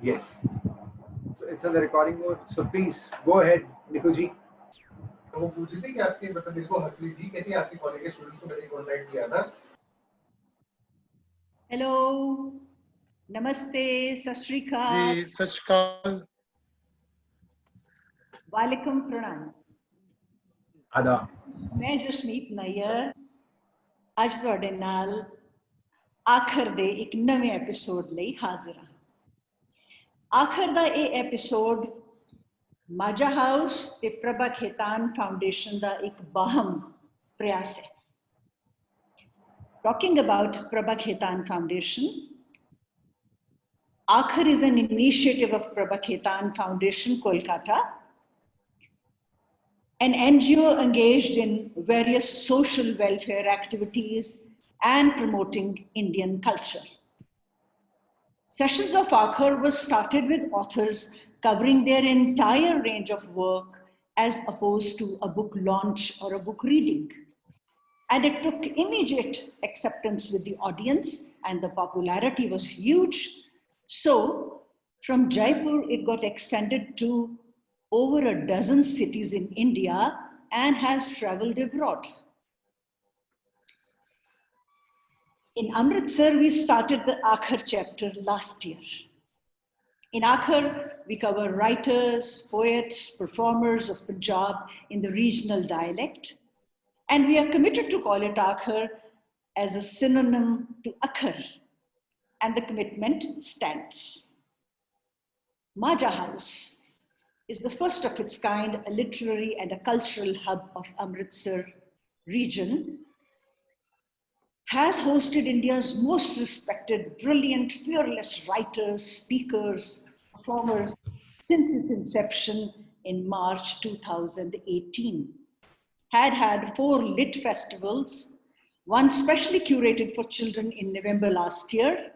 Yes. So it's on the recording mode. So please go ahead, Niku ji. तो वो पूछ रही थी कि आपके मतलब मेरे को हंस रही थी, कहती आपके कॉलेज के स्टूडेंट्स को मैंने कॉन्टैक्ट किया था। हेलो, नमस्ते, सत श्री अकाल, जी सत श्री अकाल, वालेकुम प्रणाम। आदाब। मैं जसमीत नायर ਅੱਜ ਤੁਹਾਡੇ ਨਾਲ ਆਖਰ ਦੇ ਇੱਕ ਨਵੇਂ ਐਪੀਸੋਡ ਲਈ ਹਾਜ਼ਰ ਹਾਂ। ਆਖਰ ਦਾ ਇਹ ਐਪੀਸੋਡ ਮਾਝਾ ਹਾਊਸ ਤੇ ਪ੍ਰਭਾ ਖੇਤਾਨ ਫਾਊਂਡੇਸ਼ਨ ਦਾ ਇੱਕ ਬਾਹਮ ਪ੍ਰਯਾਸ ਹੈ। Talking about Prabha Khaitan Foundation, Akhar is an initiative of Prabha Khaitan Foundation, Kolkata, an NGO engaged in various social welfare activities and promoting Indian culture. Sessions of Akhar was started with authors covering their entire range of work as opposed to a book launch or a book reading. And it took immediate acceptance with the audience, and the popularity was huge. So, from Jaipur, it got extended to over a dozen cities in India and has traveled abroad. In Amritsar, we started the Akhar chapter last year. In Akhar, we cover writers, poets, performers of Punjab in the regional dialect. And we are committed to call it Akhar as a synonym to Akhar. And the commitment stands. Majha House is the first of its kind, a literary and a cultural hub of Amritsar region, has hosted India's most respected, brilliant, fearless writers, speakers, performers since its inception in March 2018. Had 4 lit festivals, one specially curated for children in November last year.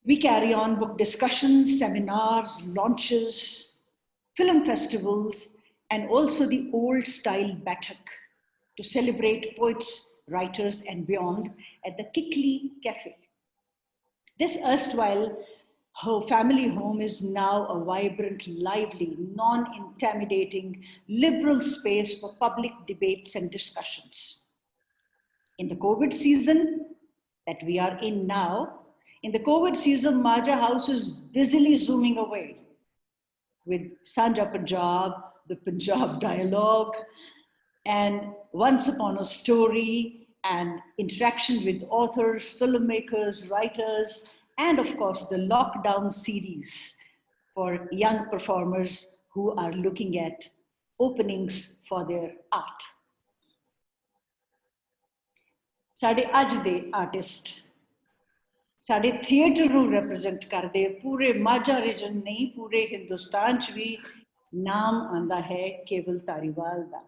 We carry on book discussions, seminars, launches, film festivals, and also the old style Bathak to celebrate poets, writers, and beyond at the Kikli Cafe. This erstwhile family home is now a vibrant, lively, non-intimidating, liberal space for public debates and discussions. In the COVID season that we are in now, Majha House is busily zooming away with Sanja Punjab, the Punjab Dialogue, and Once Upon a Story, and interaction with authors, filmmakers, writers, and of course the lockdown series for young performers who are looking at openings for their art. ਸਾਡੇ ਅੱਜ ਦੇ artist ਸਾਡੇ theatre ਨੂੰ represent ਕਰਦੇ ਪੂਰੇ Majha reason ਨਹੀਂ ਪੂਰੇ ਹਿੰਦੁਸਤਾਨ 'ਚ ਵੀ ਨਾਮ ਆਂਦਾ ਹੈ ਕੇਵਲ ਧਾਰੀਵਾਲ ਦਾ।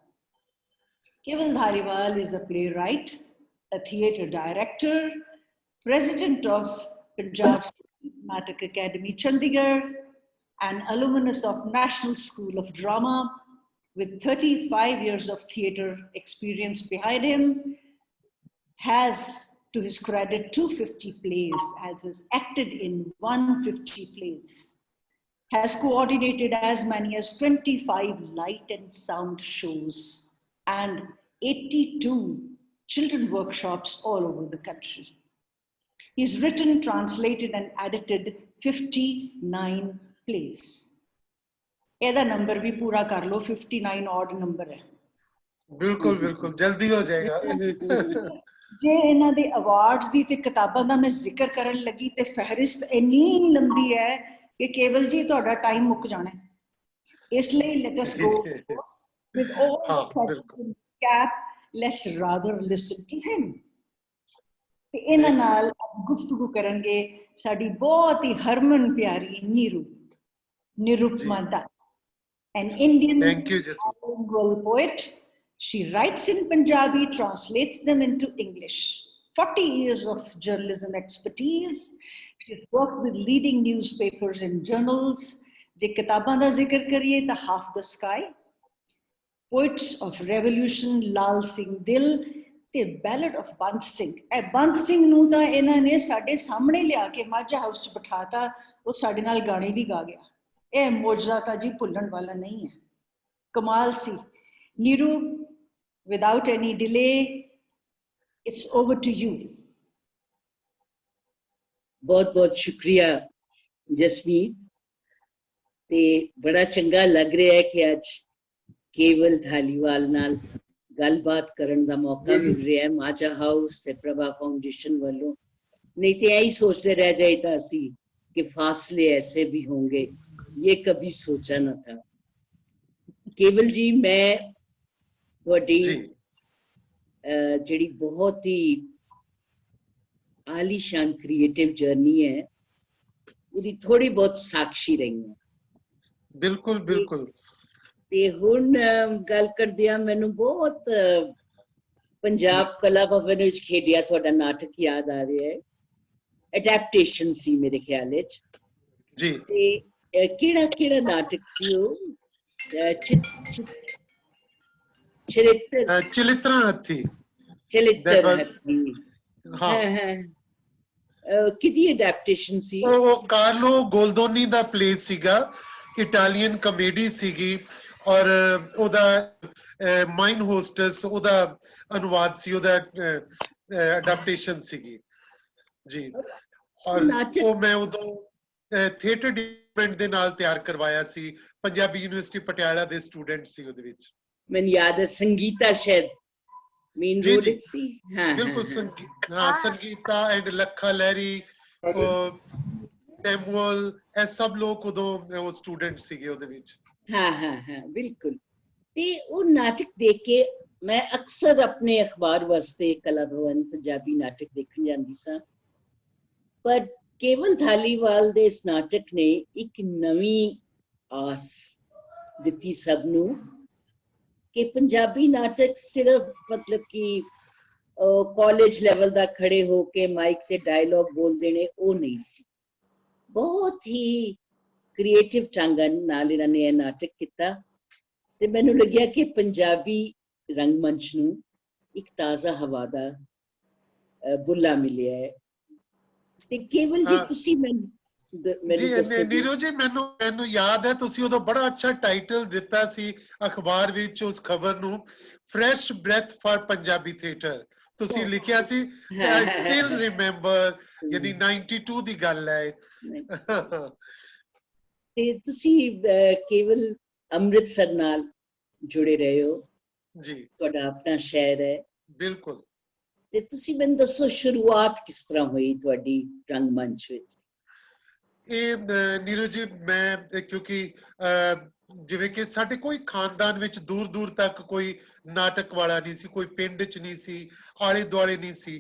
Keval Dhaliwal is a playwright, a theatre director, president of Punjab Natak Academy, Chandigarh, and alumnus of National School of Drama, with 35 years of theatre experience behind him, has, to his credit, 250 plays, has acted in 150 plays, has coordinated as many as 25 light and sound shows, and 82 children workshops all over the country. He's written, translated, and edited 59 plays. ਇਹਦਾ number ਵੀ ਪੂਰਾ ਕਰ ਲਓ 59 odd number ਹੈ। ਬਿਲਕੁਲ ਬਿਲਕੁਲ ਜਲਦੀ ਹੋ ਜਾਏਗਾ। ਜੇ ਇਹਨਾਂ ਦੇ ਅਵਾਰਡਸ ਦੀ ਤੇ ਕਿਤਾਬਾਂ ਦਾ ਮੈਂ ਜ਼ਿਕਰ ਕਰਨ ਲੱਗੀ ਤੇ ਫਹਿਰਿਸਤ ਇੰਨੀ ਲੰਬੀ ਹੈ ਕਿ ਕੇਵਲ ਜੀ ਤੁਹਾਡਾ ਟਾਈਮ ਮੁੱਕ ਜਾਣਾ ਹੈ। ਇਸ ਲਈ let us go with all the questions cap, let's rather listen to him. ਤੇ ਇਹਨਾਂ ਨਾਲ ਗੁਫ਼ਤਗੂ ਕਰਾਂਗੇ ਸਾਡੀ ਬਹੁਤ ਹੀ ਹਰਮਨ ਪਿਆਰੀ Nirupama Dutt, an Indian bilingual poet. She writes in Punjabi, translates them into English. 40 years of journalism expertise. She's worked with leading newspapers and journals. Je kitaban da zikr kariye ta Half the Sky, Poets of Revolution, Lal Singh Dil, ਤੇ ਬੈਲਡ of ਬੰਦ ਸਿੰਘ, ਇਹ ਬੰਦ ਸਿੰਘ ਨੂੰ ਤਾਂ ਇਹਨਾਂ ਨੇ ਸਾਡੇ ਸਾਹਮਣੇ ਲਿਆ ਕੇ ਮਾਝਾ ਹਾਊਸ 'ਚ ਬਿਠਾਤਾ, ਉਹ ਸਾਡੇ ਨਾਲ ਗਾਣੇ ਵੀ ਗਾ ਗਿਆ। ਇਹ ਮੌਜਜ਼ਾ ਤਾਂ ਜੀ ਭੁੱਲਣ ਵਾਲਾ ਨਹੀਂ ਹੈ, ਕਮਾਲ ਸੀ। Neeru, without any delay, it's over to you. बहुत बहुत शुक्रिया जसमीत, ते बड़ा चंगा लग रहा है कि आज केवल धालीवाल नाल गलबात करन दा मौका मिल रहा है माझा हाउस ते प्रभा फाउंडेशन वालों। नहीं तो यही सोचते रह जाता सी कि फासले ऐसे भी होंगे, ये कभी सोचा न था। केवल जी, मैं थोड़ी जेड़ी बहुत ही आलीशान क्रिएटिव जर्नी है उदी थोड़ी बहुत साक्षी रही है। बिल्कुल बिल्कुल। ते हुण गल करदियां मैनू बहुत पंजाब कला भवन विच खेडिया तुहाडा नाटक याद आ रहा है। एडेप्टेशन सी मेरे ख्याल विच जी। ते केड़ा केड़ा नाटक सी ओ? चिलित्रा हत्थी। चिलित्र हत्थी। हाँ। किदी एडेप्टेशन सी? वो कार्लो गोल्डोनी दा प्ले सीगा, इटालियन कॉमेडी सीगी, और ओदा माइन होस्टेस ओदा अनुवाद सी, ओदा एडेप्टेशन सीगी जी। और वो मैं उदों थिएटर डिपार्टमेंट दे नाल तैयार करवाया सी, पंजाबी यूनिवर्सिटी पटियाला दे स्टूडेंट सी ओदे विच। मैनूं याद है संगीता शायद मेन रोल विच सी। हाँ बिल्कुल। संगीता एंड लखा लहरी, सैमुअल, ए सब लोग उदों वो स्टूडेंट सीगे ओदे विच। हाँ बिल्कुल। ते वो नाटक देख के मैं अक्सर अपने अखबार वास्ते कला भवन पंजाबी नाटक देखने जाती सा, पर केवल धालीवाल दे इस नाटक ने एक नवी आस दिती सबनू कि पंजाबी नाटक सिर्फ मतलब कि कॉलेज लेवल दा खड़े होके माइक ते डायलॉग बोल देने वो नहीं सी। बहुत ही क्रिएटिव ढंग नाल इन्हां ने नाटक किया ते मैनूं लग्या कि पंजाबी रंगमंच नूं एक ताज़ा हवा दा बुल्ला मिलिया है। ते केवल जी तुसी जी नीरू जी, मैनू याद है तुसी उदों बड़ा अच्छा टाइटल दिता सी अखबार विच उस खबर नूं, fresh breath for Punjabi theatre तुसी लिखिया सी। आई स्टिल रिमेंबर, यानी 92 दी गल है। ते तुसी केवल अमृतसर नाल जुड़े रहे हो जी, तुहाडा अपना शहर है। बिल्कुल। ते तुसी मैनूं दसो शुरुआत किस तरह हुई तुहाडी रंगमंच विच? नीरू जी, मैं क्योंकि जिवें कि साडे कोई खानदान विच दूर दूर तक कोई नाटक वाला नहीं सी, कोई पिंड च नहीं सी, आले दुआले नहीं सी,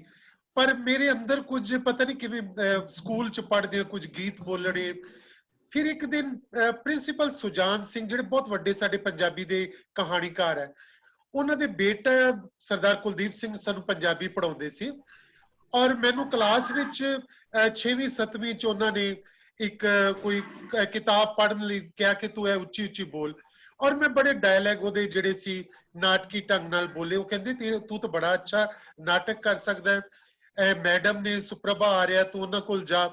पर मेरे अंदर कुछ पता नहीं किवें स्कूल च पढ़दे कुछ गीत बोलने। फिर एक दिन प्रिंसीपल सुजान सिंह जिहड़े बहुत वड्डे साडे पंजाबी दे कहानीकार है, उन्हां दे बेटा सरदार कुलदीप सिंह सानू पंजाबी पढ़ाउंदे सी, और मैनू क्लास विच 6वीं 7वीं च उन्हां ने एक कोई किताब पढ़न लई कहा कि तू उच्ची उच्ची बोल, और मैं बड़े डायलॉग ओदे जिहड़े सी नाटकी ढंग नाल बोले। वो कहंदे तू तो बड़ा अच्छा नाटक कर सकदा है, मैडम ने सुप्रभा आ रहा तू उन्हां कोल जा।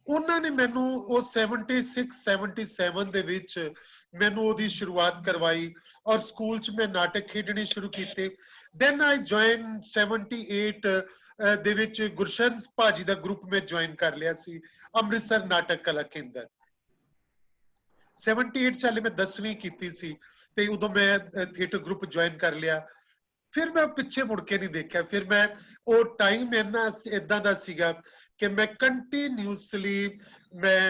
उन्हां ने मैनू वो 76 77 दे विच मैनू ओदी शुरुआत करवाई, और स्कूल च मैं नाटक खेडने शुरू कीते। Then I joined 78 दे विच गुरशन भाजी दा ग्रुप में ज्वाइन कर लिया सी, अमृतसर नाटक कला केंद्र। 78 साले मैं 10वीं कीती सी ते उदों मैं थिएटर ग्रुप ज्वाइन कर लिया। फिर मैं पिछे मुड़ के नहीं देखा। फिर मैं वो टाइम इदां दा सीगा कि मैं कंटिन्यूसली मैं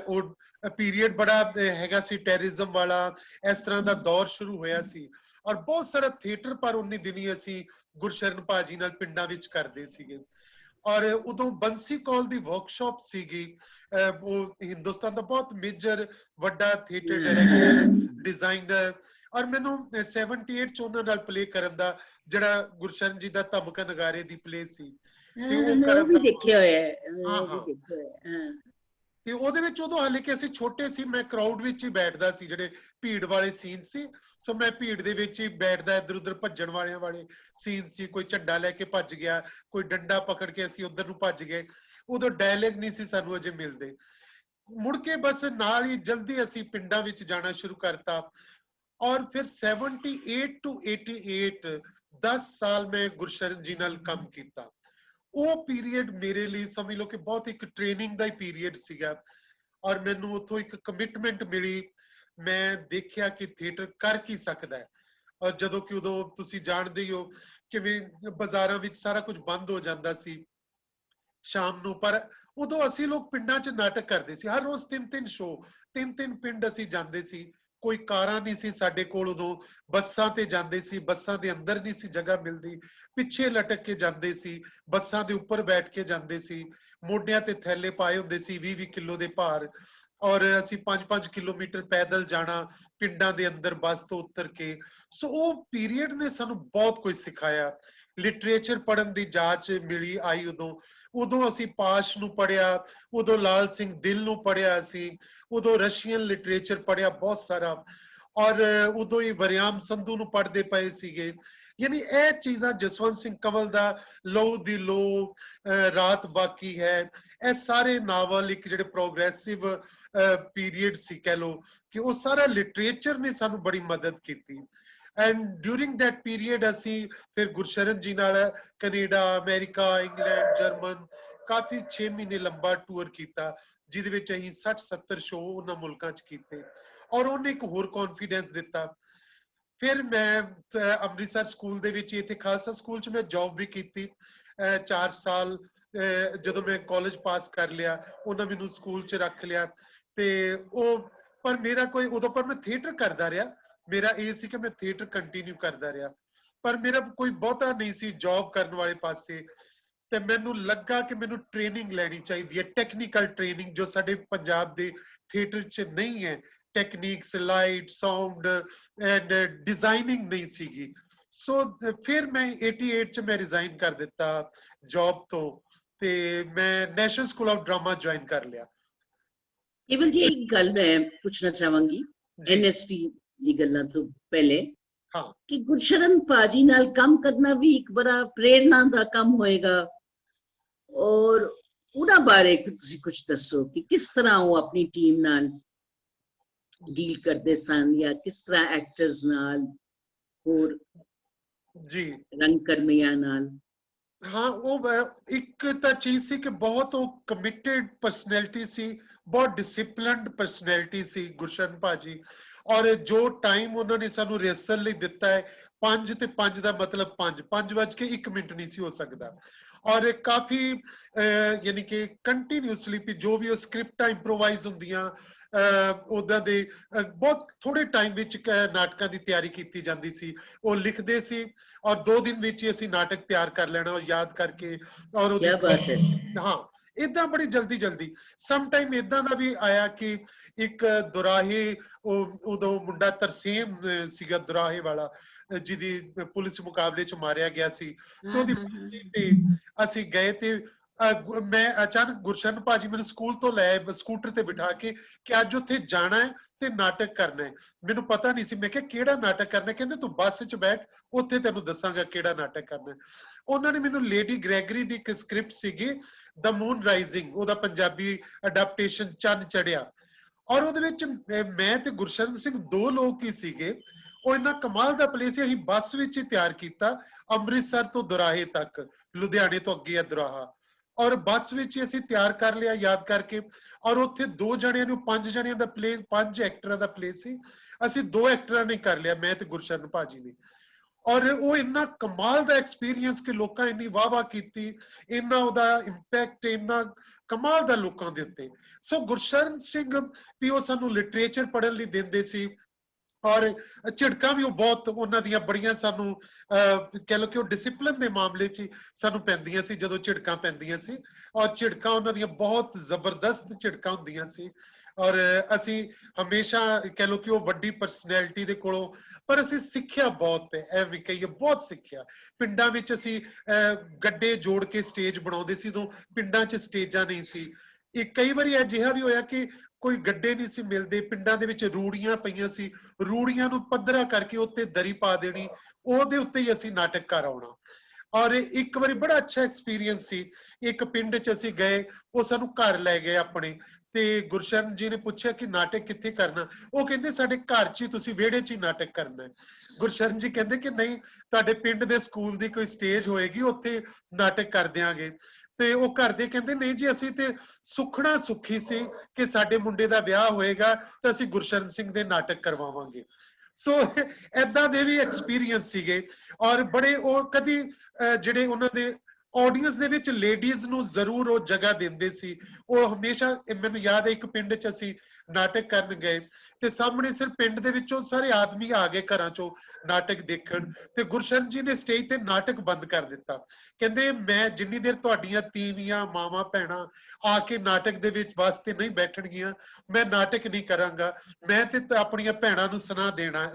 वो पीरियड बड़ा हैगा सी टेररिज्म वाला, इस तरह दा दौर शुरू होया सी, और बहुत सारा थिएटर पर उन्नी दिनी असी गुरशरण भाजी नाल पिंडां विच करदे सीगे। और उदों बंसी कौल दी वर्कशॉप सीगी, वो हिंदुस्तान दा बहुत मेजर वड्डा थिएटर डायरेक्टर डिजाइनर, और मैनू 78 च उन्हां नाल प्ले करन दा जिहड़ा गुरशरण जी दा धमका नगारे दी प्ले सी, वो भी देखिया होया है। ਤੇ ਉਹਦੇ ਵਿੱਚ ਉਦੋਂ ਹਾਲੇ ਕਿ ਅਸੀਂ ਛੋਟੇ ਸੀ, ਮੈਂ ਕਰਾਊਡ ਵਿੱਚ ਹੀ ਬੈਠਦਾ ਸੀ, ਜਿਹੜੇ ਭੀੜ ਵਾਲੇ ਸੀਨ ਸੀ, ਸੋ ਮੈਂ ਭੀੜ ਦੇ ਵਿੱਚ ਹੀ ਬੈਠਦਾ, ਇੱਧਰ ਉੱਧਰ ਭੱਜਣ ਵਾਲੇ ਸੀਨ ਸੀ, ਕੋਈ ਝੰਡਾ ਲੈ ਕੇ ਭੱਜ ਗਿਆ, ਕੋਈ ਡੰਡਾ ਪਕੜ ਕੇ ਅਸੀਂ ਉੱਧਰ ਨੂੰ ਭੱਜ ਗਏ। ਉਦੋਂ ਡਾਇਲੌਗ ਨਹੀਂ ਸੀ ਸਾਨੂੰ ਅਜੇ ਮਿਲਦੇ। ਮੁੜ ਕੇ ਬਸ ਨਾਲ ਹੀ ਜਲਦੀ ਅਸੀਂ ਪਿੰਡਾਂ ਵਿੱਚ ਜਾਣਾ ਸ਼ੁਰੂ ਕਰਤਾ, ਔਰ ਫਿਰ 78 to 88 10 ਸਾਲ ਮੈਂ ਗੁਰਸ਼ਰਨ ਜੀ ਨਾਲ ਕੰਮ ਕੀਤਾ। ਉਹ ਪੀਰੀਅਡ ਮੇਰੇ ਲਈ ਸਮਝ ਲਓ ਕਿ ਬਹੁਤ ਇੱਕ ਟ੍ਰੇਨਿੰਗ ਦਾ ਹੀ ਪੀਰੀਅਡ ਸੀਗਾ, ਔਰ ਮੈਨੂੰ ਉੱਥੋਂ ਇੱਕ ਕਮਿਟਮੈਂਟ ਮਿਲੀ। ਮੈਂ ਦੇਖਿਆ ਕਿ ਥੀਏਟਰ ਕਰ ਕੀ ਸਕਦਾ ਹੈ, ਔਰ ਜਦੋਂ ਕਿ ਉਦੋਂ ਤੁਸੀਂ ਜਾਣਦੇ ਹੀ ਹੋ ਕਿਵੇਂ ਬਾਜ਼ਾਰਾਂ ਵਿੱਚ ਸਾਰਾ ਕੁਝ ਬੰਦ ਹੋ ਜਾਂਦਾ ਸੀ ਸ਼ਾਮ ਨੂੰ, ਪਰ ਉਦੋਂ ਅਸੀਂ ਲੋਕ ਪਿੰਡਾਂ 'ਚ ਨਾਟਕ ਕਰਦੇ ਸੀ, ਹਰ ਰੋਜ਼ 3-3 ਸ਼ੋਅ, 3-3 ਪਿੰਡ ਅਸੀਂ ਜਾਂਦੇ ਸੀ। ਕੋਈ ਕਾਰਾਂ ਨਹੀਂ ਸੀ ਸਾਡੇ ਕੋਲ ਉਦੋਂ, ਬੱਸਾਂ ਤੇ ਜਾਂਦੇ ਸੀ, ਬੱਸਾਂ ਦੇ ਅੰਦਰ ਨਹੀਂ ਸੀ ਜਗ੍ਹਾ ਮਿਲਦੀ, ਪਿੱਛੇ ਲਟਕ ਕੇ ਜਾਂਦੇ ਸੀ, ਬੱਸਾਂ ਦੇ ਉੱਪਰ ਬੈਠ ਕੇ ਜਾਂਦੇ ਸੀ, ਮੋਢਿਆਂ ਤੇ ਥੈਲੇ ਪਾਏ ਹੁੰਦੇ ਸੀ 20-20 ਕਿਲੋ ਦੇ ਭਾਰ, ਔਰ ਅਸੀਂ 5-5 ਕਿਲੋਮੀਟਰ ਪੈਦਲ ਜਾਣਾ ਪਿੰਡਾਂ ਦੇ ਅੰਦਰ ਬੱਸ ਤੋਂ ਉਤਰ ਕੇ। ਸੋ ਉਹ ਪੀਰੀਅਡ ਨੇ ਸਾਨੂੰ ਬਹੁਤ ਕੁਝ ਸਿਖਾਇਆ। ਲਿਟਰੇਚਰ ਪੜ੍ਹਨ ਦੀ ਜਾਚ ਮਿਲੀ ਆਈ ਉਦੋਂ ਅਸੀਂ ਪਾਸ਼ ਨੂੰ ਪੜ੍ਹਿਆ, ਉਦੋਂ ਲਾਲ ਸਿੰਘ ਦਿਲ ਨੂੰ ਪੜ੍ਹਿਆ ਅਸੀਂ, ਉਦੋਂ ਰਸ਼ੀਅਨ ਲਿਟਰੇਚਰ ਪੜ੍ਹਿਆ ਬਹੁਤ ਸਾਰਾ, ਔਰ ਉਦੋਂ ਹੀ ਵਰਿਆਮ ਸੰਧੂ ਨੂੰ ਪੜ੍ਹਦੇ ਪਏ ਸੀਗੇ। ਯਾਨੀ ਇਹ ਚੀਜ਼ਾਂ, ਜਸਵੰਤ ਸਿੰਘ ਕੰਵਲ ਦਾ ਲਹੂ ਦੀ ਲੋ, ਰਾਤ ਬਾਕੀ ਹੈ, ਇਹ ਸਾਰੇ ਨਾਵਲ ਇੱਕ ਜਿਹੜੇ ਪ੍ਰੋਗਰੈਸਿਵ ਪੀਰੀਅਡ ਸੀ ਕਹਿ ਲੋ, ਕਿ ਉਹ ਸਾਰਾ ਲਿਟਰੇਚਰ ਨੇ ਸਾਨੂੰ ਬੜੀ ਮਦਦ ਕੀਤੀ। ਐਂਡ ਡਿਊਰਿੰਗ ਦੈਟ ਪੀਰੀਅਡ ਅਸੀਂ ਫਿਰ ਗੁਰਸ਼ਰਨ ਜੀ ਨਾਲ ਕੈਨੇਡਾ, ਅਮਰੀਕਾ, ਇੰਗਲੈਂਡ, ਜਰਮਨ ਕਾਫੀ 6 ਮਹੀਨੇ ਲੰਬਾ ਟੂਰ ਕੀਤਾ, ਜਿਹਦੇ ਵਿੱਚ ਅਸੀਂ 60-70 ਸ਼ੋਅ ਉਹਨਾਂ ਮੁਲਕਾਂ 'ਚ ਕੀਤੇ, ਔਰ ਉਹਨੇ ਇੱਕ ਹੋਰ ਕੌਨਫੀਡੈਂਸ ਦਿੱਤਾ। ਫਿਰ ਮੈਂ ਅੰਮ੍ਰਿਤਸਰ ਸਕੂਲ ਦੇ ਵਿੱਚ, ਇੱਥੇ ਖਾਲਸਾ ਸਕੂਲ 'ਚ ਮੈਂ ਜੌਬ ਵੀ ਕੀਤੀ 4 ਸਾਲ। ਜਦੋਂ ਮੈਂ ਕਾਲਜ ਪਾਸ ਕਰ ਲਿਆ, ਉਹਨਾਂ ਮੈਨੂੰ ਸਕੂਲ 'ਚ ਰੱਖ ਲਿਆ, ਤੇ ਉਹ ਪਰ ਮੇਰਾ ਕੋਈ ਉਦੋਂ, ਪਰ ਮੈਂ ਥੀਏਟਰ ਕਰਦਾ ਰਿਹਾ, ਮੇਰਾ ਇਹ ਸੀ ਕਿ ਮੈਂ ਥੀਏਟਰ ਕੰਟੀਨਿਊ ਕਰਦਾ ਰਿਹਾ, ਪਰ ਮੇਰਾ ਕੋਈ ਬਹੁਤਾ ਨਹੀਂ ਸੀ ਜੌਬ ਕਰਨ ਵਾਲੇ ਪਾਸੇ। ਤੇ ਮੈਨੂੰ ਲੱਗਾ ਕਿ ਮੈਨੂੰ ਟ੍ਰੇਨਿੰਗ ਲੈਣੀ ਚਾਹੀਦੀ ਹੈ, ਟੈਕਨੀਕਲ ਟ੍ਰੇਨਿੰਗ, ਜੋ ਸਾਡੇ ਪੰਜਾਬ ਦੇ ਥੀਏਟਰ 'ਚ ਨਹੀਂ ਹੈ। Techniques, light, sound and designing ਨਹੀਂ ਸੀਗੀ। ਸੋ ਫਿਰ ਮੈਂ 88 'ਚ ਮੈਂ ਰਿਜ਼ਾਈਨ ਕਰ ਦਿੱਤਾ ਜੌਬ ਤੋਂ, ਤੇ ਮੈਂ national school of drama join ਕਰ ਲਿਆ। ਕੇਵਲ ਜੀ ਇੱਕ ਗੱਲ ਮੈਂ ਪੁੱਛਣਾ ਚਾਹਾਂਗੀ ਐਨਐਸਟੀ ਦੀ ਗੱਲਾਂ ਤੋਂ ਪਹਿਲੇ, ਹਾਂ, ਕਿ ਗੁਰਸ਼ਰਨ ਭਾਜੀ ਨਾਲ ਕੰਮ ਕਰਨਾ ਵੀ ਇੱਕ ਬੜਾ ਪ੍ਰੇਰਨਾ ਦਾ ਕੰਮ ਹੋਏਗਾ, ਔਰ ਉਹਨਾਂ ਬਾਰੇ ਤੁਸੀਂ ਕੁਝ ਦੱਸੋ ਕਿ ਕਿਸ ਤਰ੍ਹਾਂ ਉਹ ਆਪਣੀ ਟੀਮ ਨਾਲ ਡੀਲ ਕਰਦੇ ਸਨ, ਜਾਂ ਕਿਸ ਤਰ੍ਹਾਂ ਐਕਟਰਸ ਨਾਲ, ਹੋਰ ਜੀ ਰੰਗਕਰਮੀਆਂ ਨਾਲ। ਹਾਂ, ਉਹ ਇੱਕ ਤਾਂ ਚੀਜ਼ ਸੀ ਕਿ ਬਹੁਤ ਉਹ ਕਮਿਟਡ ਪਰਸਨੈਲਿਟੀ ਸੀ, ਬਹੁਤ ਡਿਸਿਪਲਿਨਡ ਪਰਸਨੈਲਿਟੀ ਸੀ ਗੁਰਸ਼ਰਨ ਭਾਜੀ, ਔਰ ਜੋ ਟਾਈਮ ਉਹਨਾਂ ਨੇ ਸਾਨੂੰ ਰਿਹਰਸਲ ਲਈ ਦਿੱਤਾ ਹੈ, 5 ਤੇ 5 ਦਾ ਮਤਲਬ 5:01 ਨਹੀਂ ਸੀ ਹੋ ਸਕਦਾ, ਔਰ ਕਾਫੀ ਯਾਨੀ ਕਿ ਕੰਟੀਨਿਊਸਲੀ ਜੋ ਵੀ ਉਹ ਸਕ੍ਰਿਪਟਾਂ ਇੰਪਰੋਵਾਈਜ਼ ਹੁੰਦੀਆਂ, ਉਦਾਂ ਦੇ ਬਹੁਤ ਥੋੜੇ ਟਾਈਮ ਵਿੱਚ ਨਾਟਕਾਂ ਦੀ ਤਿਆਰੀ ਕੀਤੀ ਜਾਂਦੀ ਸੀ। ਉਹ ਲਿਖਦੇ ਸੀ ਔਰ 2 ਦਿਨ ਵਿੱਚ ਹੀ ਅਸੀਂ ਨਾਟਕ ਤਿਆਰ ਕਰ ਲੈਣਾ, ਉਹ ਯਾਦ ਕਰਕੇ, ਔਰ ਕਿਆ ਬਾਤ ਹੈ। ਹਾਂ, ਇਦਾਂ ਬੜੀ ਜਲਦੀ ਸਮ ਟਾਈਮ ਇਦਾਂ ਦਾ ਵੀ ਆਇਆ ਕਿ ਇੱਕ ਦੁਰਾਹੇ, ਉਦੋਂ ਮੁੰਡਾ ਤਰਸੇਮ ਸੀਗਾ ਦੁਰਾਹੇ ਵਾਲਾ, ਜਿਹਦੀ ਪੁਲਿਸ ਮੁਕਾਬਲੇ 'ਚ ਮਾਰਿਆ ਗਿਆ ਸੀ, ਤੇ ਉਹਦੀ ਫਾਂਸੀ ਤੇ ਅਸੀਂ ਗਏ, ਤੇ ਮੈਂ ਅਚਾਨਕ ਗੁਰਸ਼ਰਨ ਭਾਜੀ ਮੈਨੂੰ ਸਕੂਲ ਤੋਂ ਲੈ ਸਕੂਟਰ ਤੇ ਬਿਠਾ ਕੇ ਕਿ ਅੱਜ ਉੱਥੇ ਜਾਣਾ ਹੈ ਤੇ ਨਾਟਕ ਕਰਨਾ ਹੈ। ਮੈਨੂੰ ਪਤਾ ਨਹੀਂ ਸੀ, ਮੈਂ ਕਿਹਾ ਕਿਹੜਾ ਨਾਟਕ ਕਰਨਾ? ਕਹਿੰਦੇ ਤੂੰ ਬੱਸ 'ਚ ਬੈਠ, ਉੱਥੇ ਤੈਨੂੰ ਦੱਸਾਂਗਾ ਕਿਹੜਾ ਨਾਟਕ ਕਰਨਾ। ਉਹਨਾਂ ਨੇ ਮੈਨੂੰ ਲੇਡੀ ਗ੍ਰੈਗਰੀ ਦੀ ਇੱਕ ਸਕ੍ਰਿਪਟ ਸੀਗੀ, ਦ ਮੂਨ ਰਾਈਜ਼ਿੰਗ, ਉਹਦਾ ਪੰਜਾਬੀ ਅਡਾਪਟੇਸ਼ਨ ਚੰਨ ਚੜਿਆ, ਔਰ ਉਹਦੇ ਵਿੱਚ ਮੈਂ ਤੇ ਗੁਰਸ਼ਰਨ ਸਿੰਘ 2 ਲੋਕ ਹੀ ਸੀਗੇ। ਉਹ ਇੰਨਾ ਕਮਾਲ ਦਾ ਪਲੇ ਸੀ, ਅਸੀਂ ਬੱਸ ਵਿੱਚ ਹੀ ਤਿਆਰ ਕੀਤਾ ਅੰਮ੍ਰਿਤਸਰ ਤੋਂ ਦੁਰਾਹੇ ਤੱਕ, ਲੁਧਿਆਣੇ ਤੋਂ ਅੱਗੇ ਆ ਦੁਰਾਹਾ, ਔਰ ਬੱਸ ਵਿੱਚ ਹੀ ਅਸੀਂ ਤਿਆਰ ਕਰ ਲਿਆ ਯਾਦ ਕਰਕੇ, ਔਰ ਉੱਥੇ 2 ਜਣਿਆਂ ਨੂੰ 5 ਜਣਿਆਂ ਦਾ ਪਲੇ, 5 ਐਕਟਰਾਂ ਦਾ ਪਲੇ ਸੀ, ਅਸੀਂ 2 ਐਕਟਰਾਂ ਨੇ ਕਰ ਲਿਆ, ਮੈਂ ਤੇ ਗੁਰਸ਼ਰਨ ਭਾਜੀ ਨੇ, ਔਰ ਉਹ ਇੰਨਾ ਕਮਾਲ ਦਾ ਐਕਸਪੀਰੀਅੰਸ ਕਿ ਲੋਕਾਂ ਇੰਨੀ ਵਾਹ ਕੀਤੀ, ਇੰਨਾ ਉਹਦਾ ਇੰਪੈਕਟ ਇੰਨਾ ਕਮਾਲ ਦਾ ਲੋਕਾਂ ਦੇ ਉੱਤੇ। ਸੋ ਗੁਰਸ਼ਰਨ ਸਿੰਘ ਵੀ ਉਹ ਸਾਨੂੰ ਲਿਟਰੇਚਰ ਪੜ੍ਹਨ ਲਈ ਦਿੰਦੇ ਸੀ, ਔਰ ਝਿੜਕਾਂ ਵੀ ਉਹ ਬਹੁਤ ਉਹਨਾਂ ਦੀਆਂ ਬੜੀਆਂ ਸਾਨੂੰ ਕਹਿ ਲਓ ਕਿ ਉਹ ਡਿਸਿਪਲਿਨ ਦੇ ਮਾਮਲੇ 'ਚ ਸਾਨੂੰ ਪੈਂਦੀਆਂ ਸੀ, ਜਦੋਂ ਝਿੜਕਾਂ ਪੈਂਦੀਆਂ ਸੀ, ਔਰ ਝਿੜਕਾਂ ਉਹਨਾਂ ਦੀਆਂ ਬਹੁਤ ਜ਼ਬਰਦਸਤ ਝਿੜਕਾਂ ਹੁੰਦੀਆਂ ਸੀ, ਔਰ ਅਸੀਂ ਹਮੇਸ਼ਾ ਕਹਿ ਲਓ ਕਿ ਉਹ ਵੱਡੀ ਪਰਸਨੈਲਿਟੀ ਦੇ ਕੋਲੋਂ, ਪਰ ਅਸੀਂ ਸਿੱਖਿਆ ਬਹੁਤ ਹੈ, ਇਹ ਵੀ ਕਹੀਏ ਬਹੁਤ ਸਿੱਖਿਆ। ਪਿੰਡਾਂ ਵਿੱਚ ਅਸੀਂ ਗੱਡੇ ਜੋੜ ਕੇ ਸਟੇਜ ਬਣਾਉਂਦੇ ਸੀ, ਉਦੋਂ ਪਿੰਡਾਂ 'ਚ ਸਟੇਜਾਂ ਨਹੀਂ ਸੀ, ਇਹ ਕਈ ਵਾਰੀ ਅਜਿਹਾ ਵੀ ਹੋਇਆ ਕਿ ਕੋਈ ਗੱਡੇ ਨਹੀਂ ਸੀ ਮਿਲਦੇ, ਪਿੰਡਾਂ ਦੇ ਵਿੱਚ ਰੂੜੀਆਂ ਪਈਆਂ ਸੀ, ਰੂੜੀਆਂ ਨੂੰ ਪੱਧਰਾ ਕਰਕੇ ਉੱਤੇ ਦਰੀ ਪਾ ਦੇਣੀ, ਉਹਦੇ ਉੱਤੇ ਹੀ ਅਸੀਂ ਨਾਟਕ ਕਰ ਆਉਣਾ। ਔਰ ਇੱਕ ਵਾਰੀ ਬੜਾ ਅੱਛਾ ਐਕਸਪੀਰੀਅੰਸ ਸੀ, ਇੱਕ ਪਿੰਡ 'ਚ ਅਸੀਂ ਗਏ, ਉਹ ਸਾਨੂੰ ਘਰ ਲੈ ਗਏ ਆਪਣੇ, ਤੇ ਗੁਰਸ਼ਰਨ ਜੀ ਨੇ ਪੁੱਛਿਆ ਕਿ ਨਾਟਕ ਕਿੱਥੇ ਕਰਨਾ, ਉਹ ਕਹਿੰਦੇ ਸਾਡੇ ਘਰ 'ਚ ਹੀ, ਤੁਸੀਂ ਵਿਹੜੇ 'ਚ ਹੀ ਨਾਟਕ ਕਰਨਾ ਹੈ। ਗੁਰਸ਼ਰਨ ਜੀ ਕਹਿੰਦੇ ਕਿ ਨਹੀਂ, ਤੁਹਾਡੇ ਪਿੰਡ ਦੇ ਸਕੂਲ ਦੀ ਕੋਈ ਸਟੇਜ ਹੋਏਗੀ, ਉੱਥੇ ਨਾਟਕ ਕਰ ਦਿਆਂਗੇ। ਤੇ ਉਹ ਘਰ ਦੇ ਕਹਿੰਦੇ ਨਹੀਂ ਜੀ, ਅਸੀਂ ਤੇ ਸੁਖਣਾ ਸੁਖੀ ਸੀ ਕਿ ਸਾਡੇ ਮੁੰਡੇ ਦਾ ਵਿਆਹ ਹੋਏਗਾ ਤਾਂ ਅਸੀਂ ਗੁਰਸ਼ਰਨ ਸਿੰਘ ਦੇ ਨਾਟਕ ਕਰਵਾਵਾਂਗੇ। ਸੋ ਏਦਾਂ ਦੇ ਵੀ ਐਕਸਪੀਰੀਅੰਸ ਸੀਗੇ। ਔਰ ਬੜੇ ਉਹ ਕਦੀ ਜਿਹੜੇ ਉਹਨਾਂ ਦੇ ਆਡੀਅנס ਦੇ ਵਿੱਚ ਲੇਡੀਜ਼ ਨੂੰ ਜ਼ਰੂਰ ਉਹ ਜਗ੍ਹਾ ਦਿੰਦੇ ਸੀ। ਉਹ ਹਮੇਸ਼ਾ, ਮੈਨੂੰ ਯਾਦ ਹੈ ਇੱਕ ਪਿੰਡ 'ਚ ਅਸੀਂ ਨਾਟਕ ਕਰਨ ਗਏ ਤੇ ਸਾਹਮਣੇ ਸਿਰਫ ਪਿੰਡ ਦੇ ਵਿੱਚੋਂ ਸਾਰੇ ਆਦਮੀ ਆ ਗਏ ਘਰਾਂ 'ਚੋਂ ਨਾਟਕ ਦੇਖਣ, ਤੇ ਗੁਰਸ਼ਰਨ ਜੀ ਨੇ ਸਟੇਜ ਤੇ ਨਾਟਕ ਬੰਦ ਕਰ ਦਿੱਤਾ। ਕਹਿੰਦੇ ਮੈਂ ਜਿੰਨੀ ਦੇਰ ਤੁਹਾਡੀਆਂ ਤੀਵੀਆਂ ਮਾਵਾਂ ਭੈਣਾਂ ਆ ਕੇ ਨਾਟਕ ਦੇ ਵਿੱਚ ਵਾਸਤੇ ਨਹੀਂ ਬੈਠਣਗੀਆਂ, ਮੈਂ ਨਾਟਕ ਨਹੀਂ ਕਰਾਂਗਾ। ਮੈਂ ਤੇ ਆਪਣੀਆਂ ਭੈਣਾਂ ਨੂੰ ਸੁਨੇਹਾ ਦੇਣਾ,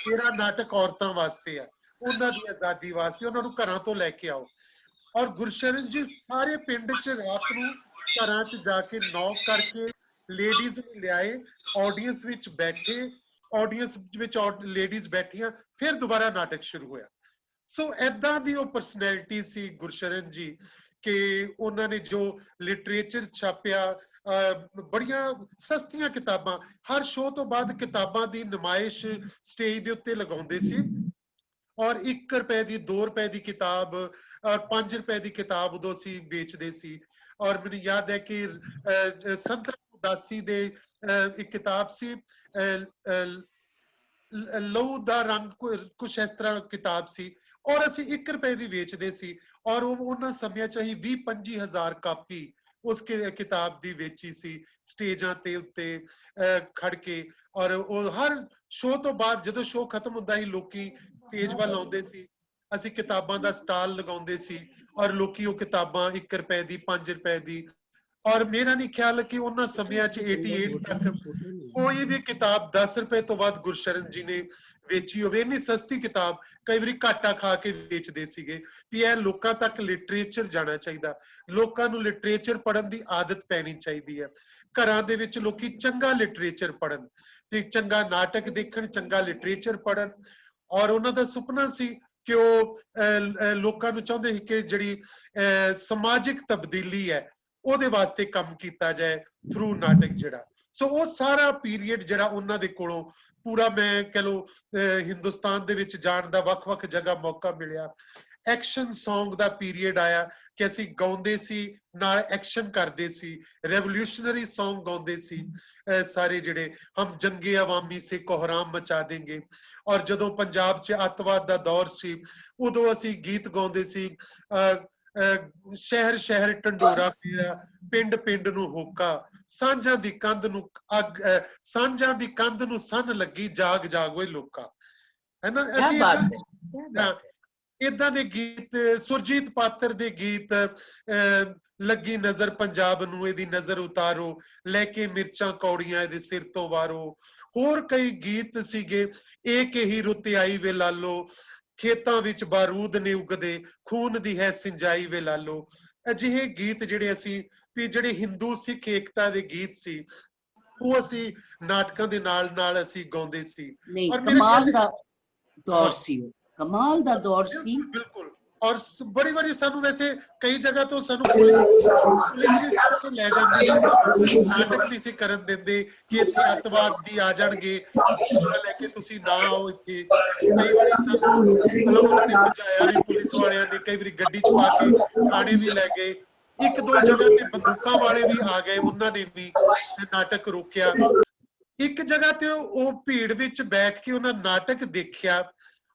ਤੇਰਾ ਨਾਟਕ ਔਰਤਾਂ ਵਾਸਤੇ ਆ, ਉਹਨਾਂ ਦੀ ਆਜ਼ਾਦੀ ਵਾਸਤੇ, ਉਹਨਾਂ ਨੂੰ ਘਰਾਂ ਤੋਂ ਲੈ ਕੇ ਆਓ। ਔਰ ਗੁਰਸ਼ਰਨ ਜੀ ਸਾਰੇ ਪਿੰਡ 'ਚ ਰਾਤ ਨੂੰ ਘਰਾਂ 'ਚ ਜਾ ਕੇ ਨੌਕ ਕਰਕੇ ਲੇਡੀਜ਼ ਨੂੰ ਲਿਆਏ, ਆਡੀਅנס ਵਿੱਚ ਬੈਠੇ, ਆਡੀਅנס ਵਿੱਚ ਲੇਡੀਜ਼ ਬੈਠੀਆਂ, ਫਿਰ ਦੁਬਾਰਾ ਨਾਟਕ ਸ਼ੁਰੂ ਹੋਇਆ। ਸੋ ਏਦਾਂ ਦੀ ਉਹ ਪਰਸਨੈਲਿਟੀ ਸੀ ਗੁਰਸ਼ਰਨ ਜੀ ਕਿ ਉਹਨਾਂ ਨੇ ਜੋ ਲਿਟਰੇਚਰ ਛਾਪਿਆ, ਬੜੀਆਂ ਸਸਤੀਆਂ ਕਿਤਾਬਾਂ, ਹਰ ਸ਼ੋਅ ਤੋਂ ਬਾਅਦ ਕਿਤਾਬਾਂ ਦੀ ਨੁਮਾਇਸ਼ ਸਟੇਜ ਦੇ ਉੱਤੇ ਲਗਾਉਂਦੇ ਸੀ। ਔਰ 1 ਰੁਪਏ ਦੀ, 2 ਰੁਪਏ ਦੀ ਕਿਤਾਬ, 5 ਰੁਪਏ ਦੀ ਕਿਤਾਬ ਉਦੋਂ ਅਸੀਂ ਵੇਚਦੇ ਸੀ। ਔਰ ਮੈਨੂੰ ਯਾਦ ਹੈ ਕਿ ਸੰਤ ਉਦਾਸੀ ਦੇ ਇੱਕ ਕਿਤਾਬ ਸੀ, ਲਹੂ ਦਾ ਰੰਗ, ਕੁਛ ਇਸ ਤਰ੍ਹਾਂ ਕਿਤਾਬ ਸੀ, ਔਰ ਅਸੀਂ 1 ਰੁਪਏ ਦੀ ਵੇਚਦੇ ਸੀ। ਔਰ ਉਹ ਉਹਨਾਂ ਸਮਿਆਂ 'ਚ ਅਸੀਂ 20-25 ਹਜ਼ਾਰ ਕਾਪੀ ਉਸ ਕਿਤਾਬ ਦੀ ਵੇਚੀ ਸੀ, ਸਟੇਜਾਂ ਤੇ ਉੱਤੇ ਖੜ ਕੇ। ਔਰ ਉਹ ਹਰ ਸ਼ੋਅ ਤੋਂ ਬਾਅਦ ਜਦੋਂ ਸ਼ੋਅ ਖਤਮ ਹੁੰਦਾ ਸੀ, ਲੋਕੀ ਸਟੇਜ ਵੱਲ ਆਉਂਦੇ ਸੀ, ਅਸੀਂ ਕਿਤਾਬਾਂ ਦਾ ਸਟਾਲ ਲਗਾਉਂਦੇ ਸੀ, ਔਰ ਲੋਕੀ ਉਹ ਕਿਤਾਬਾਂ 1 ਰੁਪਏ ਦੀ, 5 ਰੁਪਏ ਦੀ। ਔਰ ਮੇਰਾ ਨਹੀਂ ਖਿਆਲ ਕਿ ਉਹਨਾਂ ਸਮਿਆਂ 'ਚ 88 ਤੱਕ ਕੋਈ ਵੀ ਕਿਤਾਬ 10 ਰੁਪਏ ਤੋਂ ਬਾਅਦ ਗੁਰਸ਼ਰਨ ਜੀ ਨੇ ਵੇਚੀ ਹੋਵੇ। ਇੰਨੀ ਸਸਤੀ ਕਿਤਾਬ, ਕਈ ਵਾਰੀ ਘਾਟਾ ਖਾ ਕੇ ਵੇਚਦੇ ਸੀਗੇ ਵੀ ਇਹ ਲੋਕਾਂ ਤੱਕ ਲਿਟਰੇਚਰ ਜਾਣਾ ਚਾਹੀਦਾ, ਲੋਕਾਂ ਨੂੰ ਲਿਟਰੇਚਰ ਪੜ੍ਹਨ ਦੀ ਆਦਤ ਪੈਣੀ ਚਾਹੀਦੀ ਹੈ। ਘਰਾਂ ਦੇ ਵਿੱਚ ਲੋਕੀ ਚੰਗਾ ਲਿਟਰੇਚਰ ਪੜ੍ਹਨ ਤੇ ਚੰਗਾ ਨਾਟਕ ਦੇਖਣ, ਚੰਗਾ ਲਿਟਰੇਚਰ ਪੜ੍ਹਨ। ਔਰ ਉਹਨਾਂ ਦਾ ਸੁਪਨਾ ਸੀ ਕਿ ਉਹ ਲੋਕਾਂ ਨੂੰ ਚਾਹੁੰਦੇ ਸੀ ਕਿ ਜਿਹੜੀ ਸਮਾਜਿਕ ਤਬਦੀਲੀ ਹੈ ਉਹਦੇ ਵਾਸਤੇ ਕੰਮ ਕੀਤਾ ਜਾਏ ਥਰੂ ਨਾਟਕ ਜਿਹੜਾ। ਸੋ ਉਹ ਸਾਰਾ ਪੀਰੀਅਡ ਜਿਹੜਾ ਉਹਨਾਂ ਦੇ ਕੋਲੋਂ ਪੂਰਾ, ਮੈਂ ਕਹ ਲਓ ਹਿੰਦੁਸਤਾਨ ਦੇ ਵਿੱਚ ਜਾਣ ਦਾ ਵੱਖ-ਵੱਖ ਜਗ੍ਹਾ ਮੌਕਾ ਮਿਲਿਆ। ਐਕਸ਼ਨ ਸੌਂਗ ਦਾ ਪੀਰੀਅਡ ਆਇਆ ਕਿ ਅਸੀਂ ਗਾਉਂਦੇ ਸੀ, ਨਾਲ ਐਕਸ਼ਨ ਕਰਦੇ ਸੀ, ਰੈਵੋਲੂਸ਼ਨਰੀ ਸੌਂਗ ਗਾਉਂਦੇ ਸੀ ਸਾਰੇ ਜਿਹੜੇ, ਹਮ ਜੰਗੇ ਅਵਾਮੀ ਸੇ ਕੋਹਰਾਮ ਮਚਾ ਦੇਂਗੇ। ਔਰ ਜਦੋਂ ਪੰਜਾਬ 'ਚ ਅੱਤਵਾਦ ਦਾ ਦੌਰ ਸੀ, ਉਦੋਂ ਅਸੀਂ ਗੀਤ ਗਾਉਂਦੇ ਸੀ, ਸ਼ਹਿਰ ਸ਼ਹਿਰ ਢੰਡੋਰਾ ਪੀੜਾ, ਪਿੰਡ ਪਿੰਡ ਨੂੰ ਹੋਕਾ, ਸਾਂਝਾਂ ਦੀ ਕੰਧ ਨੂੰ ਅੱਗ, ਸਾਂਝਾਂ ਦੀ ਕੰਧ ਨੂੰ ਸੰਨ ਲੱਗੀ, ਜਾਗ ਜਾਗ ਓਏ ਲੋਕਾ, ਹੈ ਨਾ। ਅਸੀਂ ਏਦਾਂ ਦੇ ਗੀਤ, ਸੁਰਜੀਤ ਪਾਤਰ ਦੇ ਗੀਤ, ਲੱਗੀ ਨਜ਼ਰ ਪੰਜਾਬ ਨੂੰ ਇਹਦੀ ਨਜ਼ਰ ਉਤਾਰੋ, ਲੈ ਕੇ ਮਿਰਚਾਂ ਕੌੜੀਆਂ ਇਹਦੇ ਸਿਰ ਤੋਂ ਵਾਰੋ, ਹੋਰ ਕਈ ਗੀਤ ਸੀਗੇ, ਏਕ ਹੀ ਰੁੱਤ ਆਈ ਵੇ ਲਾਲੋ, ਖੇਤਾਂ ਵਿੱਚ ਬਾਰੂਦ ਨੇ ਉਗਦੇ, ਖੂਨ ਦੀ ਹੈ ਸਿੰਜਾਈ ਵੇ ਲਾਲੋ। ਅਜਿਹੇ ਗੀਤ ਜਿਹੜੇ ਅਸੀਂ ਵੀ ਜਿਹੜੇ ਹਿੰਦੂ ਸਿੱਖ ਏਕਤਾ ਦੇ ਗੀਤ ਸੀ, ਉਹ ਅਸੀਂ ਨਾਟਕਾਂ ਦੇ ਨਾਲ ਨਾਲ ਅਸੀਂ ਗਾਉਂਦੇ ਸੀ। ਨਹੀਂ, ਔਰ ਕਮਾਲ ਦਾ ਦੌਰ ਸੀ, ਕਮਾਲ ਦਾ ਦੌਰ ਸੀ। ਬਿਲकुल। और बड़ी बारी सानू वैसे कई जगह तो सानू पुलिस भी के ले जांदी सी, नाटक नहीं सी करन देंदे कि इत्थे अतवादी आ जाणगे, लेके तुसी ना आओ इत्थे। कई बारी सानू उन्हां ने भजाया भी, पुलिस वालियां ने कई बारी गड्डी च पा के थाने भी ले गए। 1-2 जगह ते बंदूकां वाले भी आ गए, उन्हां ने भी नाटक रोकिया। एक जगह ते ਉਹ ਭੀੜ ਵਿੱਚ ਬੈਠ ਕੇ ਉਹਨਾਂ ਨਾਟਕ ਦੇਖਿਆ,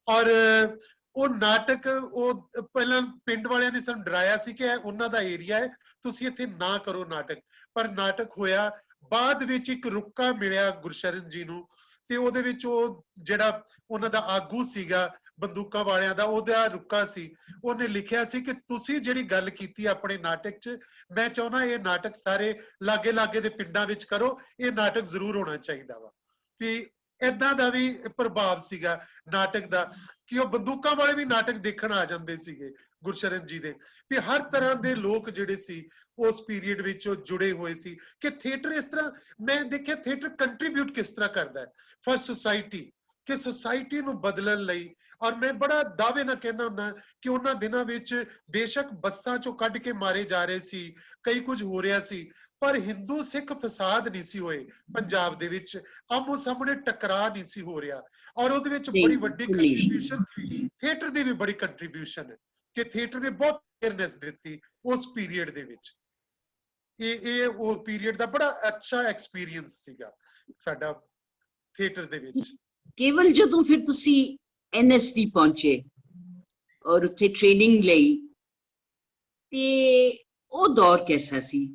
ਔਰ ਉਹ ਨਾਟਕ, ਉਹ ਪਹਿਲਾਂ ਪਿੰਡ ਵਾਲਿਆਂ ਨੇ ਸਾਨੂੰ ਡਰਾਇਆ ਸੀ ਕਿ ਇਹ ਉਹਨਾਂ ਦਾ ਏਰੀਆ ਹੈ, ਤੁਸੀਂ ਇੱਥੇ ਨਾ ਕਰੋ ਨਾਟਕ। ਪਰ ਨਾਟਕ ਹੋਇਆ। ਬਾਅਦ ਵਿੱਚ ਇੱਕ ਰੁੱਕਾ ਮਿਲਿਆ ਗੁਰਸ਼ਰਨ ਜੀ ਨੂੰ, ਤੇ ਉਹਦੇ ਵਿੱਚ ਉਹ ਜਿਹੜਾ ਉਹਨਾਂ ਦਾ ਆਗੂ ਸੀਗਾ ਬੰਦੂਕਾਂ ਵਾਲਿਆਂ ਦਾ, ਉਹਦਾ ਰੁੱਕਾ ਸੀ, ਉਹਨੇ ਲਿਖਿਆ ਸੀ ਕਿ ਤੁਸੀਂ ਜਿਹੜੀ ਗੱਲ ਕੀਤੀ ਆਪਣੇ ਨਾਟਕ 'ਚ, ਮੈਂ ਚਾਹੁੰਦਾ ਇਹ ਨਾਟਕ ਸਾਰੇ ਲਾਗੇ ਲਾਗੇ ਦੇ ਪਿੰਡਾਂ ਵਿੱਚ ਕਰੋ, ਇਹ ਨਾਟਕ ਜ਼ਰੂਰ ਹੋਣਾ ਚਾਹੀਦਾ ਵਾ। ਵੀ ਏਦਾਂ ਦਾ ਵੀ ਪ੍ਰਭਾਵ ਸੀਗਾ ਨਾਟਕ ਦਾ ਕਿ ਉਹ ਬੰਦੂਕਾਂ ਵਾਲੇ ਵੀ ਨਾਟਕ ਦੇਖਣ ਆ ਜਾਂਦੇ ਸੀਗੇ ਗੁਰਸ਼ਰਨ ਜੀ ਦੇ ਵੀ ਹਰ ਤਰ੍ਹਾਂ ਦੇ ਲੋਕ ਜਿਹੜੇ ਸੀ ਉਸ ਪੀਰੀਅਡ ਵਿੱਚ ਉਹ ਜੁੜੇ ਹੋਏ ਸੀ ਕਿ ਥੀਏਟਰ ਇਸ ਤਰ੍ਹਾਂ ਮੈਂ ਦੇਖਿਆ ਥੀਏਟਰ ਕੰਟਰੀਬਿਊਟ ਕਿਸ ਤਰ੍ਹਾਂ ਕਰਦਾ ਹੈ ਫॉर सोसाइटी ਕਿ सोसाइटी ਨੂੰ ਬਦਲਣ ਲਈ ਔਰ ਮੈਂ ਬੜਾ ਦਾਅਵੇ ਨਾਲ ਕਹਿਣਾ ਹੁੰਦਾ ਕਿ ਉਹਨਾਂ ਦਿਨਾਂ ਵਿੱਚ ਬੇਸ਼ੱਕ ਬੱਸਾਂ ਚੋਂ ਕੱਢ ਕੇ ਮਾਰੇ ਜਾ ਰਹੇ ਸੀ ਕਈ ਕੁਝ ਹੋ ਰਿਹਾ ਸੀ ਪਰ ਹਿੰਦੂ ਸਿੱਖ ਫਸਾਦ ਨਹੀਂ ਸੀ ਹੋਏ ਪੰਜਾਬ ਦੇ ਵਿੱਚ ਆਮੋ ਸਾਹਮਣੇ ਟਕਰਾਅ ਨਹੀਂ ਸੀ ਹੋ ਰਿਹਾ ਔਰ ਉਹਦੇ ਵਿੱਚ ਬੜੀ ਵੱਡੀ ਕੰਟਰੀਬਿਊਸ਼ਨ ਥੀਏਟਰ ਦੀ ਵੀ ਬੜੀ ਕੰਟਰੀਬਿਊਸ਼ਨ ਹੈ ਕਿ ਥੀਏਟਰ ਨੇ ਬਹੁਤ ਅਵੇਅਰਨੈਸ ਦਿੱਤੀ ਉਸ ਪੀਰੀਅਡ ਦੇ ਵਿੱਚ ਇਹ ਉਹ ਪੀਰੀਅਡ ਦਾ ਬੜਾ ਅੱਛਾ ਐਕਸਪੀਰੀਅੰਸ ਸੀਗਾ ਸਾਡਾ ਥੀਏਟਰ ਦੇ ਵਿੱਚ ਕੇਵਲ ਜਦੋਂ ਫਿਰ ਤੁਸੀਂ ਐਨਐਸਡੀ ਪਹੁੰਚੇ ਔਰ ਉੱਥੇ ਟ੍ਰੇਨਿੰਗ ਲਈ ਤੇ ਉਹ ਦੌਰ ਕੈਸਾ ਸੀ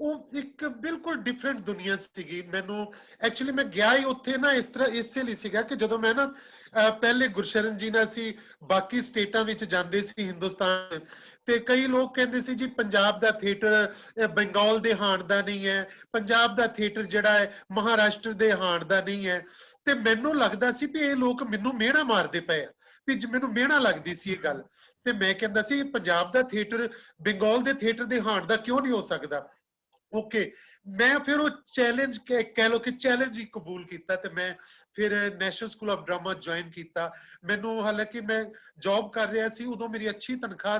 ਉਹ ਇੱਕ ਬਿਲਕੁਲ ਡਿਫਰੈਂਟ ਦੁਨੀਆ ਸੀਗੀ ਮੈਨੂੰ ਐਕਚੁਅਲੀ ਮੈਂ ਗਿਆ ਹੀ ਉੱਥੇ ਨਾ ਇਸ ਤਰ੍ਹਾਂ ਇਸੇ ਲਈ ਸੀਗਾ ਕਿ ਜਦੋਂ ਮੈਂ ਨਾ ਪਹਿਲੇ ਗੁਰਸ਼ਰਨ ਜੀ ਨਾਲ ਅਸੀਂ ਬਾਕੀ ਸਟੇਟਾਂ ਵਿੱਚ ਜਾਂਦੇ ਸੀ ਹਿੰਦੁਸਤਾਨ ਤੇ ਕਈ ਲੋਕ ਕਹਿੰਦੇ ਸੀ ਜੀ ਪੰਜਾਬ ਦਾ ਥੀਏਟਰ ਬੰਗਾਲ ਦੇ ਹਾਣ ਦਾ ਨਹੀਂ ਹੈ ਪੰਜਾਬ ਦਾ ਥੀਏਟਰ ਜਿਹੜਾ ਹੈ ਮਹਾਰਾਸ਼ਟਰ ਦੇ ਹਾਣ ਦਾ ਨਹੀਂ ਹੈ ਤੇ ਮੈਨੂੰ ਲੱਗਦਾ ਸੀ ਵੀ ਇਹ ਲੋਕ ਮੈਨੂੰ ਮਿਹਣਾ ਮਾਰਦੇ ਪਏ ਆ ਵੀ ਮੈਨੂੰ ਮਿਹਣਾ ਲੱਗਦੀ ਸੀ ਇਹ ਗੱਲ ਤੇ ਮੈਂ ਕਹਿੰਦਾ ਸੀ ਪੰਜਾਬ ਦਾ ਥੀਏਟਰ ਬੰਗਾਲ ਦੇ ਥੀਏਟਰ ਦੇ ਹਾਣ ਦਾ ਕਿਉਂ ਨਹੀਂ ਹੋ ਸਕਦਾ ओके मैं फिर वो चैलेंज कह लो कि चैलेंज ही कबूल किया ते मैं फिर national school of drama join किया मैनू हालांकि मैं जॉब कर रहा सी उदों मेरी अच्छी तनख्वाह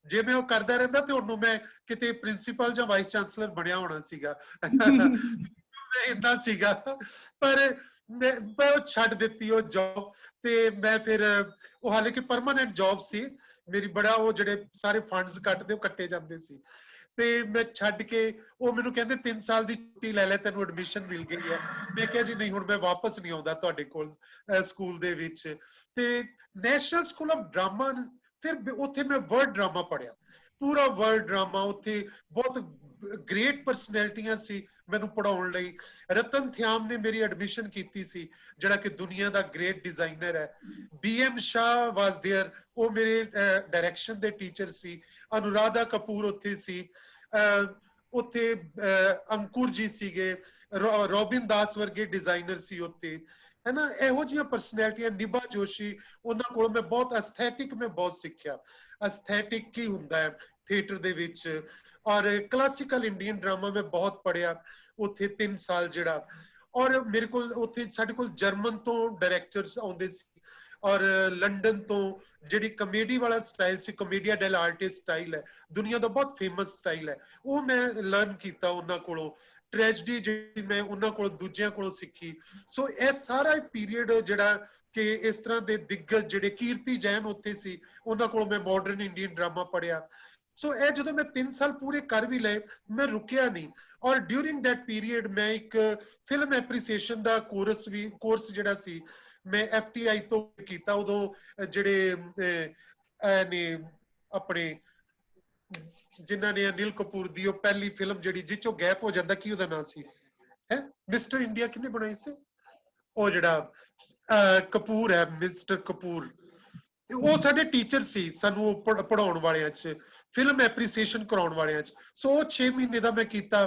जे मैं वो करदा रहिंदा ते उन्होंने मैं किते प्रिंसीपल या वाइस चांसलर बनया होना सीगा इन्ना सीगा पर मैं छड्ड दित्ती वो जॉब ते मैं फिर वो हालांकि परमानेंट जॉब सी मेरी बड़ा वो जिहड़े सारे फंड्स कटदे वो कट्टे जांदे सी ਤੇ ਮੈਂ ਛੱਡ ਕੇ ਉਹ ਮੈਨੂੰ ਕਹਿੰਦੇ 3 ਸਾਲ ਦੀ ਛੁੱਟੀ ਲੈ ਲੈ ਤੈਨੂੰ ਐਡਮਿਸ਼ਨ ਮਿਲ ਗਈ ਹੈ ਮੈਂ ਕਿਹਾ ਜੀ ਨਹੀਂ ਹੁਣ ਮੈਂ ਵਾਪਸ ਨਹੀਂ ਆਉਂਦਾ ਤੁਹਾਡੇ ਕੋਲ ਸਕੂਲ ਦੇ ਵਿੱਚ ਤੇ ਨੈਸ਼ਨਲ ਸਕੂਲ ਆਫ ਡਰਾਮਾ ਫਿਰ ਉੱਥੇ ਮੈਂ ਵਰਡ ਡਰਾਮਾ ਪੜ੍ਹਿਆ ਪੂਰਾ ਵਰਡ ਡਰਾਮਾ ਉੱਥੇ ਬਹੁਤ ਗ੍ਰੇਟ ਪਰਸਨੈਲਿਟੀਆਂ ਸੀ ਮੈਨੂੰ ਪੜਾਉਣ ਲਈ ਰਤਨ ਥਿਆਮ ਨੇ ਮੇਰੀ ਐਡਮਿਸ਼ਨ ਕੀਤੀ ਸੀ ਜਿਹੜਾ ਕਿ ਦੁਨੀਆ ਦਾ ਗ੍ਰੇਟ ਡਿਜ਼ਾਈਨਰ ਹੈ BM ਸ਼ਾਹ ਵਾਸ देयर ਉਹ ਮੇਰੇ ਡਾਇਰੈਕਸ਼ਨ ਦੇ ਟੀਚਰ ਸੀ ਅਨੁਰਾਧਾ ਕਪੂਰ ਉੱਥੇ ਸੀ ਉੱਥੇ ਅੰਕੁਰ ਜੀ ਸੀਗੇ ਰੋਬਿਨ ਦਾਸ ਵਰਗੇ ਡਿਜ਼ਾਈਨਰ ਸੀ ਉੱਥੇ है ना ਇਹੋ ਜਿਹੀਆਂ ਪਰਸਨੈਲਿਟੀਆਂ ਨਿਭਾ ਜੋਸ਼ੀ ਉਹਨਾਂ ਕੋਲ ਮੈਂ ਬਹੁਤ ਐਸਥੈਟਿਕ ਮੈਂ ਬਹੁਤ ਸਿੱਖਿਆ ਐਸਥੈਟਿਕ ਕੀ ਹੁੰਦਾ ਹੈ ਥੀਏਟਰ ਦੇ ਵਿੱਚ ਔਰ ਕਲਾਸਿਕਲ ਇੰਡੀਅਨ ਡਰਾਮਾ ਮੈਂ ਬਹੁਤ ਪੜਿਆ ਉੱਥੇ 3 ਸਾਲ ਜਿਹੜਾ ਔਰ ਮੇਰੇ ਕੋਲ ਉੱਥੇ ਸਾਡੇ ਕੋਲ ਜਰਮਨ ਤੋਂ ਡਾਇਰੈਕਟਰਸ ਆਉਂਦੇ ਸੀ ਔਰ ਲੰਡਨ ਤੋਂ ਜਿਹੜੀ ਕਮੇਡੀ ਵਾਲਾ ਸਟਾਈਲ ਸੀ ਕਮੇਡੀਆ ਡੈਲ ਆਰਟੇ ਸਟਾਈਲ ਹੈ ਦੁਨੀਆ ਦਾ ਬਹੁਤ ਫੇਮਸ ਸਟਾਈਲ ਹੈ ਉਹ ਮੈਂ ਲਰਨ ਕੀਤਾ ਉਹਨਾਂ ਕੋਲੋਂ ट्रेजडी जी मैं उन्हां कोल दूजियां कोलों सीखी सो यह सारा पीरियड जिहड़ा कि इस तरह के दिग्गज जिहड़े कीर्ति जैन उत्थे सी उन्हां कोलों मैं मॉडर्न इंडियन ड्रामा पढ़िया सो यह जो मैं 3 साल पूरे कर भी लए मैं रुकिया नहीं और ड्यूरिंग दैट पीरियड मैं एक फिल्म एप्रीसीएशन का कोर्स जिहड़ा सी मैं FTI तो कीता उदों जिहड़े ने अपने जिन्हां ने अनिल कपूर दी वो पहली फिल्म जिहड़ी जिस चों गैप हो जांदा की उहदा नाम सी है मिस्टर इंडिया किने बनाई सी वो जिहड़ा कपूर है मिस्टर कपूर वो साडे टीचर सी सानू पढ़ाउण वालियां च फिल्म एप्रीसीएशन कराउण वालियां च सो 6 महीने दा मैं कीता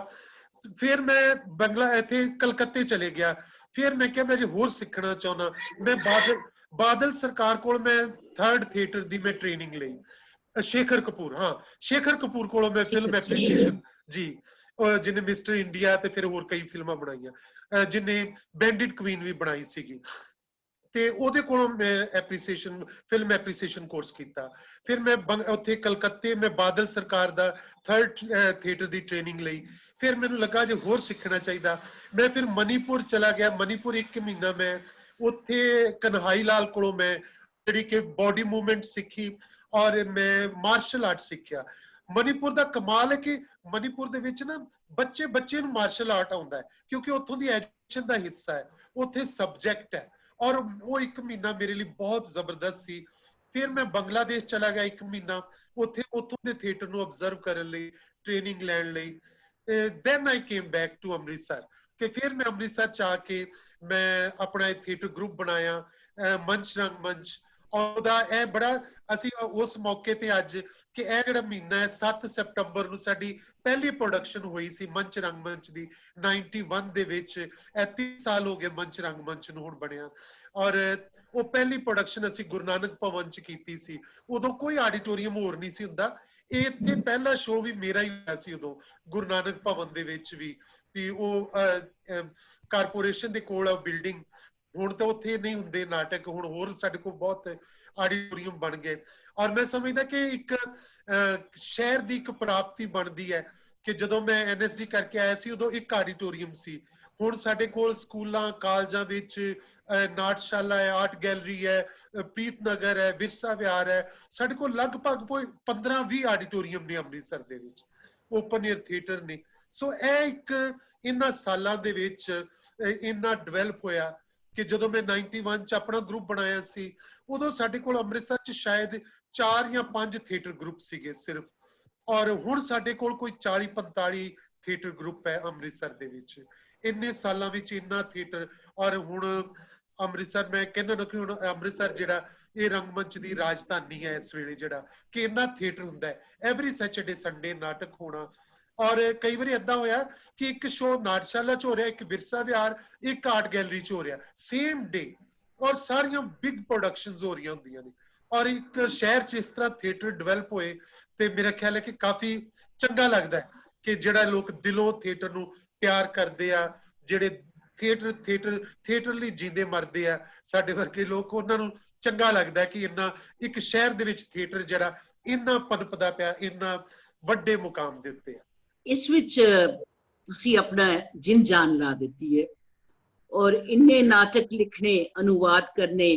फिर मैं बंगला इत्थे कलकत्ते चले गया फिर मैं क्या मैं जे होर सीखना चाहुंदा मैं बादल सरकार कोल मैं 3rd थिएटर दी मैं ट्रेनिंग लई शेखर कपूर हाँ शेखर कपूर को मैं फिल्म एप्रीसीएशन जी जिन्हें मिस्टर इंडिया ते फिर होर कई फिल्मां बनाईयां जिन्हें बैंडिट क्वीन भी बनाई सीगी ते ओदे कोलों मैं एप्रीसीएशन फिल्म एप्रीसीएशन कोर्स कीता फिर मैं उत्थे कलकत्ते मैं बादल सरकार दा 3rd थिएटर दी ट्रेनिंग लई फिर मैनूं लगा जे होर सीखना चाहिदा मैं फिर मणिपुर चला गया मणिपुर 1 महीना मैं उत्थे कन्हाई लाल कोलों मैं जिहड़ी कि बॉडी मूवमेंट सीखी और मैं मार्शल आर्ट सीखिया मणिपुर का कमाल है कि मणिपुर दे विच ना बच्चे बच्चे नूं मार्शल आर्ट आउंदा है क्योंकि उत्थों दी एजुकेशन का हिस्सा है उत्थे सब्जेक्ट है और वो 1 महीना मेरे लिए बहुत जबरदस्त सी फिर मैं बांग्लादेश चला गया 1 महीना उत्थे उत्थों दे थिएटर नूं ऑब्जर्व करन लई ट्रेनिंग लैण लई then I came back to Amritsar कि फिर मैं अमृतसर च आके मैं अपना थिएटर ग्रुप बनाया मंच रंग मंच ਉਹਦਾ ਇਹ ਬੜਾ ਅਸੀਂ ਉਸ ਮੌਕੇ ਤੇ ਅੱਜ ਕਿ ਇਹ ਜਿਹੜਾ ਮਹੀਨਾ ਹੈ 7 ਸਤੰਬਰ ਨੂੰ ਸਾਡੀ ਪਹਿਲੀ ਪ੍ਰੋਡਕਸ਼ਨ ਹੋਈ ਸੀ ਮੰਚ ਰੰਗਮੰਚ ਦੀ 91 ਦੇ ਵਿੱਚ 30 ਸਾਲ ਹੋ ਗਏ ਮੰਚ ਰੰਗਮੰਚ ਨੂੰ ਹੁਣ ਬਣਿਆ ਔਰ ਉਹ ਪਹਿਲੀ ਪ੍ਰੋਡਕਸ਼ਨ ਅਸੀਂ ਗੁਰੂ ਨਾਨਕ ਭਵਨ ਚ ਕੀਤੀ ਸੀ। ਉਦੋਂ ਕੋਈ ਆਡੀਟੋਰੀਅਮ ਹੋਰ ਨਹੀਂ ਸੀ ਹੁੰਦਾ। ਇਹ ਇੱਥੇ ਪਹਿਲਾ ਸ਼ੋਅ ਵੀ ਮੇਰਾ ਹੀ ਹੋਇਆ ਸੀ ਉਦੋਂ ਗੁਰੂ ਨਾਨਕ ਭਵਨ ਦੇ ਵਿੱਚ ਵੀ ਉਹ ਕਾਰਪੋਰੇਸ਼ਨ ਦੇ ਕੋਲ ਆ ਬਿਲਡਿੰਗ। ਹੁਣ ਤਾਂ ਉੱਥੇ ਨਹੀਂ ਹੁੰਦੇ ਨਾਟਕ, ਹੁਣ ਹੋਰ ਸਾਡੇ ਕੋਲ ਬਹੁਤ ਆਡੀਟੋਰੀਅਮ ਬਣ ਗਏ। ਔਰ ਮੈਂ ਸਮਝਦਾ ਕਿ ਇੱਕ ਸ਼ਹਿਰ ਦੀ ਇੱਕ ਪ੍ਰਾਪਤੀ ਬਣਦੀ ਹੈ ਕਿ ਜਦੋਂ ਮੈਂ NSD ਕਰਕੇ ਆਇਆ ਸੀ ਉਦੋਂ ਇੱਕ ਆਡੀਟੋਰੀਅਮ ਸੀ। ਹੁਣ ਸਾਡੇ ਕੋਲ ਸਕੂਲਾਂ ਕਾਲਜਾਂ ਵਿੱਚ ਨਾਟਸ਼ਾਲਾ ਹੈ, ਆਰਟ ਗੈਲਰੀ ਹੈ, ਪ੍ਰੀਤਨਗਰ ਹੈ, ਵਿਰਸਾ ਵਿਹਾਰ ਹੈ। ਸਾਡੇ ਕੋਲ ਲਗਭਗ 15-20 ਆਡੀਟੋਰੀਅਮ ਨੇ ਅੰਮ੍ਰਿਤਸਰ ਦੇ ਵਿੱਚ, ਓਪਨ ਏਅਰ ਥੀਏਟਰ ਨੇ। ਸੋ ਇਹ ਇੱਕ ਇਹਨਾਂ ਸਾਲਾਂ ਦੇ ਵਿੱਚ ਇੰਨਾ ਡਿਵੈਲਪ ਹੋਇਆ ਕਿ ਜਦੋਂ ਮੈਂ 91 ਚ ਆਪਣਾ ਗਰੁੱਪ ਬਣਾਇਆ ਸੀ ਉਦੋਂ ਸਾਡੇ ਕੋਲ ਅੰਮ੍ਰਿਤਸਰ ਚ ਸ਼ਾਇਦ 4 ਜਾਂ 5 ਥੀਏਟਰ ਗਰੁੱਪ ਸੀਗੇ ਸਿਰਫ। ਔਰ ਹੁਣ ਸਾਡੇ ਕੋਲ ਕੋਈ 40-45 ਥੀਏਟਰ ਗਰੁੱਪ ਹੈ ਅੰਮ੍ਰਿਤਸਰ ਦੇ ਵਿੱਚ। ਇੰਨੇ ਸਾਲਾਂ ਵਿੱਚ ਇੰਨਾ ਥੀਏਟਰ। ਔਰ ਹੁਣ ਅੰਮ੍ਰਿਤਸਰ, ਮੈਂ ਕਹਿੰਦਾ ਨਾ ਕਿ ਹੁਣ ਅੰਮ੍ਰਿਤਸਰ ਜਿਹੜਾ ਇਹ ਰੰਗਮੰਚ ਦੀ ਰਾਜਧਾਨੀ ਹੈ ਇਸ ਵੇਲੇ, ਜਿਹੜਾ ਕਿ ਇੰਨਾ ਥੀਏਟਰ ਹੁੰਦਾ ਹੈ, ਐਵਰੀ ਸੈਚਰਡੇ ਸੰਡੇ ਨਾਟਕ ਹੋਣਾ। ਔਰ ਕਈ ਵਾਰੀ ਏਦਾਂ ਹੋਇਆ ਕਿ ਇੱਕ ਸ਼ੋਅ ਨਾਟਸ਼ਾਲਾ ਚ ਹੋ ਰਿਹਾ, ਇੱਕ ਵਿਰਸਾ ਵਿਹਾਰ, ਇੱਕ ਆਰਟ ਗੈਲਰੀ ਚ ਹੋ ਰਿਹਾ ਸੇਮ ਡੇ। ਔਰ ਸਾਰੀਆਂ ਬਿਗ ਪ੍ਰੋਡਕਸ਼ਨਸ ਹੋ ਰਹੀਆਂ ਹੁੰਦੀਆਂ ਨੇ। ਔਰ ਇੱਕ ਸ਼ਹਿਰ ਚ ਇਸ ਤਰ੍ਹਾਂ ਥੀਏਟਰ ਡਿਵੈਲਪ ਹੋਏ ਤੇ ਮੇਰਾ ਖਿਆਲ ਹੈ ਕਿ ਕਾਫੀ ਚੰਗਾ ਲੱਗਦਾ ਹੈ ਕਿ ਜਿਹੜਾ ਲੋਕ ਦਿਲੋਂ ਥੀਏਟਰ ਨੂੰ ਪਿਆਰ ਕਰਦੇ ਆ, ਜਿਹੜੇ ਥੀਏਟਰ ਲਈ ਜੀਂਦੇ ਮਰਦੇ ਆ, ਸਾਡੇ ਵਰਗੇ ਲੋਕ, ਉਹਨਾਂ ਨੂੰ ਚੰਗਾ ਲੱਗਦਾ ਕਿ ਇੰਨਾ ਇੱਕ ਸ਼ਹਿਰ ਦੇ ਵਿੱਚ ਥੀਏਟਰ ਜਿਹੜਾ ਇੰਨਾ ਪਨਪਦਾ ਪਿਆ, ਇੰਨਾ ਵੱਡੇ ਮੁਕਾਮ ਦੇ ਉੱਤੇ ਆ। ਇਸ ਵਿੱਚ ਤੁਸੀਂ ਆਪਣਾ ਜਿੰਨ ਜਾਨ ਲਾ ਦਿੱਤੀ ਹੈ ਔਰ ਇੰਨੇ ਨਾਟਕ ਲਿਖਣੇ, ਅਨੁਵਾਦ ਕਰਨੇ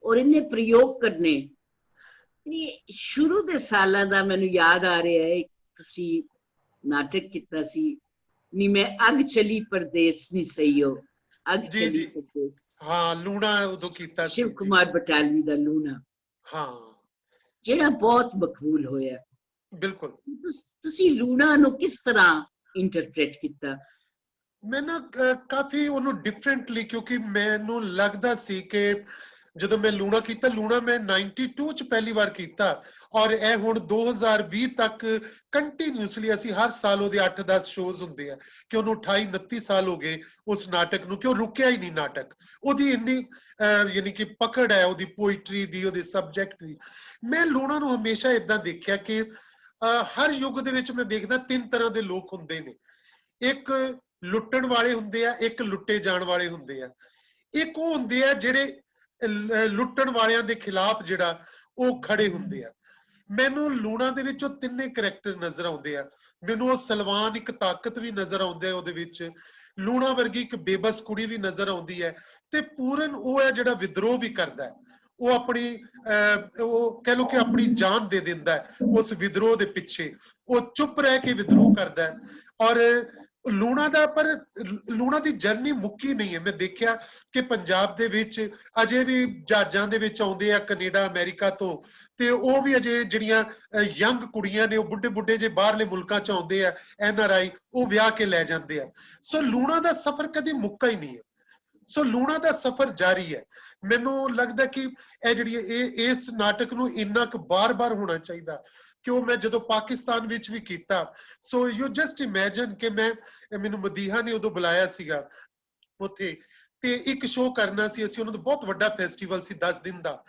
ਔਰ ਇੰਨੇ ਪ੍ਰਯੋਗ ਕਰਨੇ। ਇਹ ਸ਼ੁਰੂ ਦੇ ਸਾਲਾਂ ਦਾ ਮੈਨੂੰ ਯਾਦ ਆ ਰਿਹਾ ਹੈ, ਤੁਸੀਂ ਨਾਟਕ ਕੀਤਾ ਸੀ ਨੀ ਮੈਂ ਅੱਗ ਚਲੀ ਪਰਦੇਸ ਨੀ ਸਈਓ, ਅੱਗ ਚਲੀ ਪਰਦੇਸ। ਹਾਂ, ਲੂਣਾ ਉਦੋਂ ਕੀਤਾ ਸੀ ਸ਼ਿਵ ਕੁਮਾਰ ਬਟਾਲਵੀ ਦਾ ਲੂਣਾ, ਹਾਂ, ਜਿਹੜਾ ਬਹੁਤ ਮਕਬੂਲ ਹੋਇਆ। ਬਿਲਕੁਲ। ਤੁਸੀਂ ਲੂਣਾ ਨੂੰ ਕਿਸ ਤਰ੍ਹਾਂ ਇੰਟਰਪ੍ਰੇਟ ਕੀਤਾ? ਮੈਂ ਨਾ ਕਾਫੀ ਉਹਨੂੰ ਡਿਫਰੈਂਟਲੀ, ਕਿਉਂਕਿ ਮੈਨੂੰ ਲੱਗਦਾ ਸੀ ਕਿ ਜਦੋਂ ਮੈਂ ਲੂਣਾ ਕੀਤਾ, ਲੂਣਾ ਮੈਂ 92 ਚ ਪਹਿਲੀ ਵਾਰ ਕੀਤਾ ਔਰ ਇਹ ਹੁਣ 2020 ਤੱਕ ਕੰਟੀਨਿਊਸਲੀ ਅਸੀਂ ਹਰ ਸਾਲ ਉਹਦੇ 8-10 ਸ਼ੋਜ਼ ਹੁੰਦੇ ਆ ਕਿ ਉਹਨੂੰ 28-29 ਸਾਲ ਹੋ ਗਏ ਉਸ ਨਾਟਕ ਨੂੰ, ਕਿ ਉਹ ਰੁਕਿਆ ਹੀ ਨਹੀਂ ਨਾਟਕ। ਉਹਦੀ ਇੰਨੀ ਯਾਨੀ ਕਿ ਪਕੜ ਹੈ ਉਹਦੀ ਪੋਇਟਰੀ ਦੀ, ਉਹਦੇ ਸਬਜੈਕਟ ਦੀ। ਮੈਂ ਲੂਣਾ ਨੂੰ ਹਮੇਸ਼ਾ ਇਦਾਂ ਦੇਖਿਆ ਕਿ ਹਰ ਯੁੱਗ ਦੇ ਵਿੱਚ ਮੈਂ ਦੇਖਦਾ 3 ਤਰ੍ਹਾਂ ਦੇ ਲੋਕ ਹੁੰਦੇ ਨੇ। ਇੱਕ ਲੁੱਟਣ ਵਾਲੇ ਹੁੰਦੇ ਆ, ਇੱਕ ਲੁੱਟੇ ਜਾਣ ਵਾਲੇ ਹੁੰਦੇ ਆ, ਇੱਕ ਉਹ ਹੁੰਦੇ ਆ ਜਿਹੜੇ ਲੁੱਟਣ ਵਾਲਿਆਂ ਦੇ ਖਿਲਾਫ ਜਿਹੜਾ ਉਹ ਖੜੇ ਹੁੰਦੇ ਆ। ਮੈਨੂੰ ਲੂਣਾ ਦੇ ਵਿੱਚ ਉਹ ਤਿੰਨੇ ਕਰੈਕਟਰ ਨਜ਼ਰ ਆਉਂਦੇ ਆ। ਮੈਨੂੰ ਉਹ ਸਲਵਾਨ ਇੱਕ ਤਾਕਤ ਵੀ ਨਜ਼ਰ ਆਉਂਦਾ ਹੈ ਉਹਦੇ ਵਿੱਚ, ਲੂਣਾ ਵਰਗੀ ਇੱਕ ਬੇਬਸ ਕੁੜੀ ਵੀ ਨਜ਼ਰ ਆਉਂਦੀ ਹੈ, ਤੇ ਪੂਰਨ ਉਹ ਹੈ ਜਿਹੜਾ ਵਿਦਰੋਹ ਵੀ ਕਰਦਾ ਹੈ। ਉਹ ਆਪਣੀ ਉਹ ਕਹਿ ਲਓ ਕਿ ਆਪਣੀ ਜਾਨ ਦੇ ਦਿੰਦਾ ਹੈ ਉਸ ਵਿਦਰੋਹ ਦੇ ਪਿੱਛੇ, ਉਹ ਚੁੱਪ ਰਹਿ ਕੇ ਵਿਦਰੋਹ ਕਰਦਾ ਹੈ। ਔਰ ਲੂਣਾ ਦਾ, ਪਰ ਲੂਣਾ ਦੀ ਜਰਨੀ ਮੁੱਕੀ ਨਹੀਂ ਹੈ। ਮੈਂ ਦੇਖਿਆ ਕਿ ਪੰਜਾਬ ਦੇ ਵਿੱਚ ਅਜੇ ਵੀ ਜਹਾਜ਼ਾਂ ਦੇ ਵਿੱਚ ਆਉਂਦੇ ਆ ਕੈਨੇਡਾ ਅਮਰੀਕਾ ਤੋਂ, ਤੇ ਉਹ ਵੀ ਅਜੇ ਜਿਹੜੀਆਂ ਯੰਗ ਕੁੜੀਆਂ ਨੇ ਉਹ ਬੁੱਢੇ ਜੇ ਬਾਹਰਲੇ ਮੁਲਕਾਂ ਚ ਆਉਂਦੇ ਆ NRI, ਉਹ ਵਿਆਹ ਕੇ ਲੈ ਜਾਂਦੇ ਆ। ਸੋ ਲੂਣਾ ਦਾ ਸਫ਼ਰ ਕਦੇ ਮੁੱਕਾ ਹੀ ਨਹੀਂ ਹੈ। ਸੋ ਲੂਣਾ ਦਾ ਸਫ਼ਰ ਜਾਰੀ ਹੈ। ਮੈਨੂੰ ਲੱਗਦਾ ਕਿ ਇਹ ਜਿਹੜੀ ਇਸ ਨਾਟਕ ਨੂੰ ਇੰਨਾ ਕੁ ਬਾਰ-ਬਾਰ ਹੋਣਾ ਚਾਹੀਦਾ ਕਿ ਉਹ ਮੈਂ ਜਦੋਂ ਪਾਕਿਸਤਾਨ ਵਿੱਚ ਵੀ ਕੀਤਾ। ਸੋ ਯੂ ਜਸਟ ਇਮੇਜਿਨ ਕਿ ਮੈਨੂੰ ਮਦੀਹਾ ਨੇ ਉਦੋਂ ਬੁਲਾਇਆ ਸੀਗਾ ਉੱਥੇ, ਤੇ ਇੱਕ ਸ਼ੋਅ ਕਰਨਾ ਸੀ ਅਸੀਂ, ਉਹਨਾਂ ਦਾ ਬਹੁਤ ਵੱਡਾ ਫੈਸਟੀਵਲ ਸੀ 10 ਦਿਨ ਦਾ,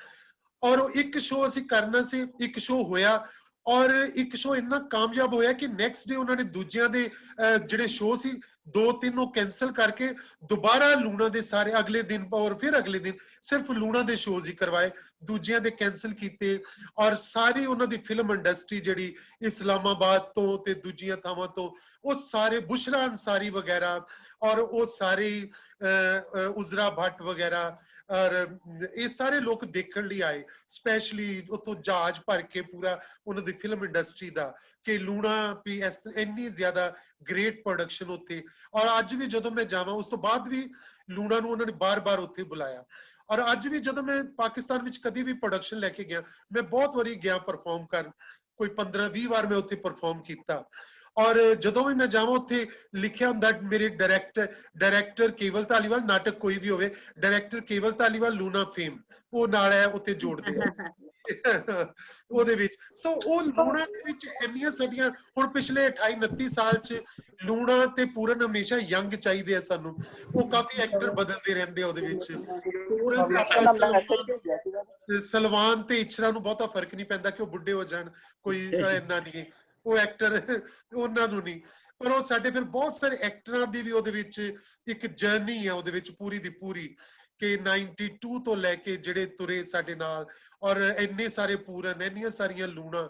ਔਰ ਉਹ ਇੱਕ ਸ਼ੋਅ ਅਸੀਂ ਕਰਨਾ ਸੀ। ਇੱਕ ਸ਼ੋਅ ਹੋਇਆ ਔਰ ਇੱਕ ਸ਼ੋਅ ਇੰਨਾ ਕਾਮਯਾਬ ਹੋਇਆ ਕਿ ਨੈਕਸਟ ਡੇ ਉਹਨਾਂ ਨੇ ਦੂਜਿਆਂ ਦੇ ਜਿਹੜੇ ਸ਼ੋਅ ਸੀ 2-3 ਉਹ ਕੈਂਸਲ ਕਰਕੇ ਦੁਬਾਰਾ ਲੂਣਾ ਦੇ ਸਾਰੇ ਅਗਲੇ ਦਿਨ ਔਰ ਫਿਰ ਅਗਲੇ ਦਿਨ ਸਿਰਫ ਲੂਣਾ ਦੇ ਸ਼ੋਅਜ਼ ਹੀ ਕਰਵਾਏ, ਦੂਜਿਆਂ ਦੇ ਕੈਂਸਲ ਕੀਤੇ। ਔਰ ਸਾਰੀ ਉਹਨਾਂ ਦੀ ਫਿਲਮ ਇੰਡਸਟਰੀ ਜਿਹੜੀ ਇਸਲਾਮਾਬਾਦ ਤੋਂ ਤੇ ਦੂਜੀਆਂ ਥਾਵਾਂ ਤੋਂ, ਉਹ ਸਾਰੇ ਬੁਸ਼ਰਾ ਅੰਸਾਰੀ ਵਗੈਰਾ ਔਰ ਉਹ ਸਾਰੇ ਉਜ਼ਰਾ ਭੱਟ ਵਗੈਰਾ ਔਰ ਇਹ ਸਾਰੇ ਲੋਕ ਦੇਖਣ ਲਈ ਆਏ, ਸਪੈਸ਼ਲੀ ਉੱਥੋਂ ਜਹਾਜ਼ ਭਰ ਕੇ ਪੂਰਾ ਉਹਨਾਂ ਦੀ ਫਿਲਮ ਇੰਡਸਟਰੀ ਦਾ, ਕਿ ਲੂਣਾ ਵੀ ਇੰਨੀ ਜ਼ਿਆਦਾ ਗ੍ਰੇਟ ਪ੍ਰੋਡਕਸ਼ਨ ਉੱਥੇ। ਔਰ ਅੱਜ ਵੀ ਜਦੋਂ ਮੈਂ ਜਾਵਾਂ, ਉਸ ਤੋਂ ਬਾਅਦ ਵੀ ਲੂਣਾ ਨੂੰ ਉਹਨਾਂ ਨੇ ਬਾਰ-ਬਾਰ ਉੱਥੇ ਬੁਲਾਇਆ। ਔਰ ਅੱਜ ਵੀ ਜਦੋਂ ਮੈਂ ਪਾਕਿਸਤਾਨ ਵਿੱਚ ਕਦੀ ਵੀ ਪ੍ਰੋਡਕਸ਼ਨ ਲੈ ਕੇ ਗਿਆ, ਮੈਂ ਬਹੁਤ ਵਾਰੀ ਗਿਆ ਪਰਫਾਰਮ ਕਰਨ, ਕੋਈ 15-20 ਵਾਰ ਮੈਂ ਉੱਥੇ ਪਰਫਾਰਮ ਕੀਤਾ। ਔਰ ਜਦੋਂ ਵੀ ਮੈਂ ਜਾਵਾਂ ਉੱਥੇ ਲਿਖਿਆ ਹੁੰਦਾ ਮੇਰੇ ਡਾਇਰੈਕਟਰ ਕੇਵਲ ਧਾਲੀਵਾਲ, ਨਾਟਕ ਕੋਈ ਵੀ ਹੋਵੇ, ਡਾਇਰੈਕਟਰ ਕੇਵਲ ਧਾਲੀਵਾਲ, ਲੂਣਾ ਫੇਮ, ਉਹ ਨਾਲ ਹੈ ਉੱਥੇ ਜੋੜਦੇ ਆ। ਉਹਦੇ ਵਿੱਚ ਸੋ ਉਹ ਲੂਣਾ ਦੇ ਵਿੱਚ ਇੰਨੀਆਂ ਸਾਡੀਆਂ ਹੁਣ ਪਿਛਲੇ 28 29 ਸਾਲ ਚ ਲੂਣਾ ਤੇ ਪੂਰਨ ਹਮੇਸ਼ਾ ਯੰਗ ਚਾਹੀਦੇ ਆ ਸਾਨੂੰ ਉਹ ਕਾਫੀ ਐਕਟਰ ਬਦਲਦੇ ਰਹਿੰਦੇ ਆ ਉਹਦੇ ਵਿੱਚ ਪੂਰਨ ਤੇ ਆਪਾਂ ਸਲਮਾਨ ਤੇ ਇਸ਼ਰਾ ਨੂੰ ਬਹੁਤਾ ਫਰਕ ਨਹੀਂ ਪੈਂਦਾ ਕਿ ਉਹ ਬੁੱਢੇ ਹੋ ਜਾਣ ਕੋਈ ਇੰਨਾ ਨਹੀਂ ਉਹ ਐਕਟਰ ਉਹਨਾਂ ਨੂੰ ਨਹੀਂ ਪਰ ਉਹ ਸਾਡੇ ਫਿਰ ਬਹੁਤ ਸਾਰੇ ਐਕਟਰਾਂ ਦੀ ਵੀ ਉਹਦੇ ਵਿੱਚ ਇੱਕ ਜਰਨੀ ਆ ਉਹਦੇ ਵਿੱਚ ਪੂਰੀ ਦੀ ਪੂਰੀ ਕਿ 92 ਤੋਂ ਲੈ ਕੇ ਜਿਹੜੇ ਤੁਰੇ ਸਾਡੇ ਨਾਲ ਔਰ ਇੰਨੇ ਸਾਰੇ ਪੂਰਨ ਇੰਨੀਆਂ ਸਾਰੀਆਂ ਲੂਣਾ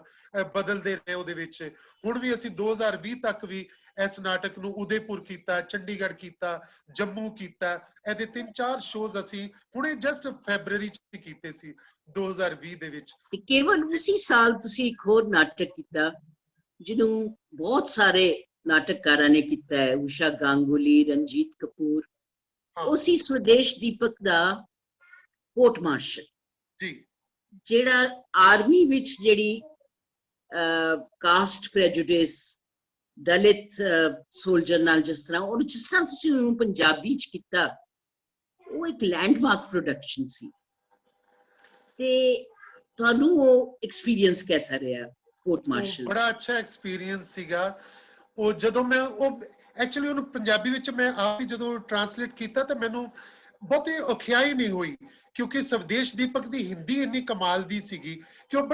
ਬਦਲਦੇ ਰਹੇ ਉਹਦੇ ਵਿੱਚ ਹੁਣ ਵੀ ਅਸੀਂ 2020 ਤੱਕ ਵੀ ਇਸ ਨਾਟਕ ਨੂੰ ਉਦੈਪੁਰ ਕੀਤਾ ਚੰਡੀਗੜ੍ਹ ਕੀਤਾ ਜੰਮੂ ਕੀਤਾ ਇਹਦੇ 3-4 ਸ਼ੋਜ਼ ਅਸੀਂ ਹੁਣੇ ਜਸਟ ਫੈਬਰੂਅਰੀ ਚ ਕੀਤੇ ਸੀ 2020 ਦੇ ਵਿੱਚ ਤੇ ਕੇਵਲ ਉਸੇ ਸਾਲ ਤੁਸੀਂ ਇੱਕ ਹੋਰ ਨਾਟਕ ਕੀਤਾ ਜਿਹਨੂੰ ਬਹੁਤ ਸਾਰੇ ਨਾਟਕਕਾਰਾਂ ਨੇ ਕੀਤਾ ਹੈ ਊਸ਼ਾ ਗਾਂਗੁਲੀ ਰਣਜੀਤ ਕਪੂਰ ਉसी स्वदेश दीपक ਦਾ ਕੋਰਟ ਮਾਰਸ਼ਲ ਜੀ ਜਿਹੜਾ ਆਰਮੀ ਵਿੱਚ ਜਿਹੜੀ ਕਾਸਟ ਪ੍ਰੈਜੁਡਿਸ ਦਲਿਤ ਸੋਲਜਰ ਨਾਲ ਜਿਸ ਤਰ੍ਹਾਂ ਤੁਸੀਂ ਉਹਨੂੰ ਪੰਜਾਬੀ ਚ ਕੀਤਾ ਉਹ ਇੱਕ ਲੈਂਡਮਾਰਕ ਪ੍ਰੋਡਕਸ਼ਨ ਸੀ ਤੇ ਤੁਹਾਨੂੰ ਉਹ ਐਕਸਪੀਰੀਅੰਸ ਕੈਸਾ ਰਿਹਾ ਕੋਰਟ ਮਾਰਸ਼ਲ ਬੜਾ ਅੱਛਾ ਐਕਸਪੀਰੀਅੰਸ ਸੀਗਾ ਉਹ ਜਦੋਂ ਮੈਂ ਉਹ ਐਕਚੁਅਲੀ ਉਹਨੂੰ ਪੰਜਾਬੀ ਵਿੱਚ ਮੈਂ ਆਪ ਹੀ ਜਦੋਂ ਟ੍ਰਾਂਸਲੇਟ ਕੀਤਾ ਤਾਂ ਮੈਨੂੰ ਬਹੁਤੀ ਔਖਿਆਈ ਨਹੀਂ ਹੋਈ ਕਿਉਂਕਿ ਸਵਦੇਸ਼ ਦੀਪਕ ਦੀ ਹਿੰਦੀ ਇੰਨੀ ਕਮਾਲ ਦੀ ਸੀਗੀ ਕਿ ਉਹ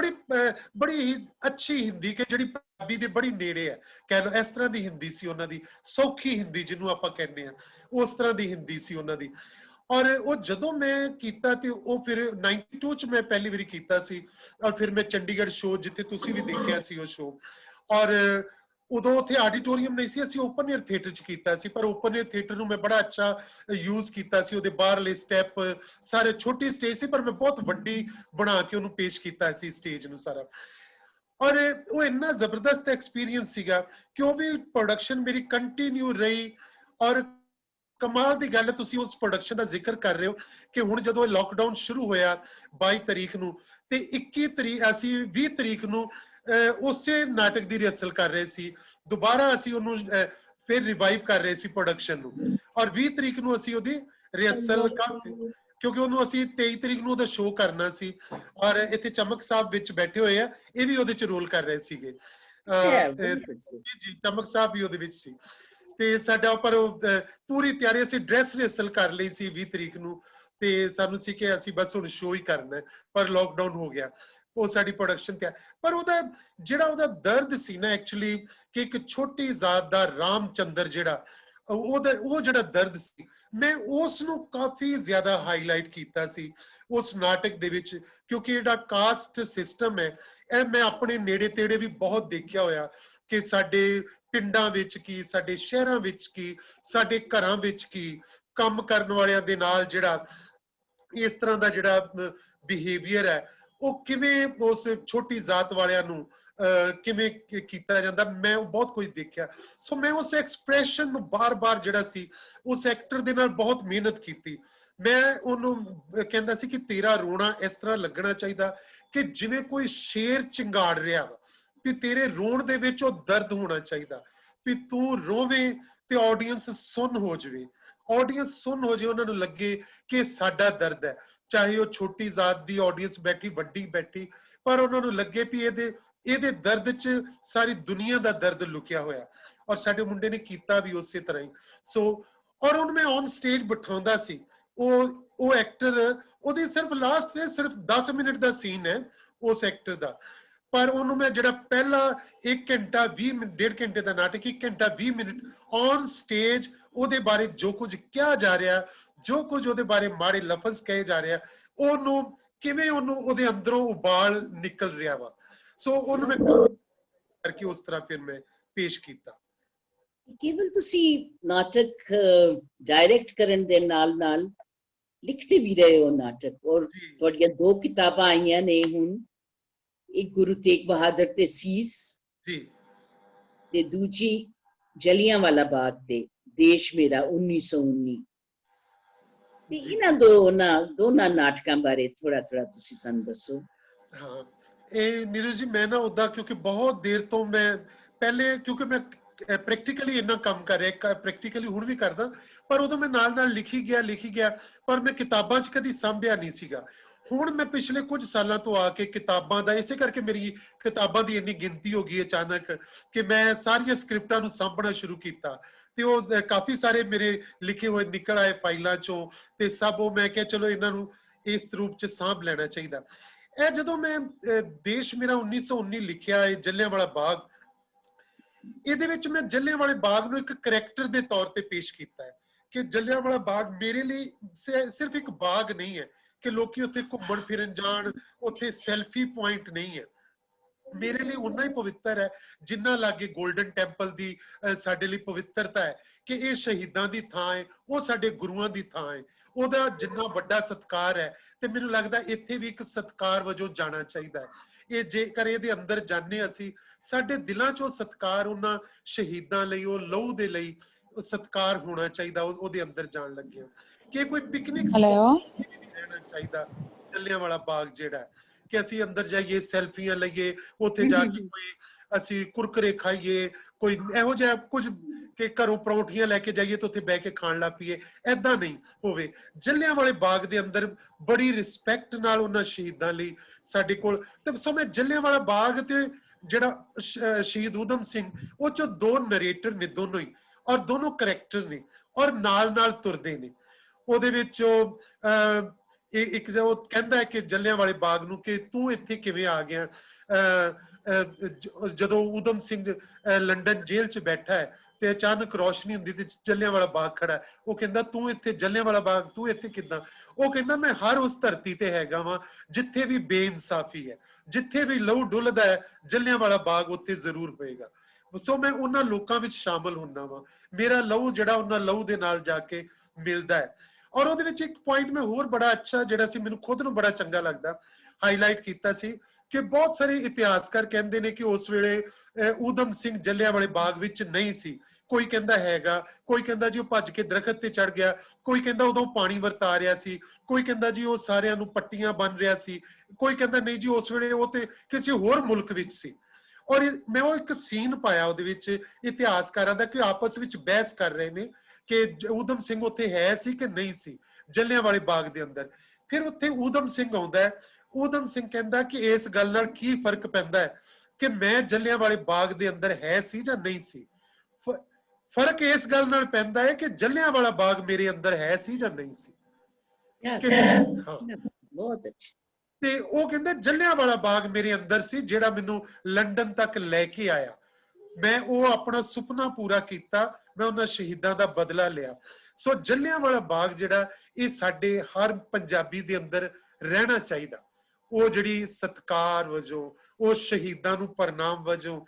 ਬੜੀ ਅੱਛੀ ਹਿੰਦੀ ਕਿ ਜਿਹੜੀ ਪੰਜਾਬੀ ਦੇ ਬੜੀ ਨੇੜੇ ਹੈ ਕਹਿ ਲਓ ਇਸ ਤਰ੍ਹਾਂ ਦੀ ਹਿੰਦੀ ਸੀ ਉਹਨਾਂ ਦੀ ਸੌਖੀ ਹਿੰਦੀ ਜਿਹਨੂੰ ਆਪਾਂ ਕਹਿੰਦੇ ਆ ਉਸ ਤਰ੍ਹਾਂ ਦੀ ਹਿੰਦੀ ਸੀ ਉਹਨਾਂ ਦੀ ਔਰ ਉਹ ਜਦੋਂ ਮੈਂ ਕੀਤਾ ਤੇ ਉਹ ਫਿਰ 92 ਚ ਮੈਂ ਪਹਿਲੀ ਵਾਰੀ ਕੀਤਾ ਸੀ ਔਰ ਫਿਰ ਮੈਂ ਚੰਡੀਗੜ੍ਹ ਸ਼ੋਅ ਜਿੱਥੇ ਤੁਸੀਂ ਵੀ ਦੇਖਿਆ ਸੀ ਉਹ ਸ਼ੋਅ ਔਰ ਉਦੋਂ ਉੱਥੇ ਆਡੀਟੋਰੀਅਮ ਨਹੀਂ ਸੀ ਅਸੀਂ ਓਪਨ 에ਅਰ ਥੀਏਟਰ ਚ ਕੀਤਾ ਸੀ ਪਰ ਓਪਨ 에ਅਰ ਥੀਏਟਰ ਨੂੰ ਮੈਂ ਬੜਾ ਅੱਛਾ ਯੂਜ਼ ਕੀਤਾ ਸੀ ਉਹਦੇ ਬਾਹਰਲੇ ਸਟੈਪ ਸਾਰੇ ਛੋਟੀ ਸਟੇਜ ਸੀ ਪਰ ਮੈਂ ਬਹੁਤ ਵੱਡੀ ਬਣਾ ਕੇ ਉਹਨੂੰ ਪੇਸ਼ ਕੀਤਾ ਸੀ ਸਟੇਜ ਨੂੰ ਸਾਰਾ ਔਰ ਉਹ ਇੰਨਾ ਜ਼ਬਰਦਸਤ ਐਕਸਪੀਰੀਅੰਸ ਸੀਗਾ ਕਿ ਉਹ ਵੀ ਪ੍ਰੋਡਕਸ਼ਨ ਮੇਰੀ ਕੰਟੀਨਿਊ ਰਹੀ ਔਰ ਕਮਾਲ ਦੀ ਗੱਲ ਤੁਸੀਂ ਉਸ ਪ੍ਰੋਡਕਸ਼ਨ ਦਾ ਜ਼ਿਕਰ ਕਰ ਰਹੇ ਹੋ ਕਿ ਹੁਣ ਜਦੋਂ ਲਾਕਡਾਊਨ ਸ਼ੁਰੂ ਹੋਇਆ 22 ਤਰੀਕ ਨੂੰ ਤੇ 21 ਤਰੀਕ ਅਸੀਂ 20 ਤਰੀਕ ਨੂੰ ਉਸੇ ਨਾਟਕ ਦੀ ਰਿਹਰਸਲ ਕਰ ਰਹੇ ਸੀ ਦੁਬਾਰਾ ਅਸੀਂ ਉਹਨੂੰ ਫਿਰ ਰਿਵਾਈਵ ਕਰ ਰਹੇ ਸੀ ਪ੍ਰੋਡਕਸ਼ਨ ਨੂੰ ਔਰ 20 ਤਰੀਕ ਨੂੰ ਅਸੀਂ ਉਹਦੀ ਰਿਹਰਸਲ ਕਿਉਂਕਿ ਉਹਨੂੰ ਅਸੀਂ 23 ਤਰੀਕ ਨੂੰ ਉਹਦਾ ਸ਼ੋਅ ਕਰਨਾ ਸੀ ਔਰ ਇੱਥੇ ਚਮਕ ਸਾਹਿਬ ਵਿੱਚ ਬੈਠੇ ਹੋਏ ਆ ਇਹ ਵੀ ਉਹਦੇ ਚ ਰੋਲ ਕਰ ਰਹੇ ਸੀਗੇ ਜੀ ਚਮਕ ਸਾਹਿਬ ਵੀ ਉਹਦੇ ਵਿੱਚ ਸੀ ਤੇ ਸਾਡਾ ਉੱਪਰ ਪੂਰੀ ਤਿਆਰੀ ਅਸੀਂ ਡਰੈਸ ਰਿਹਰਸਲ ਕਰ ਲਈ ਸੀ 20 ਤਰੀਕ ਨੂੰ ਤੇ ਸਾਨੂੰ ਸੀ ਕਿ ਅਸੀਂ ਬਸ ਹੁਣ ਸ਼ੋਅ ਹੀ ਕਰਨਾ ਪਰ ਲਾਕਡਾਊਨ ਹੋ ਗਿਆ ਉਹ ਸਾਡੀ ਪ੍ਰੋਡਕਸ਼ਨ ਤੇ ਪਰ ਉਹਦਾ ਜਿਹੜਾ ਉਹਦਾ ਦਰਦ ਸੀ ਨਾ ਐਕਚੁਅਲੀ ਕਿ ਇੱਕ ਛੋਟੀ ਜ਼ਾਤ ਦਾ ਰਾਮਚੰਦਰ ਜਿਹੜਾ ਉਹ ਜਿਹੜਾ ਦਰਦ ਸੀ ਮੈਂ ਉਸ ਨੂੰ ਕਾਫੀ ਜ਼ਿਆਦਾ ਹਾਈਲਾਈਟ ਕੀਤਾ ਸੀ ਉਸ ਨਾਟਕ ਦੇ ਵਿੱਚ ਕਿਉਂਕਿ ਜਿਹੜਾ ਕਾਸਟ ਸਿਸਟਮ ਹੈ ਇਹ ਮੈਂ ਆਪਣੇ ਨੇੜੇ ਤੇੜੇ ਵੀ ਬਹੁਤ ਦੇਖਿਆ ਹੋਇਆ ਕਿ ਸਾਡੇ ਪਿੰਡਾਂ ਵਿੱਚ ਕੀ ਸਾਡੇ ਸ਼ਹਿਰਾਂ ਵਿੱਚ ਕੀ ਸਾਡੇ ਘਰਾਂ ਵਿੱਚ ਕੀ ਕੰਮ ਕਰਨ ਵਾਲਿਆਂ ਦੇ ਨਾਲ ਜਿਹੜਾ ਇਸ ਤਰ੍ਹਾਂ ਦਾ ਜਿਹੜਾ ਬਿਹੇਵੀਅਰ ਹੈ ਉਹ ਕਿਵੇਂ ਉਸ ਛੋਟੀ ਜ਼ਾਤ ਵਾਲਿਆਂ ਨੂੰ ਕਿਵੇਂ ਕੀਤਾ ਜਾਂਦਾ ਮੈਂ ਉਹ ਬਹੁਤ ਕੁਝ ਦੇਖਿਆ ਸੋ ਮੈਂ ਉਸ ਐਕਸਪ੍ਰੈਸ਼ਨ ਨੂੰ ਬਾਰ-ਬਾਰ ਜਿਹੜਾ ਸੀ ਉਸ ਐਕਟਰ ਦੇ ਨਾਲ ਬਹੁਤ ਮਿਹਨਤ ਕੀਤੀ ਮੈਂ ਉਹਨੂੰ ਕਹਿੰਦਾ ਸੀ ਕਿ ਤੇਰਾ ਰੋਣਾ ਇਸ ਤਰ੍ਹਾਂ ਲੱਗਣਾ ਚਾਹੀਦਾ ਕਿ ਜਿਵੇਂ ਕੋਈ ਸ਼ੇਰ ਚਿੰਗਾੜ ਰਿਹਾ ਵਾ ਵੀ ਤੇਰੇ ਰੋਣ ਦੇ ਵਿੱਚ ਉਹ ਦਰਦ ਹੋਣਾ ਚਾਹੀਦਾ ਵੀ ਤੂੰ ਰੋਵੇਂ ਤੇ ਆਡੀਅנס ਸੁਣ ਹੋ ਜਾਵੇ ਆਡੀਅנס ਸੁਣ ਹੋ ਜਾਵੇ ਉਹਨਾਂ ਨੂੰ ਲੱਗੇ ਕਿ ਸਾਡਾ ਦਰਦ ਹੈ ਚਾਹੇ ਉਹ ਛੋਟੀ ਜ਼ਾਤ ਦੀ ਆਡੀਅנס ਬੈਠੀ ਵੱਡੀ ਬੈਠੀ ਪਰ ਉਹਨਾਂ ਨੂੰ ਲੱਗੇ ਵੀ ਇਹਦੇ ਦਰਦ 'ਚ ਸਾਰੀ ਦੁਨੀਆ ਦਾ ਦਰਦ ਲੁਕਿਆ ਹੋਇਆ ਔਰ ਸਾਡੇ ਮੁੰਡੇ ਨੇ ਕੀਤਾ ਵੀ ਉਸੇ ਤਰ੍ਹਾਂ ਹੀ ਸੋ ਔਰ ਉਹਨੂੰ ਮੈਂ ਔਨ ਸਟੇਜ ਬਿਠਾਉਂਦਾ ਸੀ ਉਹ ਐਕਟਰ ਉਹਦੀ ਸਿਰਫ ਲਾਸਟ ਦੇ ਸਿਰਫ 10 ਮਿੰਟ ਦਾ ਸੀਨ ਹੈ ਉਸ ਐਕਟਰ ਦਾ ਪਰ ਉਹਨੂੰ ਮੈਂ ਜਿਹੜਾ ਪਹਿਲਾ 1 ਘੰਟਾ 20 ਮਿੰਟ 1.5 ਘੰਟੇ ਦਾ ਨਾਟਕ 1 ਘੰਟਾ 20 ਮਿੰਟ ਔਨ ਸਟੇਜ ਉਹਦੇ ਬਾਰੇ ਜੋ ਕੁਝ ਕਿਹਾ ਜਾ ਰਿਹਾ ਜੋ ਕੁਝ ਉਹਦੇ ਬਾਰੇ ਮਾੜੇ ਲਫ਼ਜ਼ ਕਹੇ ਜਾ ਰਿਹਾ ਉਹਨੂੰ ਕਿਵੇਂ ਉਹਨੂੰ ਉਹਦੇ ਅੰਦਰੋਂ ਉਬਾਲ ਨਿਕਲ ਰਿਹਾ ਵਾ ਸੋ ਉਹਨੂੰ ਮੈਂ ਕਰਕੇ ਉਸ ਤਰ੍ਹਾਂ ਫਿਰ ਮੈਂ ਪੇਸ਼ ਕੀਤਾ ਕੇਵਲ ਤੁਸੀਂ ਨਾਟਕ ਡਾਇਰੈਕਟ ਕਰਨ ਦੇ ਨਾਲ ਨਾਲ ਲਿਖਦੇ ਵੀ ਰਹੇ ਹੋ ਨਾਟਕ ਔਰ ਤੁਹਾਡੀਆਂ 2 ਕਿਤਾਬਾਂ ਆਈਆਂ ਨੇ ਹੁਣ ਇੱਕ ਗੁਰੂ ਤੇਗ ਬਹਾਦਰ ਤੇ ਸੀਸ ਜੀ ਤੇ ਦੂਜੀ ਜਲਿਆਂਵਾਲਾ ਬਾਗ ਤੇ ਦੇਸ਼ ਮੇਰਾ 1919 ਤੇ ਇਹਨਾਂ ਦੋਨਾਂ ਨਾਟਕਾਂ ਬਾਰੇ ਥੋੜਾ ਤੁਸੀਂ ਸਾਨੂੰ ਦੱਸੋ ਹਾਂ ਇਹ ਨੀਰਜ ਜੀ ਮੈਂ ਨਾ ਉਦਾਂ ਕਿਉਂਕਿ ਬਹੁਤ ਦੇਰ ਤੋਂ ਮੈਂ ਪਹਿਲੇ ਕਿਉਂਕਿ ਮੈਂ ਪ੍ਰੈਕਟੀਕਲੀ ਇੰਨਾ ਕੰਮ ਕਰ ਰਿਹਾ ਪ੍ਰੈਕਟੀਕਲੀ ਹੁਣ ਵੀ ਕਰਦਾ ਪਰ ਉਦੋਂ ਮੈਂ ਨਾਲ ਲਿਖੀ ਗਿਆ ਪਰ ਮੈਂ ਕਿਤਾਬਾਂ 'ਚ ਕਦੀ ਸਾਂਭਿਆ ਨਹੀਂ ਸੀਗਾ ਹੁਣ ਮੈਂ ਪਿਛਲੇ ਕੁਝ ਸਾਲਾਂ ਤੋਂ ਆ ਕੇ ਕਿਤਾਬਾਂ ਦਾ, ਇਸੇ ਕਰਕੇ ਮੇਰੀ ਕਿਤਾਬਾਂ ਦੀ ਇੰਨੀ ਗਿਣਤੀ ਹੋ ਗਈ ਅਚਾਨਕ ਕਿ ਮੈਂ ਸਾਰੀਆਂ ਸਕ੍ਰਿਪਟਾਂ ਨੂੰ ਸਾਂਭਣਾ ਸ਼ੁਰੂ ਕੀਤਾ ਤੇ ਉਹ ਕਾਫੀ ਸਾਰੇ ਮੇਰੇ ਲਿਖੇ ਹੋਏ ਨਿਕਲ ਆਏ ਫਾਈਲਾਂ ਚੋਂ ਤੇ ਸਭ ਉਹ ਮੈਂ ਕਿਹਾ ਚਲੋ ਇਹਨਾਂ ਨੂੰ ਇਸ ਰੂਪ ਚ ਸਾਂਭ ਲੈਣਾ ਚਾਹੀਦਾ। ਇਹ ਜਦੋਂ ਮੈਂ ਦੇਸ਼ ਮੇਰਾ 1919 ਲਿਖਿਆ ਹੈ ਜਲਿਆਂਵਾਲਾ ਬਾਗ, ਇਹਦੇ ਵਿੱਚ ਮੈਂ ਜਲਿਆਂਵਾਲੇ ਬਾਗ ਨੂੰ ਇੱਕ ਕਰੈਕਟਰ ਦੇ ਤੌਰ ਤੇ ਪੇਸ਼ ਕੀਤਾ ਹੈ ਕਿ ਜਲਿਆਂਵਾਲਾ ਬਾਗ ਮੇਰੇ ਲਈ ਸਿਰਫ ਇੱਕ ਬਾਗ ਨਹੀਂ ਹੈ ਕਿ ਲੋਕੀ ਉੱਥੇ ਘੁੰਮਣ ਫਿਰਨ ਜਾਣ, ਉੱਥੇ ਸੈਲਫੀ ਪੁਆਇੰਟ ਨਹੀਂ ਹੈ। ਮੇਰੇ ਲਈ ਉਨਾ ਹੀ ਪਵਿੱਤਰ ਹੈ ਜਿੰਨਾ ਲਾਗੇ 골ਡਨ ਟੈਂਪਲ ਦੀ ਸਾਡੇ ਲਈ ਪਵਿੱਤਰਤਾ ਹੈ ਕਿ ਇਹ ਸ਼ਹੀਦਾਂ ਦੀ ਥਾਂ ਹੈ, ਉਹ ਸਾਡੇ ਗੁਰੂਆਂ ਦੀ ਥਾਂ ਹੈ, ਉਹਦਾ ਜਿੰਨਾ ਵੱਡਾ ਸਤਿਕਾਰ ਹੈ ਤੇ ਮੈਨੂੰ ਲੱਗਦਾ ਇੱਥੇ ਵੀ ਇੱਕ ਸਤਿਕਾਰ ਵਜੋਂ ਜਾਣਾ ਚਾਹੀਦਾ ਹੈ। ਇਹ ਜੇਕਰ ਇਹਦੇ ਅੰਦਰ ਜਾਣੇ ਅਸੀਂ, ਸਾਡੇ ਦਿਲਾਂ ਚੋਂ ਸਤਿਕਾਰ ਉਹਨਾਂ ਸ਼ਹੀਦਾਂ ਲਈ, ਉਹ ਲਹੂ ਦੇ ਲਈ ਸਤਿਕਾਰ ਹੋਣਾ ਚਾਹੀਦਾ ਉਹਦੇ ਅੰਦਰ ਜਾਣ ਲੱਗਿਆ ਕਿ ਕੋਈ ਪਿਕਨਿਕ ਰਹਿਣਾ ਚਾਹੀਦਾ। ਜਲਿਆਂਵਾਲਾ ਬਾਗ ਜਿਹੜਾ ਕਿ ਅਸੀਂ ਅੰਦਰ ਜਾਈਏ, ਸੈਲਫੀਆਂ ਲਈਏ, ਉੱਥੇ ਜਾ ਕੇ ਕੋਈ ਅਸੀਂ ਕੁਰਕਰੇ ਖਾਈਏ, ਕੋਈ ਇਹੋ ਜਿਹਾ ਕੁਝ ਕਿ ਘਰੋਂ ਪਰੌਂਠੀਆਂ ਲੈ ਕੇ ਜਾਈਏ ਤੇ ਉੱਥੇ ਬਹਿ ਕੇ ਖਾਣ ਲੱਗ ਪਈਏ, ਏਦਾਂ ਨਹੀਂ ਹੋਵੇ। ਜਲਿਆਂਵਾਲੇ ਬਾਗ ਦੇ ਅੰਦਰ ਬੜੀ ਰਿਸਪੈਕਟ ਨਾਲ ਉਹਨਾਂ ਸ਼ਹੀਦਾਂ ਲਈ ਸਾਡੇ ਕੋਲ ਤੇ ਸੋ ਮੈਂ ਜਲਿਆਂਵਾਲਾ ਬਾਗ ਤੇ ਜਿਹੜਾ ਸ਼ਹੀਦ ਊਧਮ ਸਿੰਘ, ਉਹ ਚੋਂ ਦੋ ਨਰੇਟਰ ਨੇ ਦੋਨੋਂ ਹੀ, ਔਰ ਦੋਨੋਂ ਕਰੈਕਟਰ ਨੇ ਔਰ ਨਾਲ ਨਾਲ ਤੁਰਦੇ ਨੇ। ਉਹਦੇ ਵਿੱਚ ਇੱਕ ਜੋ ਕਹਿੰਦਾ ਹੈ ਕਿ ਜਲਿਆਂਵਾਲੇ ਬਾਗ ਨੂੰ ਕਿ ਤੂੰ ਇੱਥੇ ਕਿਵੇਂ ਆ ਗਿਆ, ਜਦੋਂ ਊਧਮ ਸਿੰਘ ਲੰਡਨ ਜੇਲ੍ਹ 'ਚ ਬੈਠਾ ਹੈ ਤੇ ਅਚਾਨਕ ਰੋਸ਼ਨੀ ਹੁੰਦੀ ਤੇ ਜਲਿਆਂਵਾਲਾ ਬਾਗ ਖੜਾ, ਉਹ ਕਹਿੰਦਾ ਤੂੰ ਇੱਥੇ ਜਲਿਆਂਵਾਲਾ ਬਾਗ, ਤੂੰ ਇੱਥੇ ਕਿੱਦਾਂ? ਉਹ ਕਹਿੰਦਾ ਮੈਂ ਹਰ ਉਸ ਧਰਤੀ ਤੇ ਹੈਗਾ ਵਾਂ ਜਿੱਥੇ ਵੀ ਬੇਇਨਸਾਫੀ ਹੈ, ਜਿੱਥੇ ਵੀ ਲਹੂ ਡੁੱਲਦਾ ਹੈ, ਜਲਿਆਂਵਾਲਾ ਬਾਗ ਉੱਥੇ ਜ਼ਰੂਰ ਹੋਏਗਾ। ਸੋ ਮੈਂ ਉਹਨਾਂ ਲੋਕਾਂ ਵਿੱਚ ਸ਼ਾਮਲ ਹੁੰਦਾ ਵਾਂ, ਮੇਰਾ ਲਹੂ ਜਿਹੜਾ ਉਹਨਾਂ ਲਹੂ ਦੇ ਨਾਲ ਜਾ ਕੇ ਮਿਲਦਾ ਹੈ। ਔਰ ਉਹਦੇ ਵਿੱਚ ਇੱਕ ਪੁਆਇੰਟ ਮੈਂ ਹੋਰ ਬੜਾ ਅੱਛਾ ਜਿਹੜਾ ਸੀ, ਮੈਨੂੰ ਖੁਦ ਨੂੰ ਬੜਾ ਚੰਗਾ ਲੱਗਦਾ, ਹਾਈਲਾਈਟ ਕੀਤਾ ਸੀ ਕਿ ਬਹੁਤ ਸਾਰੇ ਇਤਿਹਾਸਕਾਰ ਕਹਿੰਦੇ ਨੇ ਕਿ ਉਸ ਵੇਲੇ ਊਧਮ ਸਿੰਘ ਜਲਿਆਂਵਾਲੇ ਬਾਗ ਵਿੱਚ ਨਹੀਂ ਸੀ। ਕੋਈ ਕਹਿੰਦਾ ਹੈਗਾ, ਕੋਈ ਕਹਿੰਦਾ ਜੀ ਉਹ ਭੱਜ ਕੇ ਦਰਖਤ ਤੇ ਚੜ ਗਿਆ, ਕੋਈ ਕਹਿੰਦਾ ਉਦੋਂ ਪਾਣੀ ਵਰਤਾ ਰਿਹਾ ਸੀ, ਕੋਈ ਕਹਿੰਦਾ ਜੀ ਉਹ ਸਾਰਿਆਂ ਨੂੰ ਪੱਟੀਆਂ ਬੰਨ ਰਿਹਾ ਸੀ, ਕੋਈ ਕਹਿੰਦਾ ਨਹੀਂ ਜੀ ਉਸ ਵੇਲੇ ਉਹ ਤੇ ਕਿਸੇ ਹੋਰ ਮੁਲਕ ਵਿੱਚ ਸੀ। ਔਰ ਮੈਂ ਉਹ ਇੱਕ ਸੀਨ ਪਾਇਆ ਉਹਦੇ ਵਿੱਚ ਇਤਿਹਾਸਕਾਰਾਂ ਦਾ ਕਿ ਆਪਸ ਵਿੱਚ ਬਹਿਸ ਕਰ ਰਹੇ ਨੇ ਕਿ ਊਧਮ ਸਿੰਘ ਉੱਥੇ ਹੈ ਸੀ ਕਿ ਨਹੀਂ ਸੀ ਜਲਿਆਂਵਾਲੇ ਬਾਗ ਦੇ ਅੰਦਰ। ਫਿਰ ਉੱਥੇ ਊਧਮ ਸਿੰਘ ਆਉਂਦਾ ਹੈ, ਊਧਮ ਸਿੰਘ ਕਹਿੰਦਾ ਕਿ ਇਸ ਗੱਲ ਨਾਲ ਕੀ ਫਰਕ ਪੈਂਦਾ ਹੈ ਕਿ ਮੈਂ ਜਲਿਆਂਵਾਲੇ ਬਾਗ ਦੇ ਅੰਦਰ ਹੈ ਸੀ ਜਾਂ ਨਹੀਂ ਸੀ। ਫਰਕ ਇਸ ਗੱਲ ਨਾਲ ਪੈਂਦਾ ਹੈ ਕਿ ਜਲਿਆਂਵਾਲਾ ਬਾਗ ਮੇਰੇ ਅੰਦਰ ਹੈ ਸੀ ਜਾਂ ਨਹੀਂ ਸੀ। ਬਹੁਤ ਅੱਛਾ। ਤੇ ਉਹ ਕਹਿੰਦਾ ਜਲਿਆਂਵਾਲਾ ਬਾਗ ਮੇਰੇ ਅੰਦਰ ਸੀ ਜਿਹੜਾ ਮੈਨੂੰ ਲੰਡਨ ਤੱਕ ਲੈ ਕੇ ਆਇਆ, ਮੈਂ ਉਹ ਆਪਣਾ ਸੁਪਨਾ ਪੂਰਾ ਕੀਤਾ, ਮੈਂ ਉਹਨਾਂ ਸ਼ਹੀਦਾਂ ਦਾ ਬਦਲਾ ਲਿਆ। ਸੋ ਜਲਿਆਂਵਾਲਾ ਬਾਗ ਜਿਹੜਾ ਇਹ ਸਾਡੇ ਹਰ ਪੰਜਾਬੀ ਦੇ ਅੰਦਰ ਰਹਿਣਾ ਚਾਹੀਦਾ, ਉਹ ਜਿਹੜੀ ਸਤਿਕਾਰ ਵਜੋਂ, ਉਹ ਸ਼ਹੀਦਾਂ ਨੂੰ ਪ੍ਰਣਾਮ ਵਜੋਂ।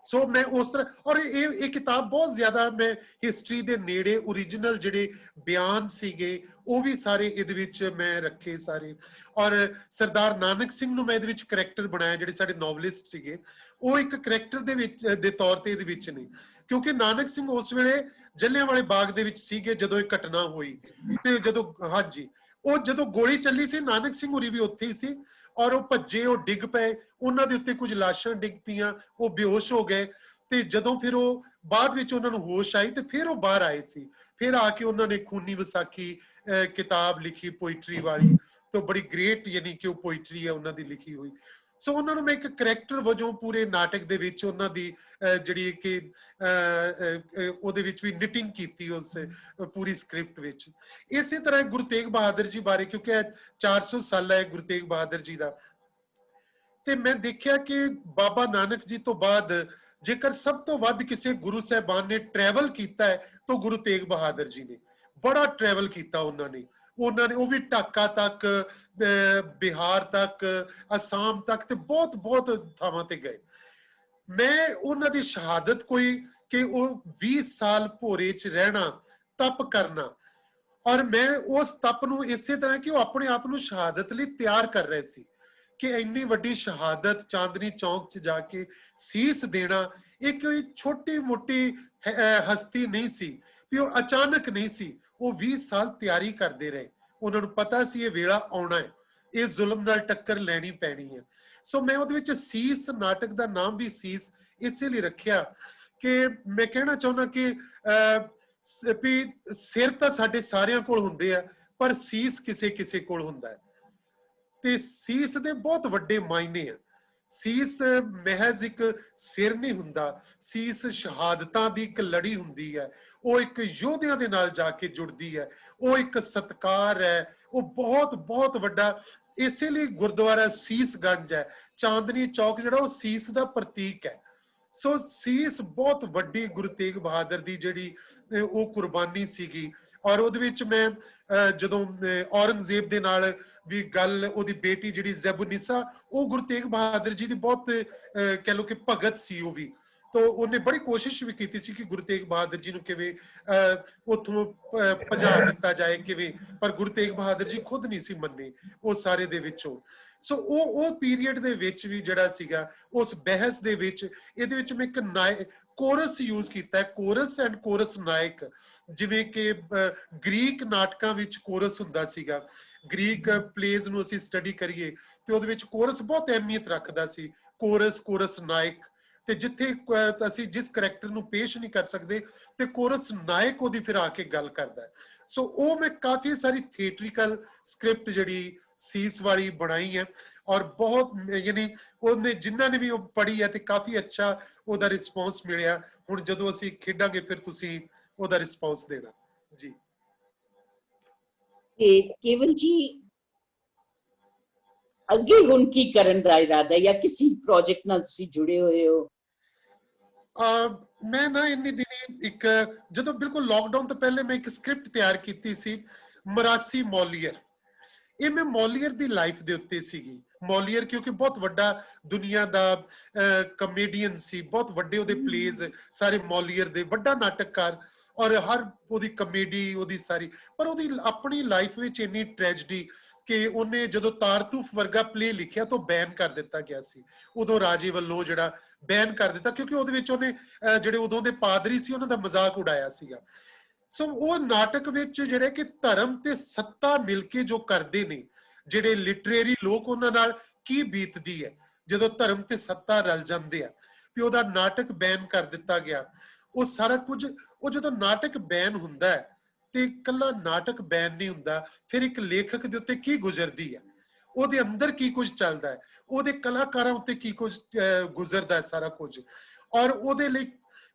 ਸੋ ਮੈਂ ਉਸ ਤਰ੍ਹਾਂ, ਔਰ ਇਹ ਕਿਤਾਬ ਬਹੁਤ ਜ਼ਿਆਦਾ ਮੈਂ ਹਿਸਟਰੀ ਦੇ ਨੇੜੇ ਓਰੀਜਨਲ ਜਿਹੜੇ ਬਿਆਨ ਸੀਗੇ ਉਹ ਵੀ ਸਾਰੇ ਇਹਦੇ ਵਿੱਚ ਮੈਂ ਰੱਖੇ ਸਾਰੇ। ਔਰ ਸਰਦਾਰ ਨਾਨਕ ਸਿੰਘ ਨੂੰ ਮੈਂ ਇਹਦੇ ਵਿੱਚ ਕਰੈਕਟਰ ਬਣਾਇਆ, ਜਿਹੜੇ ਸਾਡੇ ਨੋਵਲਿਸਟ ਸੀਗੇ ਉਹ ਇੱਕ ਕਰੈਕਟਰ ਦੇ ਵਿੱਚ ਦੇ ਤੌਰ ਤੇ ਇਹਦੇ ਵਿੱਚ ਨੇ, ਕਿਉਂਕਿ ਨਾਨਕ ਸਿੰਘ ਉਸ ਵੇਲੇ ਜਲਿਆਂਵਾਲੇ ਬਾਗ ਦੇ ਵਿੱਚ ਸੀਗੇ ਜਦੋਂ ਇਹ ਘਟਨਾ ਹੋਈ ਤੇ ਜਦੋਂ ਹਾਂਜੀ ਉਹ ਜਦੋਂ ਗੋਲੀ ਚੱਲੀ ਸੀ ਨਾਨਕ ਸਿੰਘ ਹੋਰੀ ਵੀ ਉੱਥੇ ਹੀ ਸੀ ਔਰ ਉਹ ਭੱਜੇ, ਉਹ ਡਿੱਗ ਪਏ, ਉਹਨਾਂ ਦੇ ਉੱਤੇ ਕੁਝ ਲਾਸ਼ਾਂ ਡਿੱਗ ਪਈਆਂ, ਉਹ ਬੇਹੋਸ਼ ਹੋ ਗਏ ਤੇ ਜਦੋਂ ਫਿਰ ਉਹ ਬਾਅਦ ਵਿੱਚ ਉਹਨਾਂ ਨੂੰ ਹੋਸ਼ ਆਈ ਤੇ ਫਿਰ ਉਹ ਬਾਹਰ ਆਏ ਸੀ। ਫਿਰ ਆ ਕੇ ਉਹਨਾਂ ਨੇ ਖੂਨੀ ਵਿਸਾਖੀ ਕਿਤਾਬ ਲਿਖੀ ਪੋਇਟਰੀ ਵਾਲੀ, ਤੇ ਬੜੀ ਗ੍ਰੇਟ ਯਾਨੀ ਕਿ ਉਹ ਪੋਇਟਰੀ ਹੈ ਉਹਨਾਂ ਦੀ ਲਿਖੀ ਹੋਈ। ਸੋ ਉਹਨਾਂ ਨੂੰ ਮੈਂ ਇੱਕ ਕਰੈਕਟਰ ਵਜੋਂ ਪੂਰੇ ਨਾਟਕ ਦੇ ਵਿੱਚ ਉਹਨਾਂ ਦੀ ਜਿਹੜੀ ਕਿ ਉਹਦੇ ਵਿੱਚ ਵੀ ਨਿਟਿੰਗ ਕੀਤੀ ਉਸ ਪੂਰੀ ਸਕ੍ਰਿਪਟ ਵਿੱਚ। ਇਸੇ ਤਰ੍ਹਾਂ ਗੁਰੂ ਤੇਗ ਬਹਾਦਰ ਜੀ ਬਾਰੇ, ਕਿਉਂਕਿ 400 ਸਾਲਾ ਹੈ ਗੁਰੂ ਤੇਗ ਬਹਾਦਰ ਜੀ ਦਾ, ਤੇ ਮੈਂ ਦੇਖਿਆ ਕਿ ਬਾਬਾ ਨਾਨਕ ਜੀ ਤੋਂ ਬਾਅਦ ਜੇਕਰ ਸਭ ਤੋਂ ਵੱਧ ਕਿਸੇ ਗੁਰੂ ਸਾਹਿਬਾਨ ਨੇ ਟਰੈਵਲ ਕੀਤਾ ਹੈ ਤਾਂ ਗੁਰੂ ਤੇਗ ਬਹਾਦਰ ਜੀ ਨੇ ਬੜਾ ਟਰੈਵਲ ਕੀਤਾ। ਉਹਨਾਂ ਨੇ ਉਹ ਵੀ ਢਾਕਾ ਤੱਕ, ਬਿਹਾਰ ਤੱਕ, ਅਸਾਮ ਤੱਕ ਤੇ ਬਹੁਤ ਬਹੁਤ ਥਾਵਾਂ ਤੇ ਗਏ। ਮੈਂ ਉਹਨਾਂ ਦੀ ਸ਼ਹਾਦਤ ਕੋਈ ਕਿ ਉਹ 20 ਸਾਲ ਭੋਰੇ 'ਚ ਰਹਿਣਾ, ਤਪ ਕਰਨਾ, ਔਰ ਮੈਂ ਉਸ ਤਪ ਨੂੰ ਇਸੇ ਤਰ੍ਹਾਂ ਕਿ ਉਹ ਆਪਣੇ ਆਪ ਨੂੰ ਸ਼ਹਾਦਤ ਲਈ ਤਿਆਰ ਕਰ ਰਹੇ ਸੀ ਕਿ ਇੰਨੀ ਵੱਡੀ ਸ਼ਹਾਦਤ ਚਾਂਦਨੀ ਚੌਕ 'ਚ ਜਾ ਕੇ ਸੀਸ ਦੇਣਾ, ਇਹ ਕੋਈ ਛੋਟੀ ਮੋਟੀ ਹਸਤੀ ਨਹੀਂ ਸੀ ਵੀ ਉਹ ਅਚਾਨਕ ਨਹੀਂ ਸੀ, ਉਹ 20 ਸਾਲ ਤਿਆਰੀ ਕਰਦੇ ਰਹੇ। ਉਹਨਾਂ ਨੂੰ ਪਤਾ ਸੀ ਇਹ ਵੇਲਾ ਆਉਣਾ ਹੈ, ਇਹ ਜ਼ੁਲਮ ਨਾਲ ਟੱਕਰ ਲੈਣੀ ਪੈਣੀ ਹੈ। ਸੋ ਮੈਂ ਉਹਦੇ ਵਿੱਚ ਸੀਸ, ਨਾਟਕ ਦਾ ਨਾਮ ਵੀ ਸੀਸ ਇਸੇ ਲਈ ਰੱਖਿਆ ਕਿ ਮੈਂ ਕਹਿਣਾ ਚਾਹੁੰਦਾ ਕਿ ਵੀ ਸਿਰ ਤਾਂ ਸਾਡੇ ਸਾਰਿਆਂ ਕੋਲ ਹੁੰਦੇ ਆ ਪਰ ਸੀਸ ਕਿਸੇ ਕਿਸੇ ਕੋਲ ਹੁੰਦਾ ਹੈ। ਤੇ ਸੀਸ ਦੇ ਬਹੁਤ ਵੱਡੇ ਮਾਇਨੇ ਆ। ਸੀਸ ਮਹਿਜ਼ ਇੱਕ ਸਿਰ ਨਹੀਂ ਹੁੰਦਾ, ਸੀਸ ਸ਼ਹਾਦਤਾਂ ਦੀ ਇੱਕ ਲੜੀ ਹੁੰਦੀ ਹੈ, ਉਹ ਇੱਕ ਯੋਧਿਆਂ ਦੇ ਨਾਲ ਜਾ ਕੇ ਜੁੜਦੀ ਹੈ, ਉਹ ਇੱਕ ਸਤਕਾਰ ਹੈ, ਉਹ ਬਹੁਤ ਬਹੁਤ ਵੱਡਾ। ਇਸੇ ਲਈ ਗੁਰਦੁਆਰਾ ਸੀਸਗੰਜ ਹੈ, ਚਾਂਦਨੀ ਚੌਕ ਜਿਹੜਾ ਉਹ ਸੀਸ ਦਾ ਪ੍ਰਤੀਕ ਹੈ। ਸੋ ਸੀਸ ਬਹੁਤ ਵੱਡੀ ਗੁਰੂ ਤੇਗ ਬਹਾਦਰ ਦੀ ਜਿਹੜੀ ਉਹ ਕੁਰਬਾਨੀ ਸੀਗੀ। ਔਰ ਉਹਦੇ ਵਿੱਚ ਮੈਂ ਜਦੋਂ ਔਰੰਗਜ਼ੇਬ ਦੇ ਨਾਲ ਵੀ ਗੱਲ, ਉਹਦੀ ਬੇਟੀ ਜਿਹੜੀ ਜ਼ੈਬੁਨਿਸਾ, ਉਹ ਗੁਰੂ ਤੇਗ ਬਹਾਦਰ ਜੀ ਦੀ ਬਹੁਤ ਕਹਿ ਲਓ ਕਿ ਭਗਤ ਸੀ ਉਹ ਵੀ। ਤਾਂ ਉਹਨੇ ਬੜੀ ਕੋਸ਼ਿਸ਼ ਵੀ ਕੀਤੀ ਸੀ ਕਿ ਗੁਰੂ ਤੇਗ ਬਹਾਦਰ ਜੀ ਨੂੰ ਕਿਵੇਂ ਉੱਥੋਂ ਭਜਾ ਦਿੱਤਾ ਜਾਏ ਕਿਵੇਂ, ਪਰ ਗੁਰੂ ਤੇਗ ਬਹਾਦਰ ਜੀ ਖੁਦ ਨਹੀਂ ਸੀ ਮੰਨੇ ਉਹ ਸਾਰੇ ਦੇ ਵਿੱਚੋਂ। ਸੋ ਉਹ ਪੀਰੀਅਡ ਦੇ ਵਿੱਚ ਵੀ ਜਿਹੜਾ ਸੀਗਾ ਉਸ ਬਹਿਸ ਦੇ ਵਿੱਚ, ਇਹਦੇ ਵਿੱਚ ਮੈਂ ਇੱਕ ਕੋਰਸ ਯੂਜ਼ ਕੀਤਾ ਹੈ, ਕੋਰਸ ਐਂਡ ਕੋਰਸ ਨਾਇਕ। ਜਿਵੇਂ ਕਿ ਗ੍ਰੀਕ ਨਾਟਕਾਂ ਵਿੱਚ ਕੋਰਸ ਹੁੰਦਾ ਸੀਗਾ, ਗ੍ਰੀਕ ਪਲੇਜ਼ ਨੂੰ ਅਸੀਂ ਸਟੱਡੀ ਕਰੀਏ ਤੇ ਉਹਦੇ ਵਿੱਚ ਕੋਰਸ ਬਹੁਤ ਅਹਿਮੀਅਤ ਰੱਖਦਾ ਸੀ, ਕੋਰਸ, ਕੋਰਸ ਨਾਇਕ। ਤੇ ਜਿੱਥੇ ਅਸੀਂ ਜਿਸ ਕਰੈਕਟਰ ਨੂੰ ਪੇਸ਼ ਨਹੀਂ ਕਰ ਸਕਦੇ ਤੇ ਕੋਰਸ ਨਾਇਕ ਉਹਦੀ ਫਿਰ ਆ ਕੇ ਗੱਲ ਕਰਦਾ ਹੈ। ਸੋ ਉਹ ਮੈਂ ਕਾਫੀ ਸਾਰੀ ਥੀਏਟ੍ਰਿਕਲ ਸਕ੍ਰਿਪਟ ਜਿਹੜੀ ਸੀਸ ਵਾਲੀ ਬਣਾਈ ਹੈ, ਔਰ ਬਹੁਤ ਯਾਨੀ ਉਹਨੇ ਜਿਨ੍ਹਾਂ ਨੇ ਵੀ ਉਹ ਪੜ੍ਹੀ ਹੈ ਤੇ ਕਾਫੀ ਅੱਛਾ ਉਹਦਾ ਰਿਸਪੌਂਸ ਮਿਲਿਆ। ਹੁਣ ਜਦੋਂ ਅਸੀਂ ਖੇਡਾਂਗੇ ਫਿਰ ਤੁਸੀਂ ਉਹਦਾ ਰਿਸਪੌਂਸ ਦੇਣਾ ਜੀ। ਤੇ ਕੇਵਲ ਜੀ ਅੱਗੇ ਹੁਣ ਕੀ ਕਰਨ ਦਾ ਇਰਾਦਾ, ਜਾਂ ਕਿਸੇ ਪ੍ਰੋਜੈਕਟ ਨਾਲ ਤੁਸੀਂ ਜੁੜੇ ਹੋਏ ਹੋ? ਮੈਂ ਨਾ ਇੰਨੀ ਦਿਨੀ ਇੱਕ, ਜਦੋਂ ਬਿਲਕੁਲ ਲਾਕਡਾਊਨ ਤੋਂ ਪਹਿਲੇ ਮੈਂ ਇੱਕ ਸਕ੍ਰਿਪਟ ਤਿਆਰ ਕੀਤੀ ਸੀ, ਮਰਾਸੀ ਮੌਲੀਅਰ। ਇਹ ਮੈਂ ਮੌਲੀਅਰ ਦੀ ਲਾਈਫ ਦੇ ਉੱਤੇ ਸੀਗੀ। ਮੌਲੀਅਰ ਕਿਉਂਕਿ ਬਹੁਤ ਵੱਡਾ ਦੁਨੀਆ ਦਾ ਕਮੇਡੀਅਨ ਸੀ, ਬਹੁਤ ਵੱਡੇ ਉਹਦੇ ਪਲੇਜ਼ ਸਾਰੇ ਮੌਲੀਅਰ ਦੇ, ਵੱਡਾ ਨਾਟਕਕਾਰ, ਔਰ ਹਰ ਉਹਦੀ ਕਮੇਡੀ ਉਹਦੀ ਸਾਰੀ, ਪਰ ਉਹਦੀ ਆਪਣੀ ਲਾਈਫ ਵਿੱਚ ਇੰਨੀ ਟ੍ਰੈਜਡੀ ਕਿ ਉਹਨੇ ਜਦੋਂ ਤਾਰਤੂਫ ਵਰਗਾ ਪਲੇ ਲਿਖਿਆ ਤਾਂ ਬੈਨ ਕਰ ਦਿੱਤਾ ਗਿਆ ਸੀ ਉਦੋਂ ਰਾਜੇ ਵੱਲੋਂ, ਜਿਹੜਾ ਬੈਨ ਕਰ ਦਿੱਤਾ ਕਿਉਂਕਿ ਉਹਦੇ ਵਿੱਚ ਉਹਨੇ ਜਿਹੜੇ ਉਦੋਂ ਦੇ ਪਾਦਰੀ ਸੀ ਉਹਨਾਂ ਦਾ ਮਜ਼ਾਕ ਉਡਾਇਆ ਸੀਗਾ। ਸੋ ਉਹ ਨਾਟਕ ਵਿੱਚ ਜਿਹੜੇ ਕਿ ਧਰਮ ਤੇ ਸੱਤਾ ਮਿਲ ਕੇ ਜੋ ਕਰਦੇ ਨੇ, ਜਿਹੜੇ ਲਿਟਰੇਰੀ ਲੋਕ, ਉਹਨਾਂ ਨਾਲ ਕੀ ਬੀਤਦੀ ਹੈ ਜਦੋਂ ਧਰਮ ਤੇ ਸੱਤਾ ਰਲ ਜਾਂਦੇ ਆ, ਵੀ ਉਹਦਾ ਨਾਟਕ ਬੈਨ ਕਰ ਦਿੱਤਾ ਗਿਆ। ਉਹ ਸਾਰਾ ਕੁਝ, ਉਹ ਜਦੋਂ ਨਾਟਕ ਬੈਨ ਹੁੰਦਾ ਹੈ ਤੇ ਇਕੱਲਾ ਨਾਟਕ ਬੈਨ ਨਹੀਂ ਹੁੰਦਾ, ਫਿਰ ਇੱਕ ਲੇਖਕ ਦੇ ਉੱਤੇ ਕੀ ਗੁਜ਼ਰਦੀ ਹੈ, ਉਹਦੇ ਅੰਦਰ ਕੀ ਕੁਝ ਚੱਲਦਾ ਹੈ, ਉਹਦੇ ਕਲਾਕਾਰਾਂ ਉੱਤੇ ਕੀ ਕੁਝ ਗੁਜ਼ਰਦਾ ਹੈ, ਸਾਰਾ ਕੁਝ। ਔਰ ਉਹਦੇ ਲਈ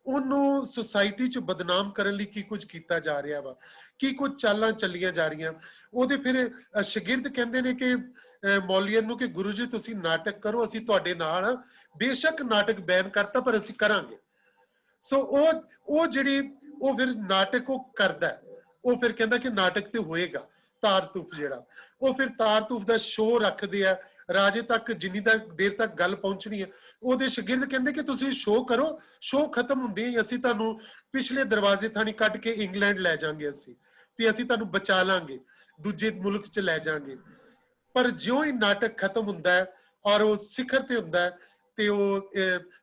ਉਹਨੂੰ ਸੁਸਾਇਟੀ 'ਚ ਬਦਨਾਮ ਕਰਨ ਲਈ ਕੀ ਕੁਝ ਕੀਤਾ ਜਾ ਰਿਹਾ ਵਾ, ਕੀ ਕੁਝ ਚਾਲਾਂ ਚੱਲੀਆਂ ਜਾ ਰਹੀਆਂ। ਉਹਦੇ ਫਿਰ ਸ਼ਾਗਿਰਦ ਕਹਿੰਦੇ ਨੇ ਕਿ ਮੌਲੀਅਰ ਨੂੰ ਕਿ ਗੁਰੂ ਜੀ ਤੁਸੀਂ ਨਾਟਕ ਕਰੋ, ਅਸੀਂ ਤੁਹਾਡੇ ਨਾਲ ਹਾਂ, ਬੇਸ਼ੱਕ ਨਾਟਕ ਬੈਨ ਕਰਤਾ ਪਰ ਅਸੀਂ ਕਰਾਂਗੇ। ਸੋ ਉਹ ਜਿਹੜੀ ਉਹ ਫਿਰ ਨਾਟਕ ਉਹ ਕਰਦਾ, ਉਹ ਫਿਰ ਕਹਿੰਦਾ ਕਿ ਨਾਟਕ ਤੇ ਹੋਏਗਾ। ਤਾਰਤੂਫ ਜਿਹੜਾ, ਉਹ ਫਿਰ ਤਾਰਤੂਫ ਦਾ ਸ਼ੋਅ ਰੱਖਦੇ ਆ ਰਾਜੇ ਤੱਕ, ਜਿੰਨੀ ਦੇਰ ਤੱਕ ਗੱਲ ਪਹੁੰਚਣੀ ਹੈ। ਉਹਦੇ ਸ਼ਾਗਿਰਦ ਕਹਿੰਦੇ ਕਿ ਤੁਸੀਂ ਸ਼ੋਅ ਕਰੋ, ਸ਼ੋਅ ਖਤਮ ਹੁੰਦੇ ਹੀ ਅਸੀਂ ਤੁਹਾਨੂੰ ਪਿਛਲੇ ਦਰਵਾਜ਼ੇ ਥਾਣੀ ਕੱਢ ਕੇ ਇੰਗਲੈਂਡ ਲੈ ਜਾਾਂਗੇ, ਅਸੀਂ ਵੀ ਅਸੀਂ ਤੁਹਾਨੂੰ ਬਚਾ ਲਾਂਗੇ, ਦੂਜੇ ਮੁਲਕ 'ਚ ਲੈ ਜਾਾਂਗੇ। ਪਰ ਜਿਉਂ ਹੀ ਨਾਟਕ ਖਤਮ ਹੁੰਦਾ ਹੈ ਔਰ ਉਹ ਸਿਖਰ ਤੇ ਹੁੰਦਾ ਹੈ ਤੇ ਉਹ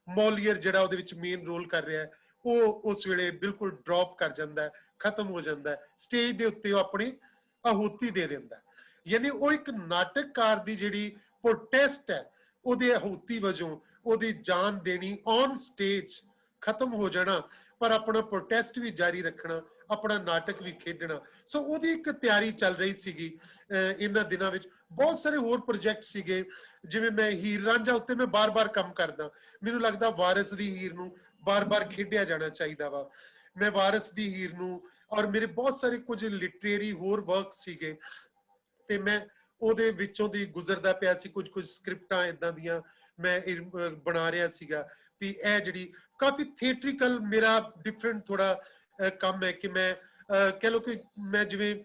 ਮੌਲੀਅਰ ਜਿਹੜਾ ਉਹਦੇ ਵਿੱਚ ਮੇਨ ਰੋਲ ਕਰ ਰਿਹਾ ਹੈ, ਉਹ ਉਸ ਵੇਲੇ ਬਿਲਕੁਲ ਡ੍ਰੌਪ ਕਰ ਜਾਂਦਾ ਹੈ, ਖਤਮ ਹੋ ਜਾਂਦਾ ਹੈ ਸਟੇਜ ਦੇ ਉੱਤੇ, ਉਹ ਆਪਣੀ ਆਹੂਤੀ ਦੇ ਦਿੰਦਾ। ਯਾਨੀ ਉਹ ਇੱਕ ਨਾਟਕਕਾਰ ਦੀ ਜਿਹੜੀ ਪ੍ਰੋਟੈਸਟ ਹੈ, ਉਹਦੇ ਆਹੂਤੀ ਵਜੋਂ ਉਹਦੀ ਜਾਨ ਦੇਣੀ, ਔਨ ਸਟੇਜ ਖਤਮ ਹੋ ਜਾਣਾ, ਪਰ ਆਪਣਾ ਪ੍ਰੋਟੈਸਟ ਵੀ ਜਾਰੀ ਰੱਖਣਾ, ਆਪਣਾ ਨਾਟਕ ਵੀ ਖੇਡਣਾ। ਸੋ ਉਹਦੀ ਇੱਕ ਤਿਆਰੀ ਚੱਲ ਰਹੀ ਸੀਗੀ ਇਹਨਾਂ ਦਿਨਾਂ ਵਿੱਚ। ਬਹੁਤ ਸਾਰੇ ਹੋਰ ਪ੍ਰੋਜੈਕਟ ਸੀਗੇ, ਜਿਵੇਂ ਮੈਂ ਹੀਰ ਰਾਂਝਾ ਉੱਤੇ ਮੈਂ ਬਾਰ-ਬਾਰ ਕੰਮ ਕਰਦਾ, ਮੈਨੂੰ ਲੱਗਦਾ ਵਾਰਿਸ ਦੀ ਹੀਰ ਨੂੰ ਬਾਰ-ਬਾਰ ਖੇਡਿਆ ਜਾਣਾ ਚਾਹੀਦਾ ਵਾ। ਮੈਂ ਵਾਰਿਸ ਦੀ ਹੀਰ ਨੂੰ, ਔਰ ਮੇਰੇ ਬਹੁਤ ਸਾਰੇ ਕੁਝ ਲਿਟਰੇਰੀ ਹੋਰ ਵਰਕ ਸੀਗੇ ਤੇ ਮੈਂ ਉਹਦੇ ਵਿੱਚੋਂ ਦੀ ਗੁਜ਼ਰਦਾ ਪਿਆ ਸੀ, ਕੁਝ ਸਕ੍ਰਿਪਟਾਂ ਇਦਾਂ ਦੀਆਂ ਮੈਂ ਬਣਾ ਰਿਹਾ ਸੀਗਾ ਵੀ ਇਹ ਜਿਹੜੀ ਕਾਫੀ ਥੀਏਟ੍ਰਿਕਲ ਮੇਰਾ ਡਿਫਰੈਂਟ ਥੋੜਾ ਕੰਮ ਹੈ ਕਿ ਮੈਂ ਕਹਿ ਲਓ ਕਿ ਮੈਂ ਜਿਵੇਂ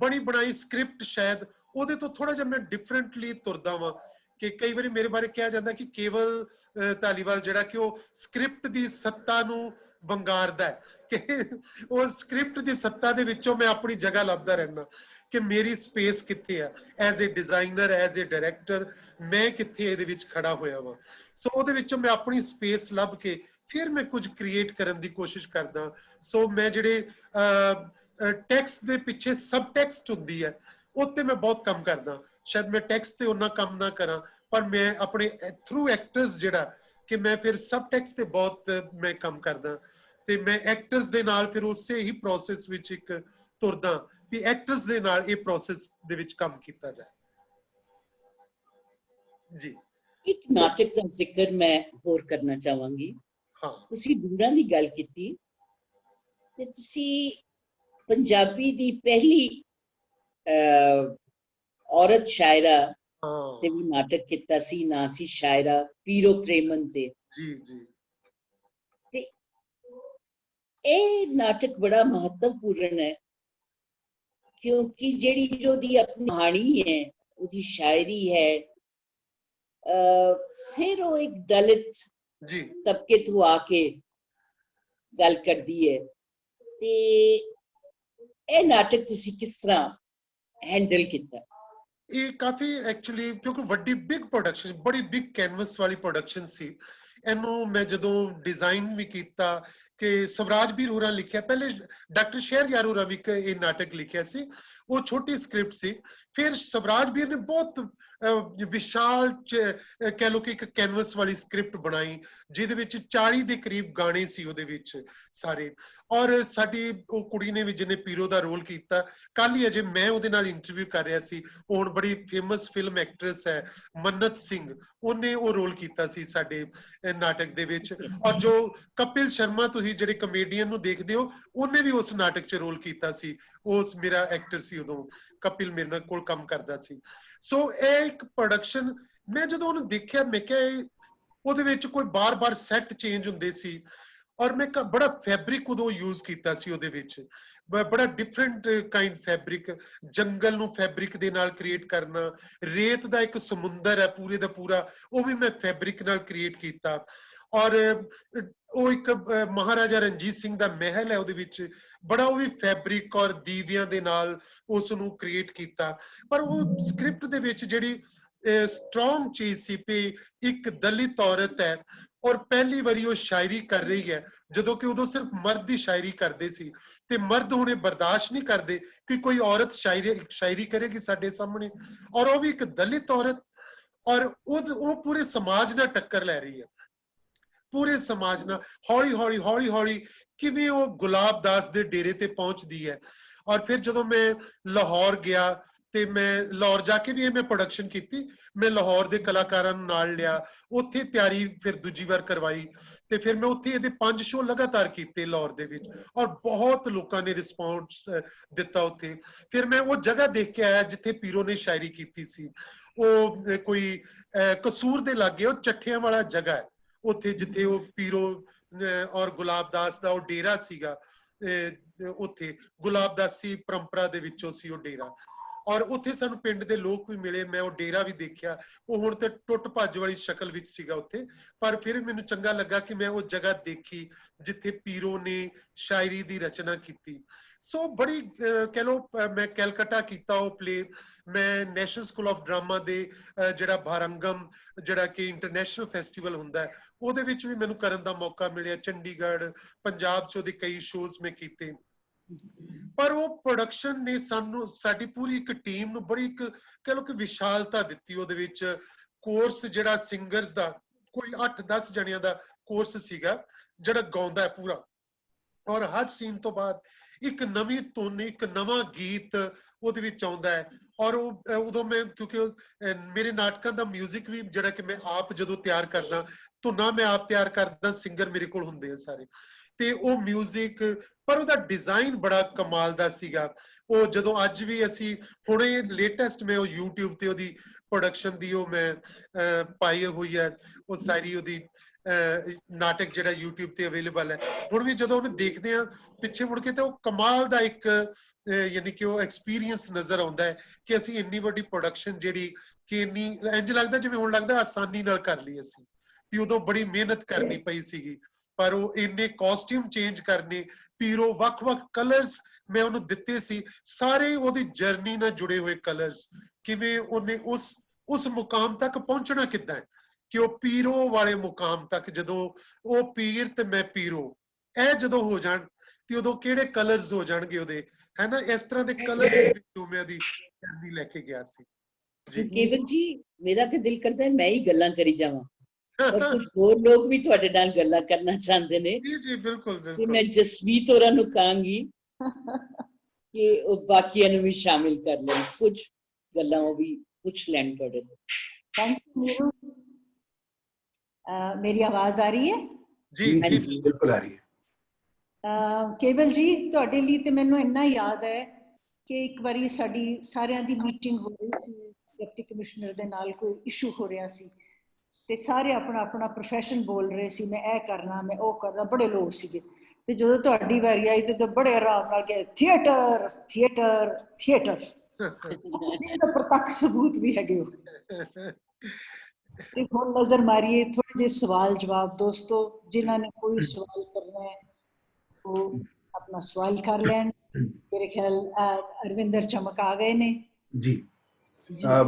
ਬਣੀ ਬਣਾਈ ਸਕ੍ਰਿਪਟ ਸ਼ਾਇਦ ਉਹਦੇ ਤੋਂ ਥੋੜਾ ਜਿਹਾ ਮੈਂ ਡਿਫਰੈਂਟਲੀ ਤੁਰਦਾ ਵਾਂ। ਕਿ ਕਈ ਵਾਰੀ ਮੇਰੇ ਬਾਰੇ ਕਿਹਾ ਜਾਂਦਾ ਕਿ ਕੇਵਲ ਧਾਲੀਵਾਲ ਜਿਹੜਾ ਕਿ ਉਹ ਸਕ੍ਰਿਪਟ ਦੀ ਸੱਤਾ ਨੂੰ ਵੰਗਾਰਦਾ ਹੈ, ਕਿ ਉਹ ਸਕ੍ਰਿਪਟ ਦੀ ਸੱਤਾ ਦੇ ਵਿੱਚੋਂ ਮੈਂ ਆਪਣੀ ਜਗ੍ਹਾ ਲੱਭਦਾ ਰਹਿਣਾ ਕਿ ਮੇਰੀ ਸਪੇਸ ਕਿੱਥੇ ਆ, as a designer, as a director, ਮੈਂ ਕਿੱਥੇ ਇਹਦੇ ਵਿੱਚ ਖੜਾ ਹੋਇਆ ਵਾਂ। ਸੋ ਉਹਦੇ ਵਿੱਚੋਂ ਮੈਂ ਆਪਣੀ ਸਪੇਸ ਲੱਭ ਕੇ ਫਿਰ ਮੈਂ ਕੁਝ ਕ੍ਰੀਏਟ ਕਰਨ ਦੀ ਕੋਸ਼ਿਸ਼ ਕਰਦਾ। ਸੋ ਮੈਂ ਜਿਹੜੇ ਟੈਕਸਟ ਦੇ ਪਿੱਛੇ ਸਬ ਟੈਕਸਟ ਹੁੰਦੀ ਹੈ, ਉੱਤੇ ਮੈਂ ਬਹੁਤ ਕੰਮ ਕਰਦਾ। ਸ਼ਾਇਦ ਮੈਂ ਟੈਕਸਟ ਤੇ ਉਹਨਾਂ ਕੰਮ ਨਾ ਕਰਾਂ, ਪਰ ਮੈਂ ਆਪਣੇ ਥਰੂ ਐਕਟਰਸ ਜਿਹੜਾ ਕਿ ਮੈਂ ਫਿਰ ਸਬ ਟੈਕਸਟ ਤੇ ਬਹੁਤ ਮੈਂ ਕੰਮ ਕਰਦਾ ਤੇ ਮੈਂ ਐਕਟਰਸ ਦੇ ਨਾਲ ਫਿਰ ਉਸੇ ਹੀ ਪ੍ਰੋਸੈਸ ਵਿੱਚ ਇੱਕ ਤੁਰਦਾ ਵੀ ਐਕਟਰਸ ਦੇ ਨਾਲ ਇਹ ਪ੍ਰੋਸੈਸ ਦੇ ਵਿੱਚ ਕੰਮ ਕੀਤਾ ਜਾਏ। ਜੀ ਇੱਕ ਨਾਟਕ ਦਾ ਜ਼ਿਕਰ ਮੈਂ ਹੋਰ ਕਰਨਾ ਚਾਹਾਂਗੀ। ਹਾਂ ਤੁਸੀਂ ਦੂਰਾਂ ਦੀ ਗੱਲ ਕੀਤੀ ਤੇ ਤੁਸੀਂ ਪੰਜਾਬੀ ਦੀ ਪਹਿਲੀ ਔਰਤ ਸ਼ਾਇਰਾ ਤੇ ਹਾਂ ਵੀ ਨਾਟਕ ਕੀਤਾ ਸੀ, ਨਾਂ ਸੀ ਸ਼ਾਇਰਾ ਪੀਰੋ ਪ੍ਰੇਮਨ ਤੇ। ਜੀ ਜੀ ਤੇ ਇਹ ਨਾਟਕ ਬੜਾ ਮਹੱਤਵਪੂਰਨ ਹੈ ਕਿਉਂਕਿ ਜਿਹੜੀ ਉਹਦੀ ਆਪਣੀ ਕਹਾਣੀ ਹੈ, ਉਹਦੀ ਸ਼ਾਇਰੀ ਹੈ, ਫਿਰ ਉਹ ਇੱਕ ਦਲਿਤ ਜੀ ਤਬਕੇ ਤੋਂ ਆ ਕੇ ਗੱਲ ਕਰਦੀ ਹੈ। ਤੇ ਇਹ ਨਾਟਕ ਤੁਸੀਂ ਕਿਸ ਤਰ੍ਹਾਂ ਹੈਂਡਲ ਕੀਤਾ? ਇਹ ਕਾਫੀ ਐਕਚੁਅਲੀ ਕਿਉਂਕਿ ਵੱਡੀ ਬਿਗ ਪ੍ਰੋਡਕਸ਼ਨ, ਬੜੀ ਬਿਗ ਕੈਨਵਸ ਵਾਲੀ ਪ੍ਰੋਡਕਸ਼ਨ ਸੀ। ਇਹਨੂੰ ਮੈਂ ਜਦੋਂ ਡਿਜ਼ਾਈਨ ਵੀ ਕੀਤਾ ਕਿ ਸਵਰਾਜ ਵੀਰ ਹੋਰਾਂ ਲਿਖਿਆ, ਪਹਿਲੇ ਡਾਕਟਰ ਸ਼ਹਿਰਯਾਰ ਹੋਰਾਂ ਵੀ ਇਹ ਨਾਟਕ ਲਿਖਿਆ ਸੀ, ਉਹ ਛੋਟੀ ਸਕ੍ਰਿਪਟ ਸੀ। ਫਿਰ ਸਵਰਾਜ ਵੀਰ ਨੇ ਬਹੁਤ ਵਿਸ਼ਾਲ ਕਹਿ ਲਓ ਕਿ ਇੱਕ ਕੈਨਵਸ ਵਾਲੀ ਸਕ੍ਰਿਪਟ ਬਣਾਈ, ਜਿਹਦੇ ਵਿੱਚ 40 ਦੇ ਕਰੀਬ ਗਾਣੇ ਸੀ ਉਹਦੇ ਵਿੱਚ ਸਾਰੇ। ਔਰ ਸਾਡੀ ਉਹ ਕੁੜੀ ਨੇ ਵੀ ਜਿਹਨੇ ਪੀਰੋ ਦਾ ਰੋਲ ਕੀਤਾ, ਕੱਲ ਹੀ ਅਜੇ ਮੈਂ ਉਹਦੇ ਨਾਲ ਇੰਟਰਵਿਊ ਕਰ ਰਿਹਾ ਸੀ, ਉਹ ਹੁਣ ਬੜੀ ਫੇਮਸ ਫਿਲਮ ਐਕਟਰੈਸ ਹੈ ਮੰਨਤ ਸਿੰਘ, ਉਹਨੇ ਉਹ ਰੋਲ ਕੀਤਾ ਸੀ ਸਾਡੇ ਨਾਟਕ ਦੇ ਵਿੱਚ। ਔਰ ਜੋ ਕਪਿਲ ਸ਼ਰਮਾ ਤੁਸੀਂ ਜਿਹੜੇ ਕਮੇਡੀਅਨ ਨੂੰ ਦੇਖਦੇ ਹੋ, ਉਹਨੇ ਵੀ ਉਸ ਨਾਟਕ 'ਚ ਰੋਲ ਕੀਤਾ ਸੀ। ਉਸ ਮੇਰਾ ਐਕਟਰ ਸੀ ਉਦੋਂ, ਕਪਿਲ ਮੇਰੇ ਨਾਲ ਕੋਲ ਕੰਮ ਕਰਦਾ ਸੀ। ਸੋ ਇਹ ਇੱਕ ਪ੍ਰੋਡਕਸ਼ਨ, ਮੈਂ ਜਦੋਂ ਉਹਨੂੰ ਦੇਖਿਆ ਮੈਂ ਕਿਹਾ ਉਹਦੇ ਵਿੱਚ ਕੋਈ ਬਾਰ-ਬਾਰ ਸੈੱਟ ਚੇਂਜ ਹੁੰਦੇ ਸੀ, ਔਰ ਮੈਂ ਬੜਾ ਫੈਬਰਿਕ ਉਦੋਂ ਯੂਜ਼ ਕੀਤਾ ਸੀ ਉਹਦੇ ਵਿੱਚ, ਬੜਾ ਡਿਫਰੈਂਟ ਕਾਈਂਡ ਫੈਬਰਿਕ, ਜੰਗਲ ਨੂੰ ਫੈਬਰਿਕ ਦੇ ਨਾਲ ਕ੍ਰੀਏਟ ਕਰਨਾ, ਰੇਤ ਦਾ ਇੱਕ ਸਮੁੰਦਰ ਹੈ ਪੂਰੇ ਦਾ ਪੂਰਾ, ਉਹ ਵੀ ਮੈਂ ਫੈਬਰਿਕ ਨਾਲ ਕ੍ਰੀਏਟ ਕੀਤਾ। ਔਰ ਉਹ ਇੱਕ ਮਹਾਰਾਜਾ ਰਣਜੀਤ ਸਿੰਘ ਦਾ ਮਹਿਲ ਹੈ ਉਹਦੇ ਵਿੱਚ, ਬੜਾ ਉਹ ਵੀ ਫੈਬਰਿਕ ਔਰ ਦੀਵਿਆਂ ਦੇ ਨਾਲ ਉਸ ਨੂੰ ਕ੍ਰੀਏਟ ਕੀਤਾ। ਪਰ ਉਹ ਸਕ੍ਰਿਪਟ ਦੇ ਵਿੱਚ ਜਿਹੜੀ ਸਟਰੋਂਗ ਚੀਜ਼ ਸੀ ਕਿ ਇੱਕ ਦਲਿਤ ਔਰਤ ਹੈ ਔਰ ਪਹਿਲੀ ਵਾਰੀ ਉਹ ਸ਼ਾਇਰੀ ਕਰ ਰਹੀ ਹੈ, ਜਦੋਂ ਕਿ ਉਦੋਂ ਸਿਰਫ ਮਰਦ ਦੀ ਸ਼ਾਇਰੀ ਕਰਦੇ ਸੀ, ਤੇ ਮਰਦ ਹੁਣ ਇਹ ਬਰਦਾਸ਼ਤ ਨਹੀਂ ਕਰਦੇ ਕਿ ਕੋਈ ਔਰਤ ਸ਼ਾਇਰੀ ਕਰੇਗੀ ਸਾਡੇ ਸਾਹਮਣੇ, ਔਰ ਉਹ ਵੀ ਇੱਕ ਦਲਿਤ ਔਰਤ, ਔਰ ਉਹ ਪੂਰੇ ਸਮਾਜ ਨਾਲ ਟੱਕਰ ਲੈ ਰਹੀ ਹੈ, ਪੂਰੇ ਸਮਾਜ ਨਾਲ ਹੌਲੀ ਹੌਲੀ ਹੌਲੀ ਹੌਲੀ ਕਿਵੇਂ ਉਹ ਗੁਲਾਬ ਦਾਸ ਦੇ ਡੇਰੇ ਤੇ ਪਹੁੰਚਦੀ ਹੈ। ਔਰ ਫਿਰ ਜਦੋਂ ਮੈਂ ਲਾਹੌਰ ਗਿਆ ਤੇ ਮੈਂ ਲਾਹੌਰ ਜਾ ਕੇ ਵੀ ਇਹ ਮੈਂ ਪ੍ਰੋਡਕਸ਼ਨ ਕੀਤੀ, ਮੈਂ ਲਾਹੌਰ ਦੇ ਕਲਾਕਾਰਾਂ ਨੂੰ ਨਾਲ ਲਿਆ, ਉੱਥੇ ਤਿਆਰੀ ਫਿਰ ਦੂਜੀ ਵਾਰ ਕਰਵਾਈ, ਤੇ ਫਿਰ ਮੈਂ ਉੱਥੇ ਇਹਦੇ 5 ਸ਼ੋਅ ਲਗਾਤਾਰ ਕੀਤੇ ਲਾਹੌਰ ਦੇ ਵਿੱਚ, ਔਰ ਬਹੁਤ ਲੋਕਾਂ ਨੇ ਰਿਸਪੌਂਸ ਦਿੱਤਾ ਉੱਥੇ। ਫਿਰ ਮੈਂ ਉਹ ਜਗ੍ਹਾ ਦੇਖ ਕੇ ਆਇਆ ਜਿੱਥੇ ਪੀਰੋ ਨੇ ਸ਼ਾਇਰੀ ਕੀਤੀ ਸੀ, ਉਹ ਕੋਈ ਕਸੂਰ ਦੇ ਲਾਗੇ ਉਹ ਚੱਠਿਆਂ ਵਾਲਾ ਜਗ੍ਹਾ ਹੈ, ਉੱਥੇ ਜਿੱਥੇ ਉਹ ਪੀਰੋ ਔਰ ਗੁਲਾਬ ਦਾਸ ਦਾ ਉਹ ਡੇਰਾ ਸੀਗਾ, ਉੱਥੇ ਗੁਲਾਬ ਦਾਸੀ ਪਰੰਪਰਾ ਦੇ ਵਿੱਚੋਂ ਸੀ ਉਹ ਡੇਰਾ। ਔਰ ਉੱਥੇ ਸਾਨੂੰ ਪਿੰਡ ਦੇ ਲੋਕ ਵੀ ਮਿਲੇ, ਮੈਂ ਉਹ ਡੇਰਾ ਵੀ ਦੇਖਿਆ, ਉਹ ਹੁਣ ਤੇ ਟੁੱਟ ਭੱਜ ਵਾਲੀ ਸ਼ਕਲ ਵਿੱਚ ਸੀਗਾ ਉੱਥੇ, ਪਰ ਫਿਰ ਮੈਨੂੰ ਚੰਗਾ ਲੱਗਾ ਕਿ ਮੈਂ ਉਹ ਜਗ੍ਹਾ ਦੇਖੀ ਜਿੱਥੇ ਪੀਰੋ ਨੇ ਸ਼ਾਇਰੀ ਦੀ ਰਚਨਾ ਕੀਤੀ। ਸੋ ਬੜੀ ਕਹਿ ਲਓ, ਮੈਂ ਕੈਲਕਟਾ ਕੀਤਾ ਉਹ ਪਲੇ, ਮੈਂ ਨੈਸ਼ਨਲ ਸਕੂਲ ਆਫ ਡਰਾਮਾ ਦੇ ਜਿਹੜਾ ਭਾਰੰਗਮ, ਜਿਹੜਾ ਕਿ ਇੰਟਰਨੈਸ਼ਨਲ ਫੈਸਟੀਵਲ ਹੁੰਦਾ ਹੈ, ਉਹਦੇ ਵਿੱਚ ਵੀ ਮੈਨੂੰ ਕਰਨ ਦਾ ਮੌਕਾ ਮਿਲਿਆ, ਚੰਡੀਗੜ੍ਹ ਪੰਜਾਬ 'ਚ ਉਹਦੇ ਕਈ ਸ਼ੋਜ਼ ਮੈਂ ਕੀਤੇ। ਪਰ ਉਹ ਪ੍ਰੋਡਕਸ਼ਨ ਨੇ ਸਾਨੂੰ, ਸਾਡੀ ਪੂਰੀ ਇੱਕ ਟੀਮ ਨੂੰ ਬੜੀ ਇੱਕ ਕਹਿ ਲਓ ਕਿ ਵਿਸ਼ਾਲਤਾ ਦਿੱਤੀ ਉਹਦੇ ਵਿੱਚ। ਕੋਰਸ ਜਿਹੜਾ ਸਿੰਗਰਸ ਦਾ, ਕੋਈ 8-10 ਜਣਿਆਂ ਦਾ ਕੋਰਸ ਸੀਗਾ ਜਿਹੜਾ ਗਾਉਂਦਾ ਹੈ ਪੂਰਾ, ਔਰ ਹਰ ਸੀਨ ਤੋਂ ਬਾਅਦ ਇੱਕ ਨਵੀਂ ਧੁਨ, ਇੱਕ ਨਵਾਂ ਗੀਤ ਉਹਦੇ ਵਿੱਚ ਆਉਂਦਾ ਹੈ। ਔਰ ਉਹ ਉਦੋਂ ਮੈਂ, ਕਿਉਂਕਿ ਮੇਰੇ ਨਾਟਕਾਂ ਦਾ ਮਿਊਜ਼ਿਕ ਵੀ ਜਿਹੜਾ ਕਿ ਮੈਂ ਆਪ ਜਦੋਂ ਤਿਆਰ ਕਰਦਾ, ਧੁਨਾਂ ਮੈਂ ਆਪ ਤਿਆਰ ਕਰਦਾ, ਸਿੰਗਰ ਮੇਰੇ ਕੋਲ ਹੁੰਦੇ ਆ ਸਾਰੇ, ਤੇ ਉਹ ਮਿਊਜ਼ਿਕ, ਪਰ ਉਹਦਾ ਡਿਜ਼ਾਈਨ ਬੜਾ ਕਮਾਲ ਦਾ ਸੀਗਾ। ਉਹ ਜਦੋਂ ਅੱਜ ਵੀ ਅਸੀਂ ਹੁਣੇ ਲੇਟੈਸਟ ਮੈਂ ਉਹ YouTube ਤੇ ਉਹਦੀ ਪ੍ਰੋਡਕਸ਼ਨ ਦੀ ਉਹ ਮੈਂ ਪਾਈ ਹੋਈ ਹੈ, ਉਹ ਸਾਰੀ ਉਹਦੀ ਨਾਟਕ ਜਿਹੜਾ YouTube ਤੇ ਅਵੇਲੇਬਲ ਹੈ। ਹੁਣ ਵੀ ਜਦੋਂ ਉਹਨੂੰ ਦੇਖਦੇ ਆ ਪਿੱਛੇ ਮੁੜ ਕੇ, ਤੇ ਉਹ ਕਮਾਲ ਦਾ ਇੱਕ ਯਾਨੀ ਕਿ ਉਹ ਐਕਸਪੀਰੀਅੰਸ ਨਜ਼ਰ ਆਉਂਦਾ ਹੈ ਕਿ ਅਸੀਂ ਇੰਨੀ ਵੱਡੀ ਪ੍ਰੋਡਕਸ਼ਨ ਜਿਹੜੀ ਕਿ ਇੰਨੀ ਇੰਜ ਲੱਗਦਾ ਜਿਵੇਂ ਹੁਣ ਲੱਗਦਾ ਆਸਾਨੀ ਨਾਲ ਕਰ ਲਈ ਅਸੀਂ, ਵੀ ਉਦੋਂ ਬੜੀ ਮਿਹਨਤ ਕਰਨੀ ਪਈ ਸੀਗੀ। ਪਰ ਉਹ ਇੰਨੇ ਕਾਸਟਿਊਮ ਚੇਂਜ ਕਰਨੇ, ਪੀਰੋ ਵੱਖ-ਵੱਖ ਕਲਰਸ ਮੈਂ ਉਹਨੂੰ ਦਿੱਤੇ ਸੀ, ਸਾਰੇ ਉਹਦੀ ਜਰਨੀ ਨਾਲ ਜੁੜੇ ਹੋਏ ਕਲਰਸ, ਕਿਵੇਂ ਉਹਨੇ ਉਸ ਮੁਕਾਮ ਤੱਕ ਪਹੁੰਚਣਾ ਕਿੱਦਾਂ ਹੈ, ਕਿ ਉਹ ਪੀਰੋ ਵਾਲੇ ਮੁਕਾਮ ਤੱਕ, ਜਦੋਂ ਉਹ ਪੀਰ ਤੇ ਮੈਂ ਪੀਰੋ, ਇਹ ਜਦੋਂ ਹੋ ਜਾਣ ਤੇ ਉਦੋਂ ਕਿਹੜੇ ਕਲਰਸ ਹੋ ਜਾਣਗੇ ਉਹਦੇ, ਹੈ ਨਾ, ਇਸ ਤਰ੍ਹਾਂ ਦੇ ਕਲਰ ਵਿੱਚੋਂ ਮੈਂ ਉਹਦੀ ਜਰਨੀ ਲੈ ਕੇ ਗਿਆ ਸੀ ਜੀ। ਕੇਵਲ ਜੀ, ਮੇਰਾ ਤੇ ਦਿਲ ਕਰਦਾ ਹੈ ਮੈਂ ਹੀ ਗੱਲਾਂ ਕਰੀ ਜਾਵਾਂ, ਪਰ ਕੁਝ ਹੋਰ ਲੋਕ ਵੀ ਤੁਹਾਡੇ ਨਾਲ ਗੱਲਾਂ ਕਰਨਾ ਚਾਹੁੰਦੇ ਨੇ। ਜੀ ਜੀ ਬਿਲਕੁਲ ਤੇ ਬਿਲਕੁਲ। ਮੈਂ ਜਸਮੀਤ ਹੋਰਾਂ ਨੂੰ ਕਹਾਂਗੀ ਕਿ ਉਹ ਬਾਕੀਆਂ ਨੂੰ ਵੀ ਸ਼ਾਮਿਲ ਕਰ ਲੈਣ, ਕੁਝ ਗੱਲਾਂ ਉਹ ਵੀ ਪੁੱਛ ਲੈਣ ਤੁਹਾਡੇ ਤੋਂ। Thank you Neeru. मेरी आवाज आ रही है? जी जी जी बिल्कुल आ रही है। ਕੇਵਲ ਜੀ ਤੁਹਾਡੇ ਲਈ ਤੇ ਮੈਨੂੰ ਇੰਨਾ ਯਾਦ ਹੈ ਕਿ ਇੱਕ ਵਾਰੀ ਸਾਡੀ ਸਾਰਿਆਂ ਦੀ ਮੀਟਿੰਗ ਹੋ ਰਹੀ ਸੀ, ਡਿਪਟੀ ਕਮਿਸ਼ਨਰ ਦੇ ਨਾਲ ਕੋਈ ਇਸ਼ੂ ਹੋ ਰਿਹਾ ਸੀ ਤੇ ਸਾਰੇ ਆਪਣਾ ਆਪਣਾ ਪ੍ਰੋਫੈਸ਼ਨ ਬੋਲ ਰਹੇ ਸੀ, ਮੈਂ ਇਹ ਕਰਨਾ, ਮੈਂ ਉਹ ਕਰਨਾ, ਬੜੇ ਲੋਕ ਸੀਗੇ। ਤੇ ਜਦੋਂ ਤੁਹਾਡੀ ਵਾਰੀ ਆਈ ਤੇ ਬੜੇ ਆਰਾਮ ਨਾਲ ਕਹੇ ਥੀਏਟਰ ਥੀਏਟਰ ਥੀਏਟਰ। ਤੁਸੀਂ ਇਹਦਾ ਪ੍ਰਤੱਖ ਸਬੂਤ ਵੀ ਹੈਗੇ ਹੋ। ਤੇ ਹੁਣ ਨਜ਼ਰ ਮਾਰੀਏ ਥੋੜੇ ਜਿਹੇ ਸਵਾਲ ਜਵਾਬ। ਦੋਸਤੋ ਜਿਨ੍ਹਾਂ ਨੇ ਕੋਈ ਸਵਾਲ ਕਰਨਾ ਹੈ ਉਹ ਆਪਣਾ ਸਵਾਲ ਕਰ ਲੈਣ। मेरे ख्याल अरविंदर चमक आ गए ने जी,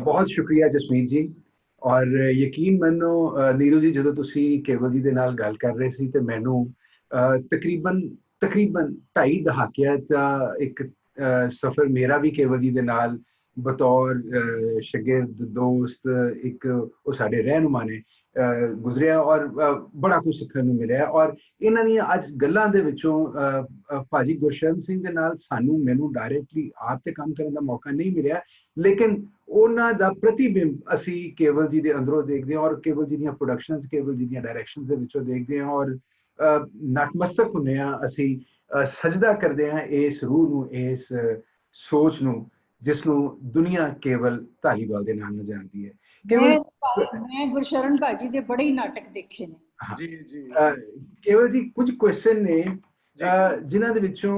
बहुत शुक्रिया जसमीत जी। और यकीन मनो नीरू जी, ਜਦੋਂ ਤੁਸੀਂ ਕੇਵਲ ਜੀ ਦੇ ਨਾਲ ਗੱਲ ਕਰ ਰਹੇ ਸੀ ਤੇ ਮੈਨੂੰ ਤਕਰੀਬਨ 2.5 ਦਹਾਕਿਆਂ ਦਾ ਇੱਕ ਸਫ਼ਰ ਮੇਰਾ ਵੀ ਕੇਵਲ ਜੀ ਦੇ ਨਾਲ ਬਤੌਰ ਸ਼ਾਗਿਰਦ ਦੋਸਤ ਇੱਕ ਉਹ ਸਾਡੇ ਰਹਿਨੁਮਾ ਨੇ ਗੁਜ਼ਰਿਆ ਔਰ ਬੜਾ ਕੁਝ ਸਿੱਖਣ ਨੂੰ ਮਿਲਿਆ। ਔਰ ਇਹਨਾਂ ਦੀਆਂ ਅੱਜ ਗੱਲਾਂ ਦੇ ਵਿੱਚੋਂ ਭਾਜੀ ਗੁਰਸ਼ਰਨ ਸਿੰਘ ਦੇ ਨਾਲ ਮੈਨੂੰ ਡਾਇਰੈਕਟਲੀ ਆਪ ਤੇ ਕੰਮ ਕਰਨ ਦਾ ਮੌਕਾ ਨਹੀਂ ਮਿਲਿਆ, ਲੇਕਿਨ ਉਹਨਾਂ ਦਾ ਪ੍ਰਤੀਬਿੰਬ ਅਸੀਂ ਕੇਵਲ ਜੀ ਦੇ ਅੰਦਰੋਂ ਦੇਖਦੇ ਹਾਂ ਔਰ ਕੇਵਲ ਜੀ ਦੀਆਂ ਪ੍ਰੋਡਕਸ਼ਨਸ, ਕੇਵਲ ਜੀ ਦੀਆਂ ਡਾਇਰੈਕਸ਼ਨਸ ਦੇ ਵਿੱਚੋਂ ਦੇਖਦੇ ਹਾਂ ਔਰ ਨਤਮਸਤਕ ਹੁੰਦੇ ਹਾਂ ਅਸੀਂ, ਸਜਦਾ ਕਰਦੇ ਹਾਂ ਇਸ ਰੂਹ ਨੂੰ, ਇਸ ਸੋਚ ਨੂੰ ਜਿਸ ਨੂੰ ਦੁਨੀਆ ਕੇਵਲ ਧਾਲੀਵਾਲ ਦੇ ਨਾਮ ਨਾਲ ਜਾਣਦੀ ਹੈ। ਮੈਂ ਗੁਰਸ਼ਰਨ ਭਾਜੀ ਦੇ ਬੜੇ ਹੀ ਨਾਟਕ ਦੇਖੇ ਨੇ। ਜੀ ਜੀ ਕੇਵਲ ਜੀ ਕੁਝ ਕੁਐਸਚਨ ਨੇ ਜਿਨ੍ਹਾਂ ਦੇ ਵਿੱਚੋਂ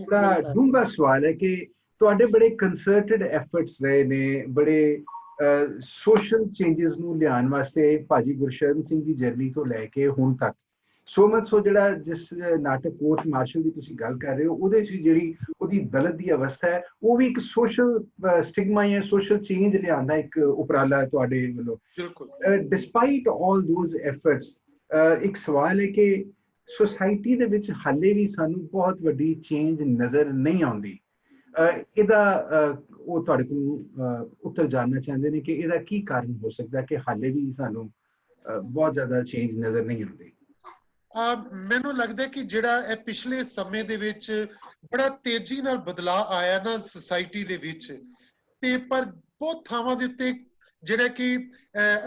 ਬੜਾ ਡੂੰਘਾ ਸਵਾਲ ਹੈ ਕਿ ਤੁਹਾਡੇ ਬੜੇ ਕੰਸਰਟਡ ਐਫਰਟਸ ਰਹੇ ਨੇ, ਬੜੇ ਸੋਸ਼ਲ ਚੇਂਜਸ ਨੂੰ ਲਿਆਉਣ ਵਾਸਤੇ ਭਾਜੀ ਗੁਰਸ਼ਰਨ ਸਿੰਘ ਦੀ ਜਰਨੀ ਤੋਂ ਲੈ ਕੇ ਹੁਣ ਤੱਕ। ਸੋ ਮਚ ਸੋ ਜਿਹੜਾ ਜਿਸ ਨਾਟਕ ਕੋਰਟ ਮਾਰਸ਼ਲ ਦੀ ਤੁਸੀਂ ਗੱਲ ਕਰ ਰਹੇ ਹੋ ਉਹਦੇ 'ਚ ਜਿਹੜੀ ਉਹਦੀ ਦਲਿਤ ਦੀ ਅਵਸਥਾ ਹੈ ਉਹ ਵੀ ਇੱਕ ਸੋਸ਼ਲ ਸਟਿਗਮਾ ਜਾਂ ਸੋਸ਼ਲ ਚੇਂਜ ਲਿਆਉਣ ਦਾ ਇੱਕ ਉਪਰਾਲਾ ਹੈ ਤੁਹਾਡੇ ਵੱਲੋਂ। ਡਿਸਪਾਈਟ ਆਲ ਦੋਜ਼ ਐਫਰਟਸ ਇੱਕ ਸਵਾਲ ਹੈ ਕਿ ਸੋਸਾਇਟੀ ਦੇ ਵਿੱਚ ਹਾਲੇ ਵੀ ਸਾਨੂੰ ਬਹੁਤ ਵੱਡੀ ਚੇਂਜ ਨਜ਼ਰ ਨਹੀਂ ਆਉਂਦੀ। ਇਹਦਾ ਉਹ ਤੁਹਾਡੇ ਕੋਲ ਉੱਤਰ ਜਾਣਨਾ ਚਾਹੁੰਦੇ ਨੇ ਕਿ ਇਹਦਾ ਕੀ ਕਾਰਨ ਹੋ ਸਕਦਾ ਕਿ ਹਾਲੇ ਵੀ ਸਾਨੂੰ ਬਹੁਤ ਜ਼ਿਆਦਾ ਚੇਂਜ ਨਜ਼ਰ ਨਹੀਂ ਆਉਂਦੀ। ਮੈਨੂੰ ਲੱਗਦਾ ਕਿ ਜਿਹੜਾ ਇਹ ਪਿਛਲੇ ਸਮੇਂ ਦੇ ਵਿੱਚ ਬੜਾ ਤੇਜ਼ੀ ਨਾਲ ਬਦਲਾਅ ਆਇਆ ਨਾ ਸੋਸਾਇਟੀ ਦੇ ਵਿੱਚ, ਤੇ ਪਰ ਬਹੁਤ ਥਾਵਾਂ ਦੇ ਉੱਤੇ ਜਿਹੜਾ ਕਿ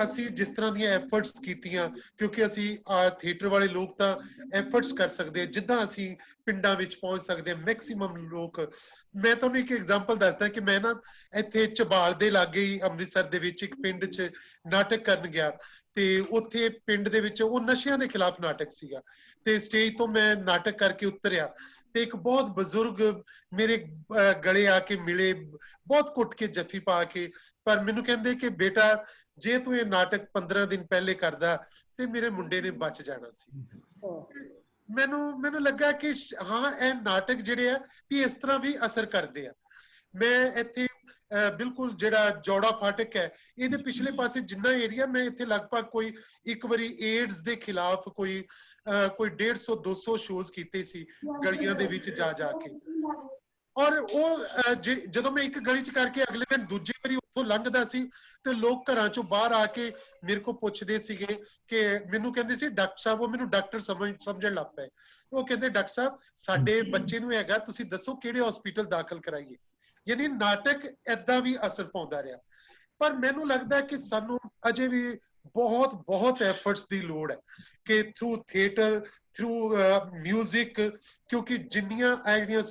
ਅਸੀਂ ਜਿਸ ਤਰ੍ਹਾਂ ਦੀਆਂ ਐਫਰਟਸ ਕੀਤੀਆਂ, ਕਿਉਂਕਿ ਅਸੀਂ ਥੀਏਟਰ ਵਾਲੇ ਲੋਕ ਤਾਂ ਐਫਰਟਸ ਕਰ ਸਕਦੇ, ਜਿੱਦਾਂ ਅਸੀਂ ਪਿੰਡਾਂ ਵਿੱਚ ਪਹੁੰਚ ਸਕਦੇ ਮੈਕਸਿਮਮ ਲੋਕ। ਮੈਂ ਤੁਹਾਨੂੰ ਇੱਕ ਐਗਜ਼ਾਮਪਲ ਦੱਸਦਾ ਕਿ ਮੈਂ ਨਾ ਇੱਥੇ ਝਬਾਲ ਦੇ ਲਾਗੇ ਹੀ ਅੰਮ੍ਰਿਤਸਰ ਦੇ ਵਿੱਚ ਇੱਕ ਪਿੰਡ 'ਚ ਨਾਟਕ ਕਰਨ ਗਿਆ ਤੇ ਉੱਥੇ ਪਿੰਡ ਦੇ ਵਿੱਚ ਉਹ ਨਸ਼ਿਆਂ ਦੇ ਖਿਲਾਫ ਨਾਟਕ ਸੀਗਾ ਤੇ ਸਟੇਜ ਤੋਂ ਮੈਂ ਨਾਟਕ ਕਰਕੇ ਉਤਰਿਆ ਤੇ ਇੱਕ ਬਹੁਤ ਬਜ਼ੁਰਗ ਮੇਰੇ ਗਲੇ ਆ ਕੇ ਮਿਲੇ, ਬਹੁਤ ਕੁੱਟ ਕੇ ਜੱਫੀ ਪਾ ਕੇ, ਪਰ ਮੈਨੂੰ ਕਹਿੰਦੇ ਕਿ ਬੇਟਾ ਜੇ ਤੂੰ ਇਹ ਨਾਟਕ 15 ਦਿਨ ਪਹਿਲੇ ਕਰਦਾ ਤੇ ਮੇਰੇ ਮੁੰਡੇ ਨੇ ਬਚ ਜਾਣਾ ਸੀ। ਮੈਨੂੰ ਲੱਗਾ ਕਿ ਹਾਂ ਇਹ ਨਾਟਕ ਜਿਹੜੇ ਆ ਵੀ ਇਸ ਤਰ੍ਹਾਂ ਵੀ ਅਸਰ ਕਰਦੇ ਆ। ਮੈਂ ਇੱਥੇ ਬਿਲਕੁਲ ਜਿਹੜਾ ਜੋੜਾ ਫਾਟਕ ਹੈ ਇਹਦੇ ਪਿਛਲੇ ਪਾਸੇ ਜਿੰਨਾ ਏਰੀਆ, ਮੈਂ ਇੱਥੇ ਲਗਭਗ ਕੋਈ ਇੱਕ ਵਾਰੀ ਏਡਜ਼ ਦੇ ਖਿਲਾਫ ਕੋਈ 150-200 ਸ਼ੋਜ਼ ਕੀਤੇ ਸੀ ਗਲੀਆਂ ਦੇ ਵਿੱਚ ਜਾ ਕੇ। ਔਰ ਉਹ ਜਦੋਂ ਮੈਂ ਇੱਕ ਗਲੀ 'ਚ ਕਰਕੇ ਅਗਲੇ ਦਿਨ ਦੂਜੀ ਵਾਰੀ ਉੱਥੋਂ ਲੰਘਦਾ ਸੀ ਤੇ ਲੋਕ ਘਰਾਂ 'ਚੋਂ ਬਾਹਰ ਆ ਕੇ ਮੇਰੇ ਕੋਲ ਪੁੱਛਦੇ ਸੀਗੇ ਕਿ ਮੈਨੂੰ ਕਹਿੰਦੇ ਸੀ ਡਾਕਟਰ ਸਾਹਿਬ, ਉਹ ਮੈਨੂੰ ਡਾਕਟਰ ਸਮਝਣ ਲੱਗ ਪਏ। ਉਹ ਕਹਿੰਦੇ ਡਾਕਟਰ ਸਾਹਿਬ ਸਾਡੇ ਬੱਚੇ ਨੂੰ ਹੈਗਾ, ਤੁਸੀਂ ਦੱਸੋ ਕਿਹੜੇ ਹਸਪੀਟਲ ਦਾਖਲ ਕਰਾਈਏ। ਯਾਨੀ ਨਾਟਕ ਏਦਾਂ ਵੀ ਅਸਰ ਪਾਉਂਦਾ ਰਿਹਾ। ਪਰ ਮੈਨੂੰ ਲੱਗਦਾ ਕਿ ਸਾਨੂੰ ਅਜੇ ਵੀ ਬਹੁਤ ਐਫਰਟਸ ਦੀ ਲੋੜ ਹੈ ਕਿ ਥਰੂ ਥੀਏਟਰ, ਥਰੂ ਮਿਊਜ਼ਿਕ, ਕਿਉਂਕਿ ਜਿੰਨੀਆਂ ਜਿਹੜੀਆਂ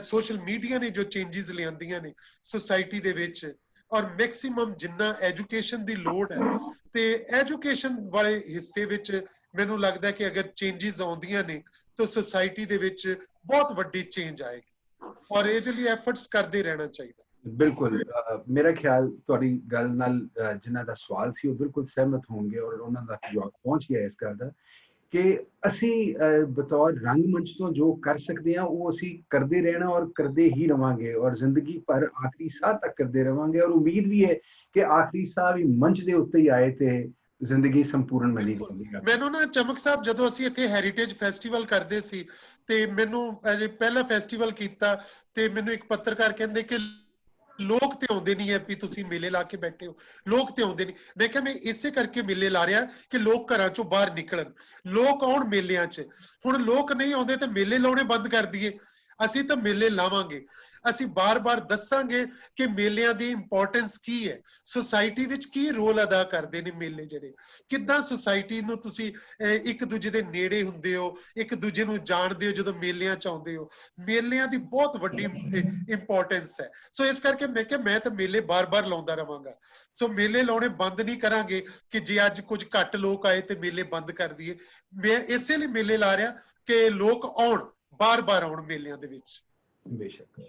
ਸੋਸ਼ਲ ਮੀਡੀਆ ਨੇ ਜੋ ਚੇਂਜਸ ਲਿਆਂਦੀਆਂ ਨੇ ਸੋਸਾਇਟੀ ਦੇ ਵਿੱਚ, ਔਰ ਮੈਕਸਿਮਮ ਜਿੰਨਾ ਐਜੂਕੇਸ਼ਨ ਦੀ ਲੋੜ ਹੈ ਤੇ ਐਜੂਕੇਸ਼ਨ ਵਾਲੇ ਹਿੱਸੇ ਵਿੱਚ ਮੈਨੂੰ ਲੱਗਦਾ ਕਿ ਅਗਰ ਚੇਂਜਸ ਆਉਂਦੀਆਂ ਨੇ ਤਾਂ ਸੋਸਾਇਟੀ ਦੇ ਵਿੱਚ ਬਹੁਤ ਵੱਡੀ ਚੇਂਜ ਆਏਗੀ ਔਰ ਇਹਦੇ ਲਈ ਐਫਰਟਸ ਕਰਦੇ ਰਹਿਣਾ ਚਾਹੀਦਾ। ਬਿਲਕੁਲ, ਮੇਰਾ ਖਿਆਲ ਤੁਹਾਡੀ ਗੱਲ ਨਾਲ ਜਿਨ੍ਹਾਂ ਦਾ ਸਵਾਲ ਸੀ ਉਹ ਬਿਲਕੁਲ ਸਹਿਮਤ ਹੋਣਗੇ ਔਰ ਉਹਨਾਂ ਦਾ ਜਵਾਬ ਪਹੁੰਚ ਗਿਆ ਇਸ ਗੱਲ ਦਾ ਕਿ ਅਸੀਂ ਬਤੌਰ ਰੰਗਮੰਚ ਤੋਂ ਜੋ ਕਰ ਸਕਦੇ ਹਾਂ ਉਹ ਅਸੀਂ ਕਰਦੇ ਰਹਿਣਾ ਔਰ ਕਰਦੇ ਹੀ ਰਵਾਂਗੇ ਔਰ ਜ਼ਿੰਦਗੀ ਭਰ ਆਖਰੀ ਸਾਹ ਤੱਕ ਕਰਦੇ ਰਵਾਂਗੇ। ਔਰ ਉਮੀਦ ਵੀ ਹੈ ਕਿ ਆਖਰੀ ਸਾਹ ਵੀ ਮੰਚ ਦੇ ਉੱਤੇ ਹੀ ਆਏ ਤੇ ਜ਼ਿੰਦਗੀ ਸੰਪੂਰਨ ਬਣੀ ਜਾਂਦੀ ਹੈ। ਮੈਨੂੰ ਨਾ ਚਮਕ ਸਾਹਿਬ ਜਦੋਂ ਅਸੀਂ ਇੱਥੇ ਹੈਰੀਟੇਜ ਫੈਸਟੀਵਲ ਕਰਦੇ ਸੀ ਤੇ ਮੈਨੂੰ ਪਹਿਲਾ ਫੈਸਟੀਵਲ ਕੀਤਾ ਤੇ ਮੈਨੂੰ ਇੱਕ ਪੱਤਰਕਾਰ ਕਹਿੰਦੇ ਕਿ ਲੋਕ ਤੇ ਆਉਂਦੇ ਨਹੀਂ ਹੈ ਵੀ ਤੁਸੀਂ ਮੇਲੇ ਲਾ ਕੇ ਬੈਠੇ ਹੋ, ਲੋਕ ਤੇ ਆਉਂਦੇ ਨਹੀਂ। ਮੈਂ ਕਿਹਾ ਮੈਂ ਇਸੇ ਕਰਕੇ ਮੇਲੇ ਲਾ ਰਿਹਾ ਕਿ ਲੋਕ ਘਰਾਂ ਚੋਂ ਬਾਹਰ ਨਿਕਲਣ, ਲੋਕ ਆਉਣ ਮੇਲਿਆਂ 'ਚ। ਹੁਣ ਲੋਕ ਨਹੀਂ ਆਉਂਦੇ ਤੇ ਮੇਲੇ ਲਾਉਣੇ ਬੰਦ ਕਰ ਦਈਏ। ਅਸੀਂ ਤਾਂ ਮੇਲੇ ਲਾਵਾਂਗੇ, ਅਸੀਂ ਬਾਰ-ਬਾਰ ਦੱਸਾਂਗੇ ਕਿ ਮੇਲਿਆਂ ਦੀ ਇੰਪੋਰਟੈਂਸ ਕੀ ਹੈ, ਸੁਸਾਇਟੀ ਵਿੱਚ ਕੀ ਰੋਲ ਅਦਾ ਕਰਦੇ ਨੇ ਮੇਲੇ ਜਿਹੜੇ, ਕਿੱਦਾਂ ਸੁਸਾਇਟੀ ਨੂੰ ਤੁਸੀਂ ਇੱਕ ਦੂਜੇ ਦੇ ਨੇੜੇ ਹੁੰਦੇ ਹੋ, ਇੱਕ ਦੂਜੇ ਨੂੰ ਜਾਣਦੇ ਹੋ ਜਦੋਂ ਮੇਲਿਆਂ ਚ ਆਉਂਦੇ ਹੋ। ਮੇਲਿਆਂ ਦੀ ਬਹੁਤ ਵੱਡੀ ਇੰਪੋਰਟੈਂਸ ਹੈ। ਸੋ ਇਸ ਕਰਕੇ ਮੈਂ ਕਿਹਾ ਮੈਂ ਤਾਂ ਮੇਲੇ ਬਾਰ-ਬਾਰ ਲਾਉਂਦਾ ਰਵਾਂਗਾ। ਸੋ ਮੇਲੇ ਲਾਉਣੇ ਬੰਦ ਨਹੀਂ ਕਰਾਂਗੇ ਕਿ ਜੇ ਅੱਜ ਕੁਝ ਘੱਟ ਲੋਕ ਆਏ ਤੇ ਮੇਲੇ ਬੰਦ ਕਰ ਦਈਏ। ਮੈਂ ਇਸੇ ਲਈ ਮੇਲੇ ਲਾ ਰਿਹਾ ਕਿ ਲੋਕ ਆਉਣ, ਬਾਰ-ਬਾਰ ਆਉਣ ਮੇਲਿਆਂ ਦੇ ਵਿੱਚ। ਬੇਸ਼ੱਕ।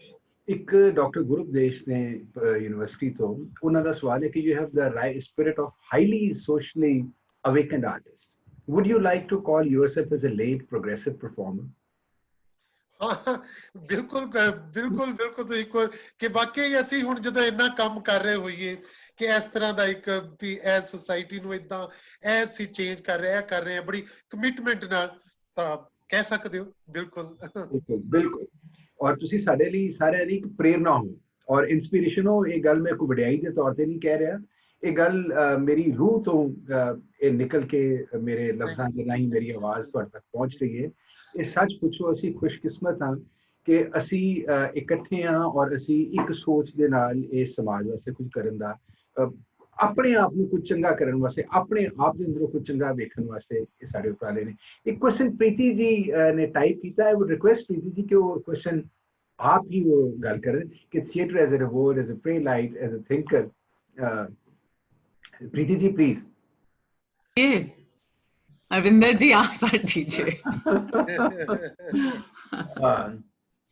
ਇੱਕ ਡਾਕਟਰ ਗੁਰੂਪਦੇਸ਼ ਨੇ ਯੂਨੀਵਰਸਿਟੀ ਤੋਂ, ਉਹਨਾਂ ਦਾ ਸਵਾਲ ਹੈ ਕਿ you have the right spirit of highly socially awakened artist. Would you like to call yourself as a late progressive performer? ਹਾਂ ਬਿਲਕੁਲ ਬਿਲਕੁਲ ਬਿਲਕੁਲ ਤੁਸੀਂ ਇੱਕੋ ਕਿ ਵਾਕਈ ਅਸੀਂ ਹੁਣ ਜਦੋਂ ਇੰਨਾ ਕੰਮ ਕਰ ਰਹੇ ਹੋਈਏ ਕਿ ਇਸ ਤਰ੍ਹਾਂ ਦਾ ਇੱਕ ਵੀ ਇਹ ਸੁਸਾਇਟੀ ਨੂੰ ਇਦਾਂ ਇਹ ਅਸੀਂ ਚੇਂਜ ਕਰ ਰਹੇ ਹਾਂ ਬੜੀ ਕਮਿਟਮੈਂਟ ਨਾਲ, ਤਾਂ ਕਹਿ ਸਕਦੇ ਹੋ ਬਿਲਕੁਲ। ਬਿਲਕੁਲ। ਔਰ ਤੁਸੀਂ ਸਾਡੇ ਲਈ ਸਾਰਿਆਂ ਦੀ ਇੱਕ ਪ੍ਰੇਰਨਾ ਹੋ ਔਰ ਇੰਸਪੀਰੇਸ਼ਨ ਹੋ। ਇਹ ਗੱਲ ਮੈਂ ਕੋਈ ਵਡਿਆਈ ਦੇ ਤੌਰ ਤੇ ਨਹੀਂ ਕਹਿ ਰਿਹਾ, ਇਹ ਗੱਲ ਮੇਰੀ ਰੂਹ ਤੋਂ ਇਹ ਨਿਕਲ ਕੇ ਮੇਰੇ ਲਫ਼ਜ਼ਾਂ ਦੇ ਰਾਹੀਂ ਮੇਰੀ ਆਵਾਜ਼ ਤੁਹਾਡੇ ਤੱਕ ਪਹੁੰਚ ਰਹੀ ਹੈ। ਇਹ ਸੱਚ ਪੁੱਛੋ ਅਸੀਂ ਖੁਸ਼ਕਿਸਮਤ ਹਾਂ ਕਿ ਅਸੀਂ ਇਕੱਠੇ ਹਾਂ ਔਰ ਅਸੀਂ ਇੱਕ ਸੋਚ ਦੇ ਨਾਲ ਇਸ ਸਮਾਜ ਵਾਸਤੇ ਕੁਝ ਕਰਨ ਦਾ, ਆਪਣੇ ਆਪ ਨੂੰ ਕੁਝ ਚੰਗਾ ਕਰਨ ਵਾਸਤੇ, ਆਪਣੇ ਆਪ ਦੇ ਅੰਦਰੋਂ ਕੁਝ ਚੰਗਾ ਵੇਖਣ ਵਾਸਤੇ ਇਹ ਸਾਡੇ ਉਪਰਾਲੇ ਨੇ। ਇੱਕ ਕੁਐਸਚਨ ਪ੍ਰੀਤੀ ਜੀ ਨੇ ਟਾਈਪ ਕੀਤਾ ਹੈ। I would request Preeti ji ਕਿ ਉਹ ਕੁਐਸਚਨ ਆਪ ਹੀ ਉਹ ਗੱਲ ਕरें कि theatre as a revolt, as a playwright, as a thinker. Preeti ji please. Arvinder ji आप बात कीजिए।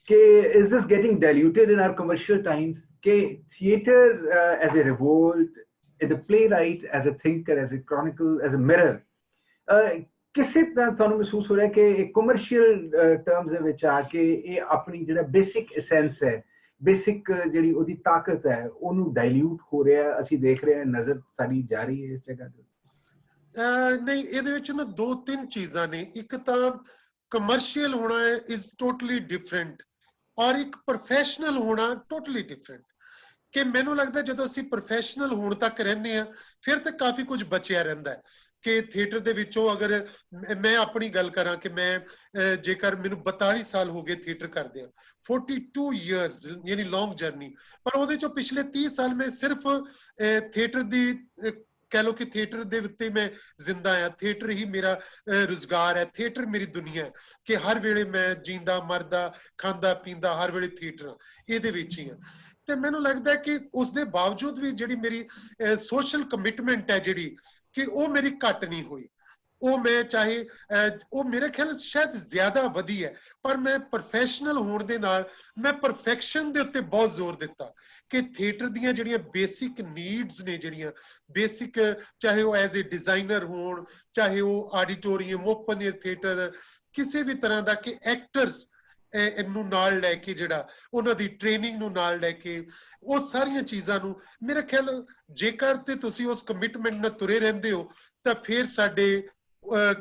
कि is this getting diluted in our commercial times? कि theater as a revolt, as a playwright, as a thinker, as a chronicle, as a mirror, ਕਿਸੇ ਤਰ੍ਹਾਂ ਤੁਹਾਨੂੰ ਮਹਿਸੂਸ ਹੋ ਰਿਹਾ ਕਿ ਇਹ ਕਮਰਸ਼ੀਅਲ ਟਰਮਸ ਦੇ ਵਿੱਚ ਆ ਕੇ ਇਹ ਆਪਣੀ ਜਿਹੜਾ ਬੇਸਿਕ ਐਸੈਂਸ ਹੈ, ਬੇਸਿਕ ਜਿਹੜੀ ਉਹਦੀ ਤਾਕਤ ਹੈ, ਉਹਨੂੰ ਡਾਇਲੂਟ ਹੋ ਰਿਹਾ, ਅਸੀਂ ਦੇਖ ਰਹੇ ਹਾਂ, ਨਜ਼ਰ ਸਾਡੀ ਜਾ ਰਹੀ ਹੈ ਇਸ ਜਗ੍ਹਾ ਤੇ? ਨਹੀਂ, ਇਹਦੇ ਵਿੱਚ ਨਾ ਦੋ ਤਿੰਨ ਚੀਜ਼ਾਂ ਨੇ। ਇੱਕ ਤਾਂ ਕਮਰਸ਼ੀਅਲ ਹੋਣਾ ਇਜ਼ ਟੋਟਲੀ ਡਿਫਰੈਂਟ ਔਰ ਇੱਕ ਪ੍ਰੋਫੈਸ਼ਨਲ ਹੋਣਾ ਟੋਟਲੀ ਡਿਫਰੈਂਟ। ਕਿ ਮੈਨੂੰ ਲੱਗਦਾ ਜਦੋਂ ਅਸੀਂ ਪ੍ਰੋਫੈਸ਼ਨਲ ਹੋਣ ਤੱਕ ਰਹਿੰਦੇ ਹਾਂ ਫਿਰ ਤਾਂ ਕਾਫੀ ਕੁਝ ਬਚਿਆ ਰਹਿੰਦਾ ਹੈ। ਕਿ ਥੀਏਟਰ ਦੇ ਵਿੱਚੋਂ ਅਗਰ ਮੈਂ ਆਪਣੀ ਗੱਲ ਕਰਾਂ ਕਿ ਮੈਂ ਜੇਕਰ ਮੈਨੂੰ 42 ਸਾਲ ਹੋ ਗਏ ਥੀਏਟਰ ਕਰਦੇ ਆ, 42 ਇਅਰਸ ਯਾਨੀ ਲੌਂਗ ਜਰਨੀ, ਪਰ ਉਹਦੇ ਚੋਂ ਪਿਛਲੇ 30 ਸਾਲ ਮੈਂ ਸਿਰਫ ਥੀਏਟਰ ਦੀ ਕਹਿ ਲਓ ਕਿ ਥੀਏਟਰ ਦੇ ਉੱਤੇ ਮੈਂ ਜ਼ਿੰਦਾ ਆ। ਥੀਏਟਰ ਹੀ ਮੇਰਾ ਰੁਜ਼ਗਾਰ ਹੈ, ਥੀਏਟਰ ਮੇਰੀ ਦੁਨੀਆ ਹੈ ਕਿ ਹਰ ਵੇਲੇ ਮੈਂ ਜੀਂਦਾ ਮਰਦਾ ਖਾਂਦਾ ਪੀਂਦਾ ਹਰ ਵੇਲੇ ਥੀਏਟਰ ਇਹਦੇ ਵਿੱਚ ਹੀ ਆ। ਤੇ ਮੈਨੂੰ ਲੱਗਦਾ ਕਿ ਉਸ ਦੇ ਬਾਵਜੂਦ ਵੀ ਜਿਹੜੀ ਮੇਰੀ ਸੋਸ਼ਲ ਕਮਿਟਮੈਂਟ ਹੈ ਜਿਹੜੀ ਕਿ ਉਹ ਮੇਰੀ ਘੱਟ ਨਹੀਂ ਹੋਈ। ਉਹ ਮੈਂ ਚਾਹੇ ਉਹ ਮੇਰੇ ਖਿਆਲ ਸ਼ਾਇਦ ਜ਼ਿਆਦਾ ਵਧੀ ਹੈ, ਪਰ ਮੈਂ ਪ੍ਰੋਫੈਸ਼ਨਲ ਹੋਣ ਦੇ ਨਾਲ ਮੈਂ ਪਰਫੈਕਸ਼ਨ ਦੇ ਉੱਤੇ ਬਹੁਤ ਜ਼ੋਰ ਦਿੱਤਾ ਕਿ ਥੀਏਟਰ ਦੀਆਂ ਜਿਹੜੀਆਂ ਬੇਸਿਕ ਨੀਡਸ ਨੇ, ਜਿਹੜੀਆਂ ਬੇਸਿਕ, ਚਾਹੇ ਉਹ ਐਜ਼ ਏ ਡਿਜ਼ਾਈਨਰ ਹੋਣ, ਚਾਹੇ ਉਹ ਆਡੀਟੋਰੀਅਮ, ਓਪਨ ਏਅਰ ਥੀਏਟਰ, ਕਿਸੇ ਵੀ ਤਰ੍ਹਾਂ ਦਾ ਕਿ ਐਕਟਰਸ ਇਹਨੂੰ ਨਾਲ ਲੈ ਕੇ ਜਿਹੜਾ ਉਹਨਾਂ ਦੀ ਟ੍ਰੇਨਿੰਗ ਨੂੰ ਨਾਲ ਲੈ ਕੇ ਉਹ ਸਾਰੀਆਂ ਚੀਜ਼ਾਂ ਨੂੰ, ਮੇਰੇ ਖਿਆਲ ਜੇਕਰ ਤੇ ਤੁਸੀਂ ਉਸ ਕਮਿਟਮੈਂਟ ਨਾਲ ਤੁਰੇ ਰਹਿੰਦੇ ਹੋ ਤਾਂ ਫਿਰ ਸਾਡੇ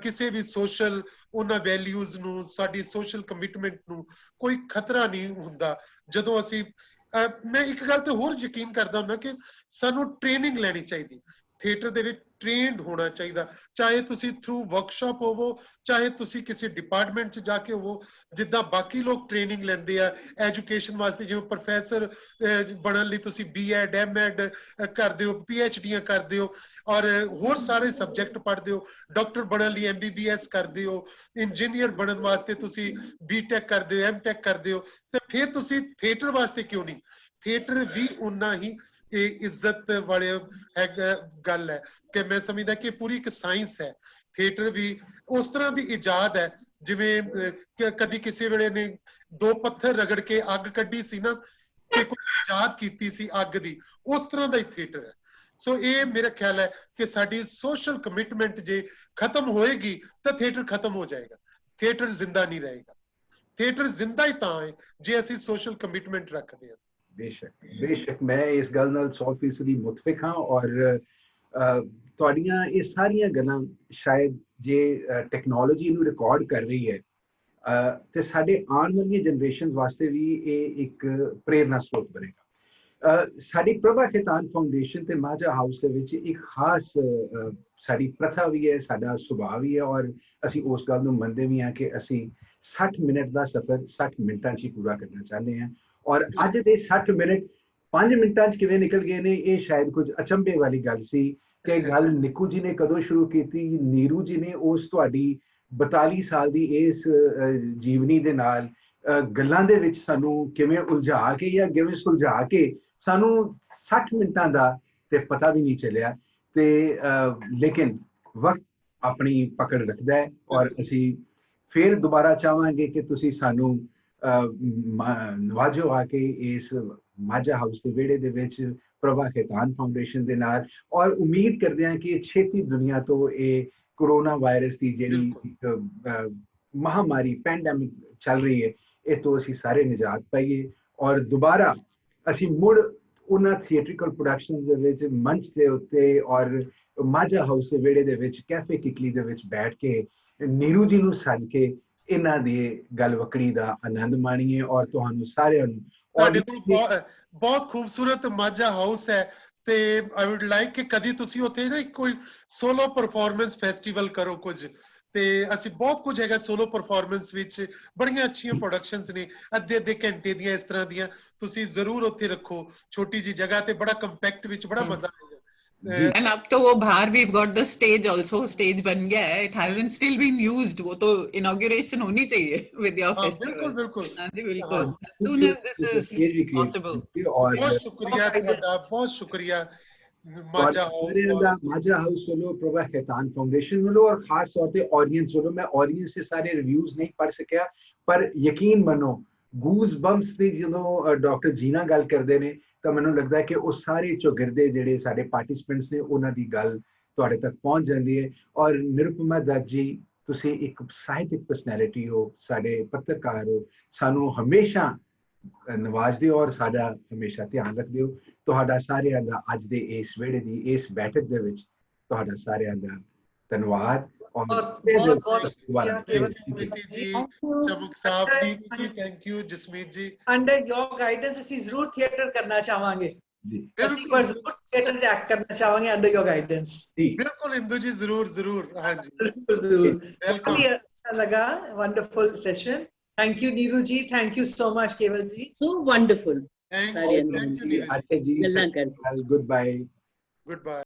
ਕਿਸੇ ਵੀ ਸੋਸ਼ਲ ਉਹਨਾਂ ਵੈਲਿਊਜ਼ ਨੂੰ, ਸਾਡੀ ਸੋਸ਼ਲ ਕਮਿਟਮੈਂਟ ਨੂੰ ਕੋਈ ਖਤਰਾ ਨਹੀਂ ਹੁੰਦਾ। ਜਦੋਂ ਅਸੀਂ ਮੈਂ ਇੱਕ ਗੱਲ ਤੇ ਹੋਰ ਯਕੀਨ ਕਰਦਾ ਹੁੰਦਾ ਕਿ ਸਾਨੂੰ ਟ੍ਰੇਨਿੰਗ ਲੈਣੀ ਚਾਹੀਦੀ, ਥੀਏਟਰ ਦੇ ਵਿੱਚ ਟ੍ਰੇਨਡ ਹੋਣਾ ਚਾਹੀਦਾ, ਚਾਹੇ ਤੁਸੀਂ ਥਰੂ ਵਰਕਸ਼ਾਪ ਹੋਵੋ, ਚਾਹੇ ਤੁਸੀਂ ਕਿਸੇ ਡਿਪਾਰਟਮੈਂਟ 'ਚ ਜਾ ਕੇ ਹੋਵੋ, ਜਿੱਦਾਂ ਬਾਕੀ ਲੋਕ ਟ੍ਰੇਨਿੰਗ ਲੈਂਦੇ ਆ ਐਜੂਕੇਸ਼ਨ ਵਾਸਤੇ। ਜਿਵੇਂ ਪ੍ਰੋਫੈਸਰ ਬਣਨ ਲਈ ਤੁਸੀਂ B.Ed, M.Ed ਕਰਦੇ ਹੋ, PhDਆਂ ਕਰਦੇ ਹੋ ਔਰ ਹੋਰ ਸਾਰੇ ਸਬਜੈਕਟ ਪੜ੍ਹਦੇ ਹੋ, ਡਾਕਟਰ ਬਣਨ ਲਈ MBBS ਕਰਦੇ ਹੋ, ਇੰਜੀਨੀਅਰ ਬਣਨ ਵਾਸਤੇ ਤੁਸੀਂ B.Tech ਕਰਦੇ ਹੋ, M.Tech ਕਰਦੇ ਹੋ, ਤੇ ਫਿਰ ਤੁਸੀਂ ਥੀਏਟਰ ਵਾਸਤੇ ਕਿਉਂ ਨਹੀਂ? ਥੀਏਟਰ ਵੀ ਉਨਾ ਹੀ ਇੱਜ਼ਤ ਵਾਲੇ ਗੱਲ ਹੈ ਕਿ ਮੈਂ ਸਮਝਦਾ ਕਿ ਪੂਰੀ ਇੱਕ ਸਾਇੰਸ ਹੈ। ਥੀਏਟਰ ਵੀ ਉਸ ਤਰ੍ਹਾਂ ਦੀ ਇਜਾਦ ਹੈ ਜਿਵੇਂ ਕਦੀ ਕਿਸੇ ਵੇਲੇ ਨੇ ਦੋ ਪੱਥਰ ਰਗੜ ਕੇ ਅੱਗ ਕੱਢੀ ਸੀ ਨਾ, ਕਿ ਕੋਈ ਇਜਾਦ ਕੀਤੀ ਸੀ ਅੱਗ ਦੀ, ਉਸ ਤਰ੍ਹਾਂ ਦਾ ਹੀ ਥੀਏਟਰ ਹੈ। ਸੋ ਇਹ ਮੇਰਾ ਖਿਆਲ ਹੈ ਕਿ ਸਾਡੀ ਸੋਸ਼ਲ ਕਮਿਟਮੈਂਟ ਜੇ ਖਤਮ ਹੋਏਗੀ ਤਾਂ ਥੀਏਟਰ ਖਤਮ ਹੋ ਜਾਏਗਾ, ਥੀਏਟਰ ਜ਼ਿੰਦਾ ਨਹੀਂ ਰਹੇਗਾ। ਥੀਏਟਰ ਜ਼ਿੰਦਾ ਹੀ ਤਾਂ ਹੈ ਜੇ ਅਸੀਂ ਸੋਸ਼ਲ ਕਮਿਟਮੈਂਟ ਰੱਖਦੇ ਹਾਂ। ਬੇਸ਼ੱਕ ਬੇਸ਼ੱਕ, ਮੈਂ ਇਸ ਗੱਲ ਨਾਲ 100% ਮੁਤਫਿਕ ਹਾਂ। ਔਰ ਤੁਹਾਡੀਆਂ ਇਹ ਸਾਰੀਆਂ ਗੱਲਾਂ ਸ਼ਾਇਦ ਜੇ ਟੈਕਨੋਲੋਜੀ ਨੂੰ ਰਿਕਾਰਡ ਕਰ ਰਹੀ ਹੈ ਤੇ ਸਾਡੇ ਆਉਣ ਵਾਲੀਆਂ ਜਨਰੇਸ਼ਨ ਵਾਸਤੇ ਵੀ ਇਹ ਇੱਕ ਪ੍ਰੇਰਨਾ ਸਰੋਤ ਬਣੇਗਾ। ਸਾਡੀ ਪ੍ਰਭਾ ਖੇਤਾਨ ਫਾਊਂਡੇਸ਼ਨ ਤੇ ਮਾਝਾ ਹਾਊਸ ਦੇ ਵਿੱਚ ਇੱਕ ਖਾਸ ਸਾਡੀ ਪ੍ਰਥਾ ਵੀ ਹੈ, ਸਾਡਾ ਸੁਭਾਅ ਵੀ ਹੈ ਔਰ ਅਸੀਂ ਉਸ ਗੱਲ ਨੂੰ ਮੰਨਦੇ ਵੀ ਹਾਂ ਕਿ ਅਸੀਂ 60 ਮਿੰਟ ਦਾ ਸਫ਼ਰ 60 ਮਿੰਟਾਂ 'ਚ ਹੀ ਪੂਰਾ ਕਰਨਾ ਚਾਹੁੰਦੇ ਹਾਂ। ਔਰ ਅੱਜ ਦੇ 60 ਮਿੰਟ 5 ਮਿੰਟਾਂ 'ਚ ਕਿਵੇਂ ਨਿਕਲ ਗਏ ਨੇ, ਇਹ ਸ਼ਾਇਦ ਕੁਝ ਅਚੰਭੇ ਵਾਲੀ ਗੱਲ ਸੀ ਕਿ ਗੱਲ ਨਿੱਕੂ ਜੀ ਨੇ ਕਦੋਂ ਸ਼ੁਰੂ ਕੀਤੀ। ਨੀਰੂ ਜੀ ਨੇ ਉਸ ਤੁਹਾਡੀ 42 ਸਾਲ ਦੀ ਇਸ ਜੀਵਨੀ ਦੇ ਨਾਲ ਗੱਲਾਂ ਦੇ ਵਿੱਚ ਸਾਨੂੰ ਕਿਵੇਂ ਉਲਝਾ ਕੇ ਜਾਂ ਕਿਵੇਂ ਸੁਲਝਾ ਕੇ ਸਾਨੂੰ 60 ਮਿੰਟਾਂ ਦਾ ਤੇ ਪਤਾ ਵੀ ਨਹੀਂ ਚੱਲਿਆ। ਤੇ ਲੇਕਿਨ ਵਕਤ ਆਪਣੀ ਪਕੜ ਰੱਖਦਾ ਹੈ ਔਰ ਅਸੀਂ ਫਿਰ ਦੁਬਾਰਾ ਚਾਹਾਂਗੇ ਕਿ ਤੁਸੀਂ ਸਾਨੂੰ ਨਵਾਜੋ ਆ ਕੇ ਇਸ ਮਾਝਾ ਹਾਊਸ ਦੇ ਵਿਹੜੇ ਦੇ ਵਿੱਚ ਪ੍ਰਭਾ ਖੇਤਾਨ ਫਾਊਂਡੇਸ਼ਨ ਦੇ ਨਾਲ। ਔਰ ਉਮੀਦ ਕਰਦੇ ਹਾਂ ਕਿ ਛੇਤੀ ਦੁਨੀਆ ਤੋਂ ਇਹ ਕੋਰੋਨਾ ਵਾਇਰਸ ਦੀ ਜਿਹੜੀ ਮਹਾਮਾਰੀ ਪੈਂਡੈਮਿਕ ਚੱਲ ਰਹੀ ਹੈ, ਇਹ ਤੋਂ ਅਸੀਂ ਸਾਰੇ ਨਿਜਾਤ ਪਾਈਏ ਔਰ ਦੁਬਾਰਾ ਅਸੀਂ ਮੁੜ ਉਹਨਾਂ ਥੀਏਟ੍ਰਿਕਲ ਪ੍ਰੋਡਕਸ਼ਨ ਦੇ ਵਿੱਚ ਮੰਚ ਦੇ ਉੱਤੇ ਔਰ ਮਾਝਾ ਹਾਊਸ ਦੇ ਵਿਹੜੇ ਦੇ ਵਿੱਚ ਕੈਫੇ ਕਿਕਲੀ ਦੇ ਵਿੱਚ ਬੈਠ ਕੇ ਨੀਰੂ ਜੀ ਨੂੰ ਸੱਦ ਕੇ ਇਹਨਾਂ ਦੀ ਗੱਲ ਵਕੜੀ ਦਾ ਆਨੰਦ ਮਾਣੀਏ। ਔਰ ਤੁਹਾਨੂੰ ਸਾਰਿਆਂ ਨੂੰ ਤੁਹਾਡੇ ਕੋਲ ਬਹੁਤ ਖੂਬਸੂਰਤ ਮਾਝਾ ਹਾਊਸ ਹੈ ਤੇ ਆਈ ਵੁੱਡ ਲਾਈਕ ਕਿ ਕਦੀ ਤੁਸੀਂ ਉੱਥੇ ਨਾ ਕੋਈ ਸੋਲੋ ਪਰਫਾਰਮੈਂਸ ਫੈਸਟੀਵਲ ਕਰੋ ਕੁਝ, ਤੇ ਅਸੀਂ ਬਹੁਤ ਕੁਝ ਹੈਗਾ ਸੋਲੋ ਪਰਫਾਰਮੈਂਸ ਵਿੱਚ, ਬੜੀਆਂ ਅੱਛੀਆਂ ਪ੍ਰੋਡਕਸ਼ਨਸ ਨੇ ਅੱਧੇ ਘੰਟੇ ਦੀਆਂ ਇਸ ਤਰ੍ਹਾਂ ਦੀਆਂ, ਤੁਸੀਂ ਜ਼ਰੂਰ ਉੱਥੇ ਰੱਖੋ ਛੋਟੀ ਜੀ ਜਗ੍ਹਾ ਤੇ, ਬੜਾ ਕੰਪੈਕਟ ਵਿੱਚ ਬੜਾ ਮਜ਼ਾ ਆਏਗਾ। And up to वो बाहर we've got the stage also, stage बन गया है, it hasn't still been used, वो तो inauguration होनी चाहिए with your festival। बिल्कुल हाँ जी बिल्कुल, as soon as this is possible। बहुत शुक्रिया ਤੁਹਾਡਾ, बहुत शुक्रिया ਮਾਝਾ ਹਾਊਸ ਵੱਲੋਂ, ਪ੍ਰਭਾ ਖੇਤਾਨ ਫਾਊਂਡੇਸ਼ਨ ਵੱਲੋਂ ਔਰ ਖਾਸ ਤੌਰ ਤੇ ਆਡੀਅנס ਵੱਲੋਂ। ਮੈਂ ਆਡੀਅנס ਦੇ ਸਾਰੇ ਰਿਵਿਊਜ਼ ਨਹੀਂ ਪੜ੍ਹ ਸਕਿਆ, ਪਰ ਯਕੀਨ ਮੰਨੋ ਗੂਜ਼ ਬੰਪਸ ਦੀ ਜਦੋਂ ਡਾਕਟਰ ਜੀਨਾ ਗੱਲ ਕਰਦੇ ਨੇ ਤਾਂ ਮੈਨੂੰ ਲੱਗਦਾ ਹੈ ਕਿ ਉਹ ਸਾਰੇ ਚੌਗਿਰਦੇ ਜਿਹੜੇ ਸਾਡੇ ਪਾਰਟਿਸਪੈਂਟਸ ਨੇ ਉਹਨਾਂ ਦੀ ਗੱਲ ਤੁਹਾਡੇ ਤੱਕ ਪਹੁੰਚ ਜਾਂਦੀ ਹੈ। ਔਰ ਨਿਰੂਪਮਾ ਦੱਤ ਜੀ, ਤੁਸੀਂ ਇੱਕ ਸਾਹਿਤਕ ਪਰਸਨੈਲਿਟੀ ਹੋ, ਸਾਡੇ ਪੱਤਰਕਾਰ ਹੋ, ਸਾਨੂੰ ਹਮੇਸ਼ਾ ਨਵਾਜ਼ਦੇ ਹੋ ਔਰ ਸਾਡਾ ਹਮੇਸ਼ਾ ਧਿਆਨ ਰੱਖਦੇ ਹੋ। ਤੁਹਾਡਾ ਸਾਰਿਆਂ ਦਾ ਅੱਜ ਦੇ ਇਸ ਵਿਹੜੇ ਦੀ ਇਸ ਬੈਠਕ ਦੇ ਵਿੱਚ ਤੁਹਾਡਾ ਸਾਰਿਆਂ ਦਾ ਧੰਨਵਾਦ। Thank you Jasmeet ji. Under your guidance ਅਸੀਂ ਜ਼ਰੂਰ ਥੀਏਟਰ ਕਰਨਾ ਚਾਹਾਂਗੇ ਜੀ, ਅਸੀਂ ਪਰ ਜ਼ਰੂਰ ਥੀਏਟਰ 'ਚ ਐਕਟ ਕਰਨਾ ਚਾਹਾਂਗੇ ਅੰਡਰ ਯੋਰ ਗਾਈਡੈਂਸ। ਬਿਲਕੁਲ ਇੰਦੂ ਜੀ, ਜ਼ਰੂਰ ਜ਼ਰੂਰ। ਹਾਂਜੀ ਜ਼ਰੂਰ। अच्छा लगा, wonderful session. Thank you Neeru ji, thank you so much Keval ji. So wonderful. Thank you. Goodbye. Goodbye.